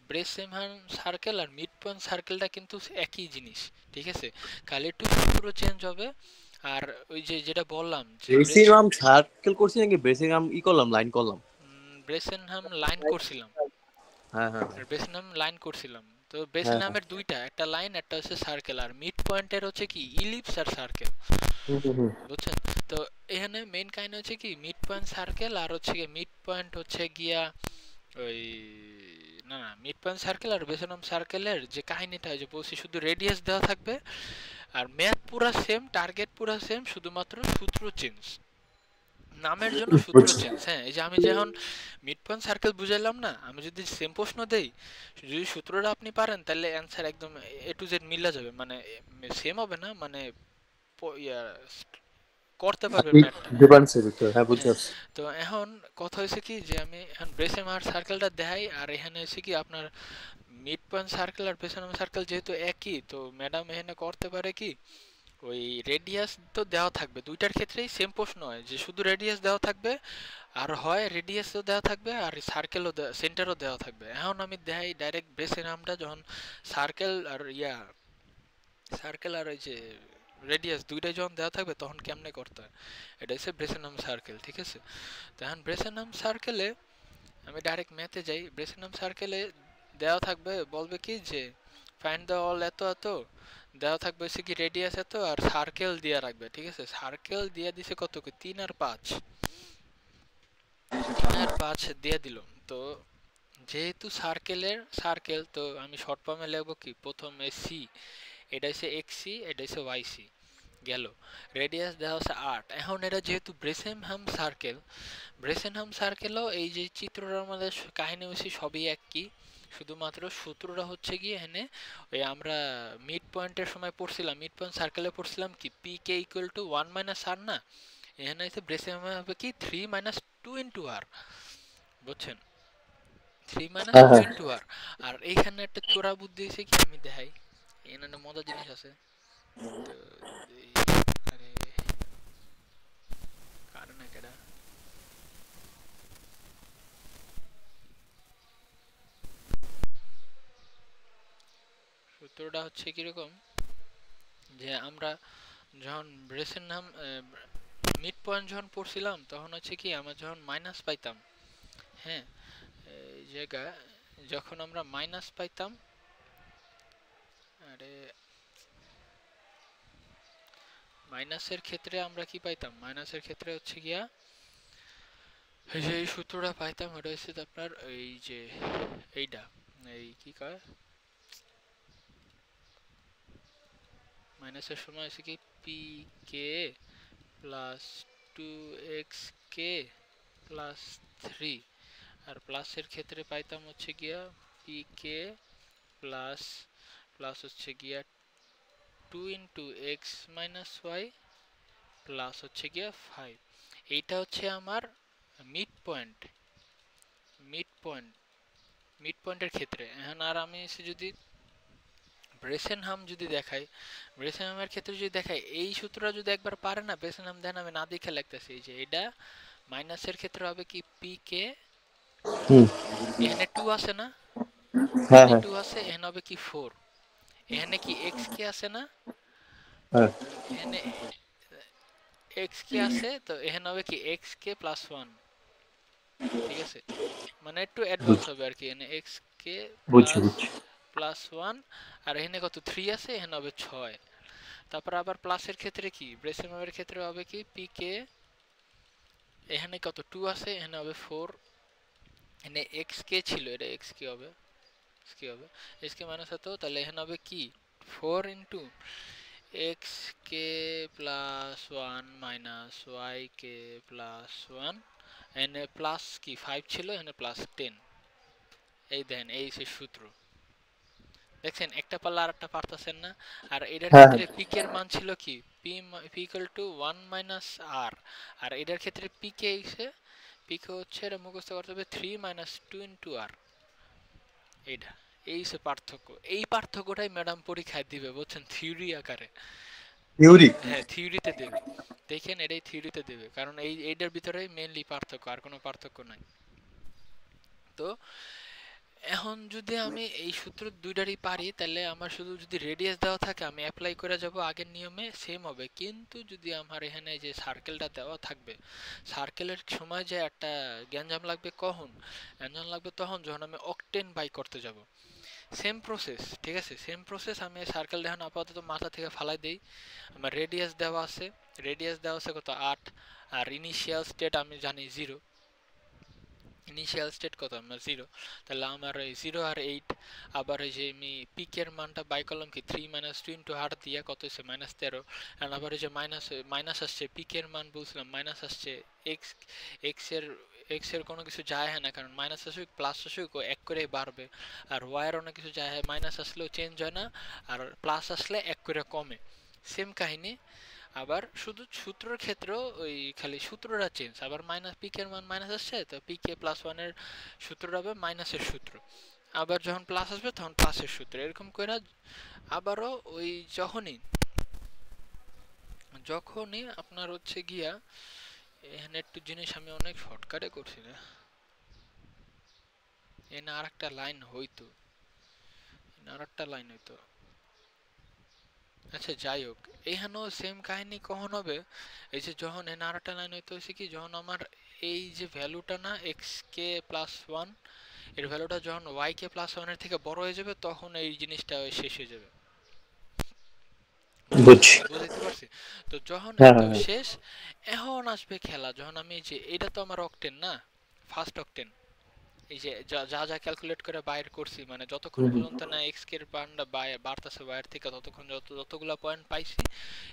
ব্রেসেনহাম সার্কেল আর মিড পয়েন্ট সার্কেলটা কিন্তু একই জিনিস, ঠিক আছে? খালি একটু সূত্র চেঞ্জ হবে। আর ওই যে যেটা বললাম যে ব্রেসিংহাম সার্কেল করছি নাকি ব্রেসিংহাম করলাম, লাইন করলাম? ব্রেসেনহাম লাইন করছিলাম। হ্যাঁ আর বেসিনাম লাইন করছিলাম। তো বেসিনামের দুইটা, একটা লাইন একটা হচ্ছে সার্কেল, আর মিড পয়েন্টের হচ্ছে কি ইলিপস আর সার্কেল, বুঝছেন? তো এখানে মেইন কাহিনী হচ্ছে কি মিড পয়েন্ট সার্কেল, আর হচ্ছে কি মিড পয়েন্ট হচ্ছে গিয়া ওই না মিড পয়েন্ট সার্কেল আর বেসিনাম সার্কেলের যে কাহিনীটা যে বলছি, শুধু রেডিয়াস দেওয়া থাকবে আর ম্যাথ পুরা সেম, টার্গেট পুরা সেম, শুধুমাত্র সূত্র চেঞ্জ, নামের জন্য সূত্র চেঞ্জ। হ্যাঁ, এই যে আমি যখন মিড পয়েন্ট সার্কেল বুঝাইলাম না, আমি যদি সেম প্রশ্ন দেই, যদি সূত্রটা আপনি পারেন তাহলে অ্যান্সার একদম এ টু জেড মিলা যাবে, মানে সেম হবে না, মানে করতে পারবেন ম্যাথটা। হ্যাঁ বুঝতে হ্যাঁ, পারছি। তো এখন কথা হয়েছে কি যে আমি এখন ব্রেসেম আর সার্কেলটা দেখাই, আর এখানে হচ্ছে কি আপনার মিড পয়েন্ট সার্কেল আর বেসেনাম সার্কেল যেহেতু একই, তো ম্যাডাম এখানে করতে পারে কি ওই রেডিয়াস তো দেওয়া থাকবে, দুইটার ক্ষেত্রেই সেম প্রশ্ন হয় যে শুধু রেডিয়াস দেওয়া থাকবে, আর হয় রেডিয়াসও দেওয়া থাকবে আর সার্কেলও সেন্টারও দেওয়া থাকবে। এখন আমি দেখাই ডাইরেক্ট ব্রেসেনামটা যখন সার্কেল আর ওই যে রেডিয়াস দুইটাই যখন দেওয়া থাকবে তখন কেমনে করতে হয়, এটা হচ্ছে ব্রেসেনাম সার্কেল, ঠিক আছে? তো এখন ব্রেসেনাম সার্কেলে আমি ডাইরেক্ট ম্যাথে যাই। ব্রেসেনাম সার্কেলে দেওয়া থাকবে, বলবে কি যে ফাইন্ড দ্য অল এত এত, দেওয়া থাকবে হচ্ছে কি রেডিয়াস এত, আর সার্কেল দিয়ে রাখবে, ঠিক আছে? সার্কেল দিয়ে দিছে কত কি 3 আর 5, 3 আর 5 দিয়ে দিল। তো যেহেতু সার্কেল, তো আমি শর্ট ফর্মে লিখবো কি, প্রথমে সি, এটা হচ্ছে এক্স সি, এটা হচ্ছে ওয়াই সি, গেল। রেডিয়াস দেওয়া হচ্ছে 8। এখন এটা যেহেতু ব্রেসেনহাম সার্কেলও এই যে চিত্রটার মধ্যে কাহিনী হচ্ছে সবই একই, শুধুমাত্র সূত্রটা হচ্ছে গিয়ে এখানে ওই আমরা মিড পয়েন্টের সময় পড়ছিলাম, মিড পয়েন্ট সার্কেলে পড়ছিলাম কি P K equal to 1 minus R, না এখানে হচ্ছে ব্রেসেনহাম হবে কি 3 মাইনাস 2 ইন্টু আর, বুঝছেন? 3 মাইনাস 2 ইন্টু আর। আর এইখানে একটা চোরা বুদ্ধি হয়েছে কি, আমি দেখাই, এখানে মজার জিনিস আছে। তো আরে কারণ এটা সূত্রটা হচ্ছে কিরকম যে আমরা যখন ব্রেসেনহাম মিড পয়েন্ট যখন পড়ছিলাম তখন হচ্ছে কি আমরা যখন মাইনাস পাইতাম, হ্যাঁ এই জায়গা যখন আমরা মাইনাস পাইতাম, আরে মাইনাসের ক্ষেত্রে আমরা কি পাইতাম, মাইনাসের ক্ষেত্রে হচ্ছে গিয়া এই যে এই সূত্রটা পাইতাম, ওটা হচ্ছে আপনার এই যে এইটা, এই কি কয় মাইনাসের সময় হচ্ছে কি P k plus 2x k plus 3, আর প্লাসের ক্ষেত্রে পাইতাম হচ্ছে গিয়া পি কে প্লাস প্লাস হচ্ছে গিয়া 2 into x minus Y plus হচ্ছে গিয়া 5। এইটা হচ্ছে আমার mid point, mid point mid পয়েন্টের ক্ষেত্রে। এখন আর আমি যদি ব্রেসেনহাম যদি দেখাই, ব্রেসেনহামের ক্ষেত্রে যদি দেখাই, এই সূত্রটা যদি একবার পারে না ব্রেসেনহাম, দেন আমি না দেখে লিখতেছি এই যে এটা মাইনাসের ক্ষেত্রে হবে কি পি কে, এখানে 2 আছে না, এখানে 2 আছে, এখানে হবে কি 4, এখানে কি এক্স কে আছে না, এখানে এক্স কে আছে, তো এখানে হবে কি এক্স কে প্লাস 1, ঠিক আছে? মানে একটু অ্যাডভান্স হবে আর কি, এখানে এক্স কে প্লাস 1, আর এখানে কত 3 আছে, এখানে হবে 6। তারপর আবার প্লাসের ক্ষেত্রে কি ব্রেসেনহামের ক্ষেত্রে হবে কি পি কে এখানে কত 2 আছে, এখানে হবে 4, এখানে xk ছিল, এটা xk হবে, xk হবে, xk মাইনাস হতো, তাহলে এখানে হবে কি 4 into xk plus 1 minus yk plus 1, এখানে প্লাস কি 5 ছিল, এখানে প্লাস 10। এই দেখেন, এই সে সূত্র দেখছেন, একটা পাল্লা আর একটা পারতেছেন না। আর এটার হ্যাঁ ক্ষেত্রে পিকের মান ছিল কি p equal to 1 minus r, আর এটার ক্ষেত্রে পিকে এসে পিকে হচ্ছে, এটা মুখস্থ করতে হবে 3 মাইনাস 2 ইন্টু r। এইটা এই সে পার্থক্য, এই পার্থক্যটাই ম্যাডাম পরীক্ষায় দিবে, বুঝছেন, থিওরি আকারে। থিওরি। হ্যাঁ, থিওরিতে দেবে, দেখেন এটাই থিওরিতে দেবে, কারণ এইটার ভিতরেই মেইনলি পার্থক্য, আর কোনো পার্থক্য নাই। তো এখন যদি আমি এই সূত্র দুইটারই পারি, তাহলে আমার শুধু যদি রেডিয়াস দেওয়া থাকে আমি অ্যাপ্লাই করে যাব আগের নিয়মে, সেম হবে। কিন্তু যদি আমার এখানে যে সার্কেলটা দেওয়া থাকবে, সার্কেলের সময় যে একটা গ্যাঞ্জাম লাগবে, কখন গ্যাঞ্জাম লাগবে? তখন যখন আমি অকটেন বাই করতে যাব। সেম প্রসেস, ঠিক আছে, সেম প্রসেস। আমি সার্কেল এখন আপাতত মাথা থেকে ফালাই দেই। আমার রেডিয়াস দেওয়া আছে, রেডিয়াস দেওয়া আছে কত 8, আর ইনিশিয়াল স্টেট আমি জানি 0, ইনিশিয়াল স্টেট কত আমার 0, তাহলে আমার 0 আর 8। আবার এই যে আমি পিকের মানটা বাই করলাম কি 3 মাইনাস 2 ইন্টু হার দিয়ে কত হচ্ছে -13, আর আবার এই যে মাইনাস আসছে, পিকের মান বলছিলাম মাইনাস আসছে, এক্স এক্স এর কোনো কিছু যায় হয় না, কারণ মাইনাস আসুক প্লাস আসুক ও এক করে বাড়বে, আর ওয়াই এর অনেক কিছু যায় হয়, মাইনাস আসলেও চেঞ্জ হয় না, আর প্লাস আসলে এক করে কমে। সেম কাহিনী। আবার শুধু সূত্রের ক্ষেত্রেও ওই খালি সূত্রটা চেঞ্জ, আবার মাইনাস পিকের মান মাইনাস আসছে তো পিকে প্লাস 1 এর সূত্রটা হবে মাইনাসের সূত্র, আবার যখন প্লাস আসবে তখন প্লাসের সূত্র, এরকম করে। আবারও ওই যখনই আপনার হচ্ছে গিয়া, এখানে একটু জিনিস আমি অনেক শর্টকাটে করছি না, এখানে আর একটা লাইন হইতো, আচ্ছা যাই হোক, এখানেও সেম কাহিনী কখন হবে? এই যে যখন এখানে আর একটা লাইন হইতে হয়েছে কি, যখন আমার এই যে ভ্যালুটা না এক্স কে প্লাস 1 এর ভ্যালুটা যখন ওয়াই কে প্লাস 1 এর থেকে বড় হয়ে যাবে, তখন এই জিনিসটা শেষ হয়ে যাবে। বুঝছি। বুঝতে পারছি। তো যখন হ্যাঁ এত হ্যাঁ হ্যাঁ। শেষ, এখন আসবে খেলা, যখন আমি যে এটা তো আমার অকটেন না, ফার্স্ট অকটেন, এই যে যা যা যা ক্যালকুলেট করে বাইর করছি, মানে যতক্ষণ পর্যন্ত না এক্স কে এর মানটা বাড়তেছে বাইরে থেকে, ততক্ষণ যতগুলা পয়েন্ট পাইছি,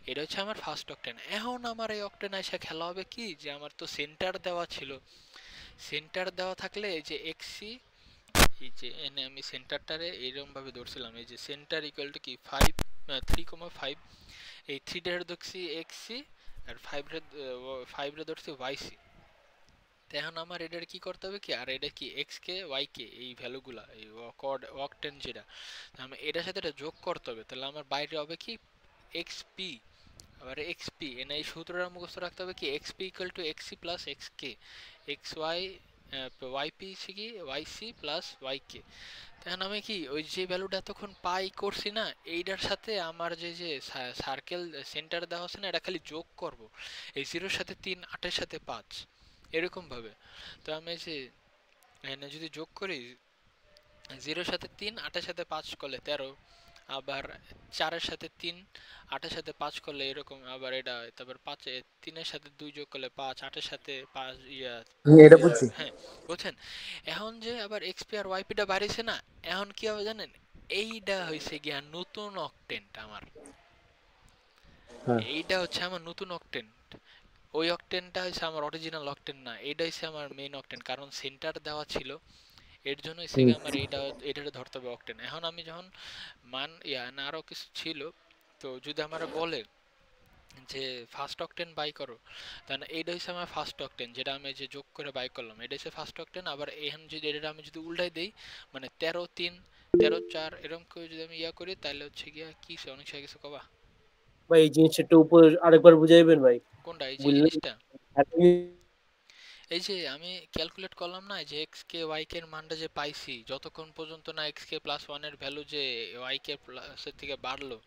এটা হচ্ছে আমার ফার্স্ট অকটেন। এখন আমার এই অকটেন এসে খেলা হবে কি, যে আমার তো সেন্টার দেওয়া ছিল, সেন্টার দেওয়া থাকলে এই যে এক্সি, এই যে এনে আমি সেন্টারটারে এইরকম ভাবে ধরছিলাম, এই যে সেন্টার ইকুয়াল টু কি 3,5, এই 3 রে ধরছি এক্সি, আর 5 রে ধরছি ওয়াইসি। এখন আমার এটার কি করতে হবে কি, আর এটা কি এক্স কে ওয়াই কে এই ভ্যালুগুলা, এই অকটেন যেটা, আমি এটার সাথে এটা যোগ করতে হবে, তাহলে আমার বাইরে হবে কি এক্সপি, আবার এক্সপি এনে এই সূত্রটা মুখস্থ রাখতে হবে কি XP equal to XC plus X কে, এক্স ওয়াই ওয়াইপি কি ওয়াইসি প্লাস ওয়াই কে। এখন আমি কি ওই যে ভ্যালুটা এতক্ষণ পাই করছি না, এইটার সাথে আমার যে যে সার্কেল সেন্টার দেওয়া আছে না, এটা খালি যোগ করব, এই 0-র সাথে 3, 8-এর সাথে 5, এরকম ভাবে। তো আমি যে এখানে যদি যোগ করি 0-র সাথে 3, 8-এর সাথে 5 করলে 13, আবার 4-এর সাথে 3, 8-এর সাথে 5 করলে এরকম, আবার এটা, তারপর 3-এর সাথে 2 যোগ করলে 5, 8-এর সাথে 5 এটা বুঝছি। হ্যাঁ, বুঝছেন। এখন যে আবার এক্সপি আর ওয়াইপিটা বাড়িছে না, এখন কি হবে জানেন, এইটা হইছে গিয়া নতুন অকটেন্ট আমার, হ্যাঁ এইটা হচ্ছে আমার নতুন অকটেন্ট। ওই অকটেনটা হচ্ছে আমার অরিজিনাল অকটেন না, এইটা হচ্ছে আমার মেইন অকটেন, কারণ সেন্টার দেওয়া ছিল, এর জন্য হচ্ছে হুম। আমার এইটারে ধরতে হবে অকটেন। এখন আমি যখন না আরো কিছু ছিল, তো যদি আমার বলে যে ফার্স্ট অকটেন বাই করো, তাহলে এইটা হচ্ছে আমার ফার্স্ট অকটেন, যেটা আমি যে যোগ করে বাই করলাম, এটা হচ্ছে ফার্স্ট অকটেন। আবার এখন যদি এটা আমি যদি উল্টাই দেই, মানে 13-3, 13-4 এরকম করে যদি আমি ইয়া করি, তাহলে হচ্ছে গিয়া কি অনেক কিছু কবা। ভাই এই জিনিসটা একটু উপর আরেকবার বুঝাইবেন ভাই, কোনটা? এই যে বুঝলেন? জিনিসটা, এই যে আমি ক্যালকুলেট করলাম না, যে এক্স কে ওয়াই কে এর মানটা যে পাইছি, যতক্ষণ পর্যন্ত না এক্স কে প্লাস 1 এর ভ্যালু যে ওয়াই কে প্লাস এর থেকে বাড়লো,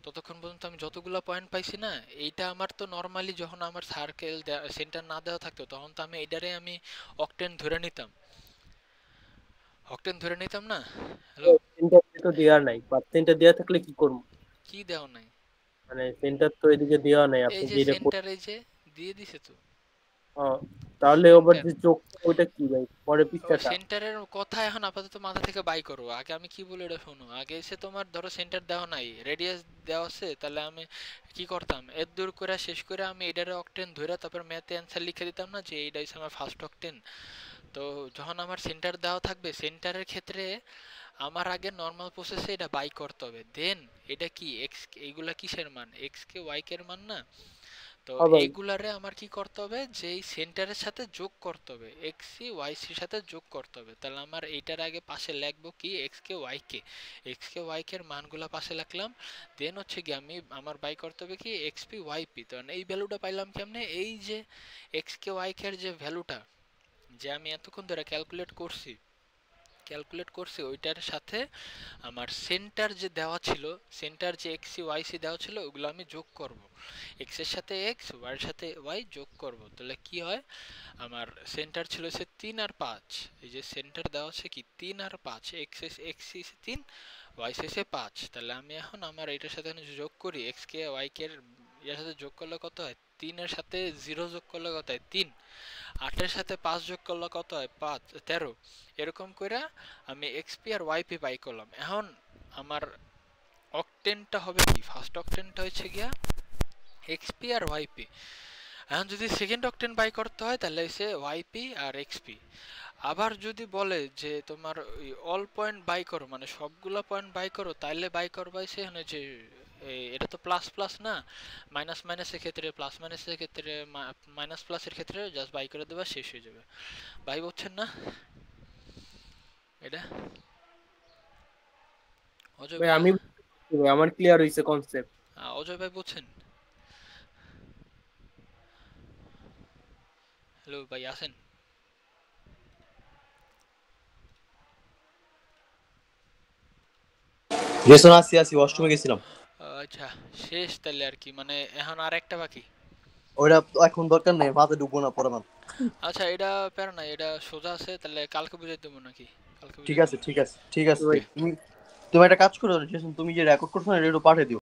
ততক্ষণ পর্যন্ত আমি যতগুলা পয়েন্ট পাইছি না, এইটা আমার তো নরমালি যখন আমার সার্কেল সেন্টার না দেওয়া থাকতো, তখন তো আমি এটারে আমি অকটেন ধরে নিতাম, না। হ্যালো, সেন্টার তো দেওয়া নাই, পার্সেন্টটা দেওয়া থাকলে কি করব? কি দেওয়া নাই? মানে সেন্টার তো এদিকে দেওয়া নাই, এই আপনি যে যেটা সেন্টার, এই যে দিয়ে দিছে তো, তাহলে ওবার যে চোখ ওইটা কি ভাই পরে ও পৃষ্ঠাটা? সেন্টারের কথা এখন আপাতত মাথা থেকে বাই করো, আগে আমি কি বলে এটা শোনো। আগে এসে তোমার ধরো সেন্টার দেওয়া নাই, রেডিয়াস দেওয়া আছে, তাহলে আমি কি করতাম, এর দূর করে শেষ করে আমি এটারে অকটেন ধরে তারপর ম্যাথে অ্যান্সার লিখে দিতাম না যে এইটা হচ্ছে আমার ফার্স্ট অকটেন। তো যখন আমার সেন্টার দেওয়া থাকবে, সেন্টারের ক্ষেত্রে আমার আগে নর্মাল প্রসেসে এটা বাই করতে হবে, দেন এটা কি এক্স, এইগুলা কিসের মান, এক্স কে ওয়াই কে এর মান না। তো হ্যাঁ ভাই। এইগুলারে আমার কি করতে হবে, যে এই সেন্টারের সাথে যোগ করতে হবে, এক্স সি ওয়াই সির সাথে যোগ করতে হবে। তাহলে আমার এইটার আগে পাশে লিখবো কি এক্স কে ওয়াই কে, এক্স কে ওয়াই কে এর মানগুলা পাশে লিখলাম। দেন হচ্ছে কি আমি আমার বাই করতে হবে কি এক্স পি ওয়াই পি। তো এই ভ্যালুটা পাইলাম কেমনে, এই যে এক্স কে ওয়াই কে এর যে ভ্যালুটা যে আমি এতক্ষণ ধরে ক্যালকুলেট করছি ওইটার সাথে আমার সেন্টার যে দেওয়া ছিল, সেন্টার যে এক্স সি ওয়াই সি দেওয়া ছিল ওগুলো আমি যোগ করব, এক্স এর সাথে এক্স, ওয়াই এর সাথে ওয়াই যোগ করব। তাহলে কি হয়, আমার সেন্টার ছিল সে 3 আর 5, এই যে সেন্টার দেওয়া আছে কি 3 আর 5, এক্স এক্স 3 ওয়াই শেষে 5। তাহলে আমি এখন আমার এটার সাথে যোগ করি, এক্স কে ওয়াই কে এর সাথে যোগ করলে কত হয়, 3 এর সাথে 0 যোগ করলে কত হয় 3, 8 এর সাথে 5 যোগ করলে কত হয় 5, 13। এরকম করে আমি এক্সপি আর ওয়াইপি বাই করলাম। এখন আমার অকটেনটা হবে কি, ফার্স্ট অকটেনটা হচ্ছে গিয়া এক্সপি আর ওয়াইপি। এখন যদি সেকেন্ড অকটেন বাই করতে হয় তাহলে হচ্ছে ওয়াইপি আর এক্সপি। আবার যদি বলে যে তোমার অল পয়েন্ট বাই করো, মানে সবগুলা পয়েন্ট বাই করো, তাইলে বাই করবা সেখানে যে এটা তো প্লাস প্লাস না, মাইনাস মাইনাসের ক্ষেত্রে প্লাস, মাইনাসের ক্ষেত্রে মাইনাস প্লাসের ক্ষেত্রে জাস্ট বাই করে দেবা, শেষ হয়ে যাবে। বাই বুঝছেন না এটা? অজয় ভাই ভাই, আমি বুঝছি ভাই, আমার ক্লিয়ার হইছে কনসেপ্ট। অজয় ভাই বুঝছেন? হ্যালো ভাই আছেন? জেসন আসি ওয়াশরুমে গেছিলাম। আচ্ছা, শেষ তাহলে আর কি, মানে এখন আর একটা বাকি। ওইটা এখন দরকার নেই, মাথায় ঢুকবো না পরে মান। আচ্ছা, এটা প্যারা না, এটা সোজা আছে, তাহলে কালকে বুঝাই দেবো নাকি? কালকে ঠিক বুঝাই আছে দেবো। ঠিক আছে ঠিক আছে, ভাই তুমি একটা কাজ করো জেসন, তুমি যে রেকর্ড করছো না এটা একটু পাঠিয়ে দিও।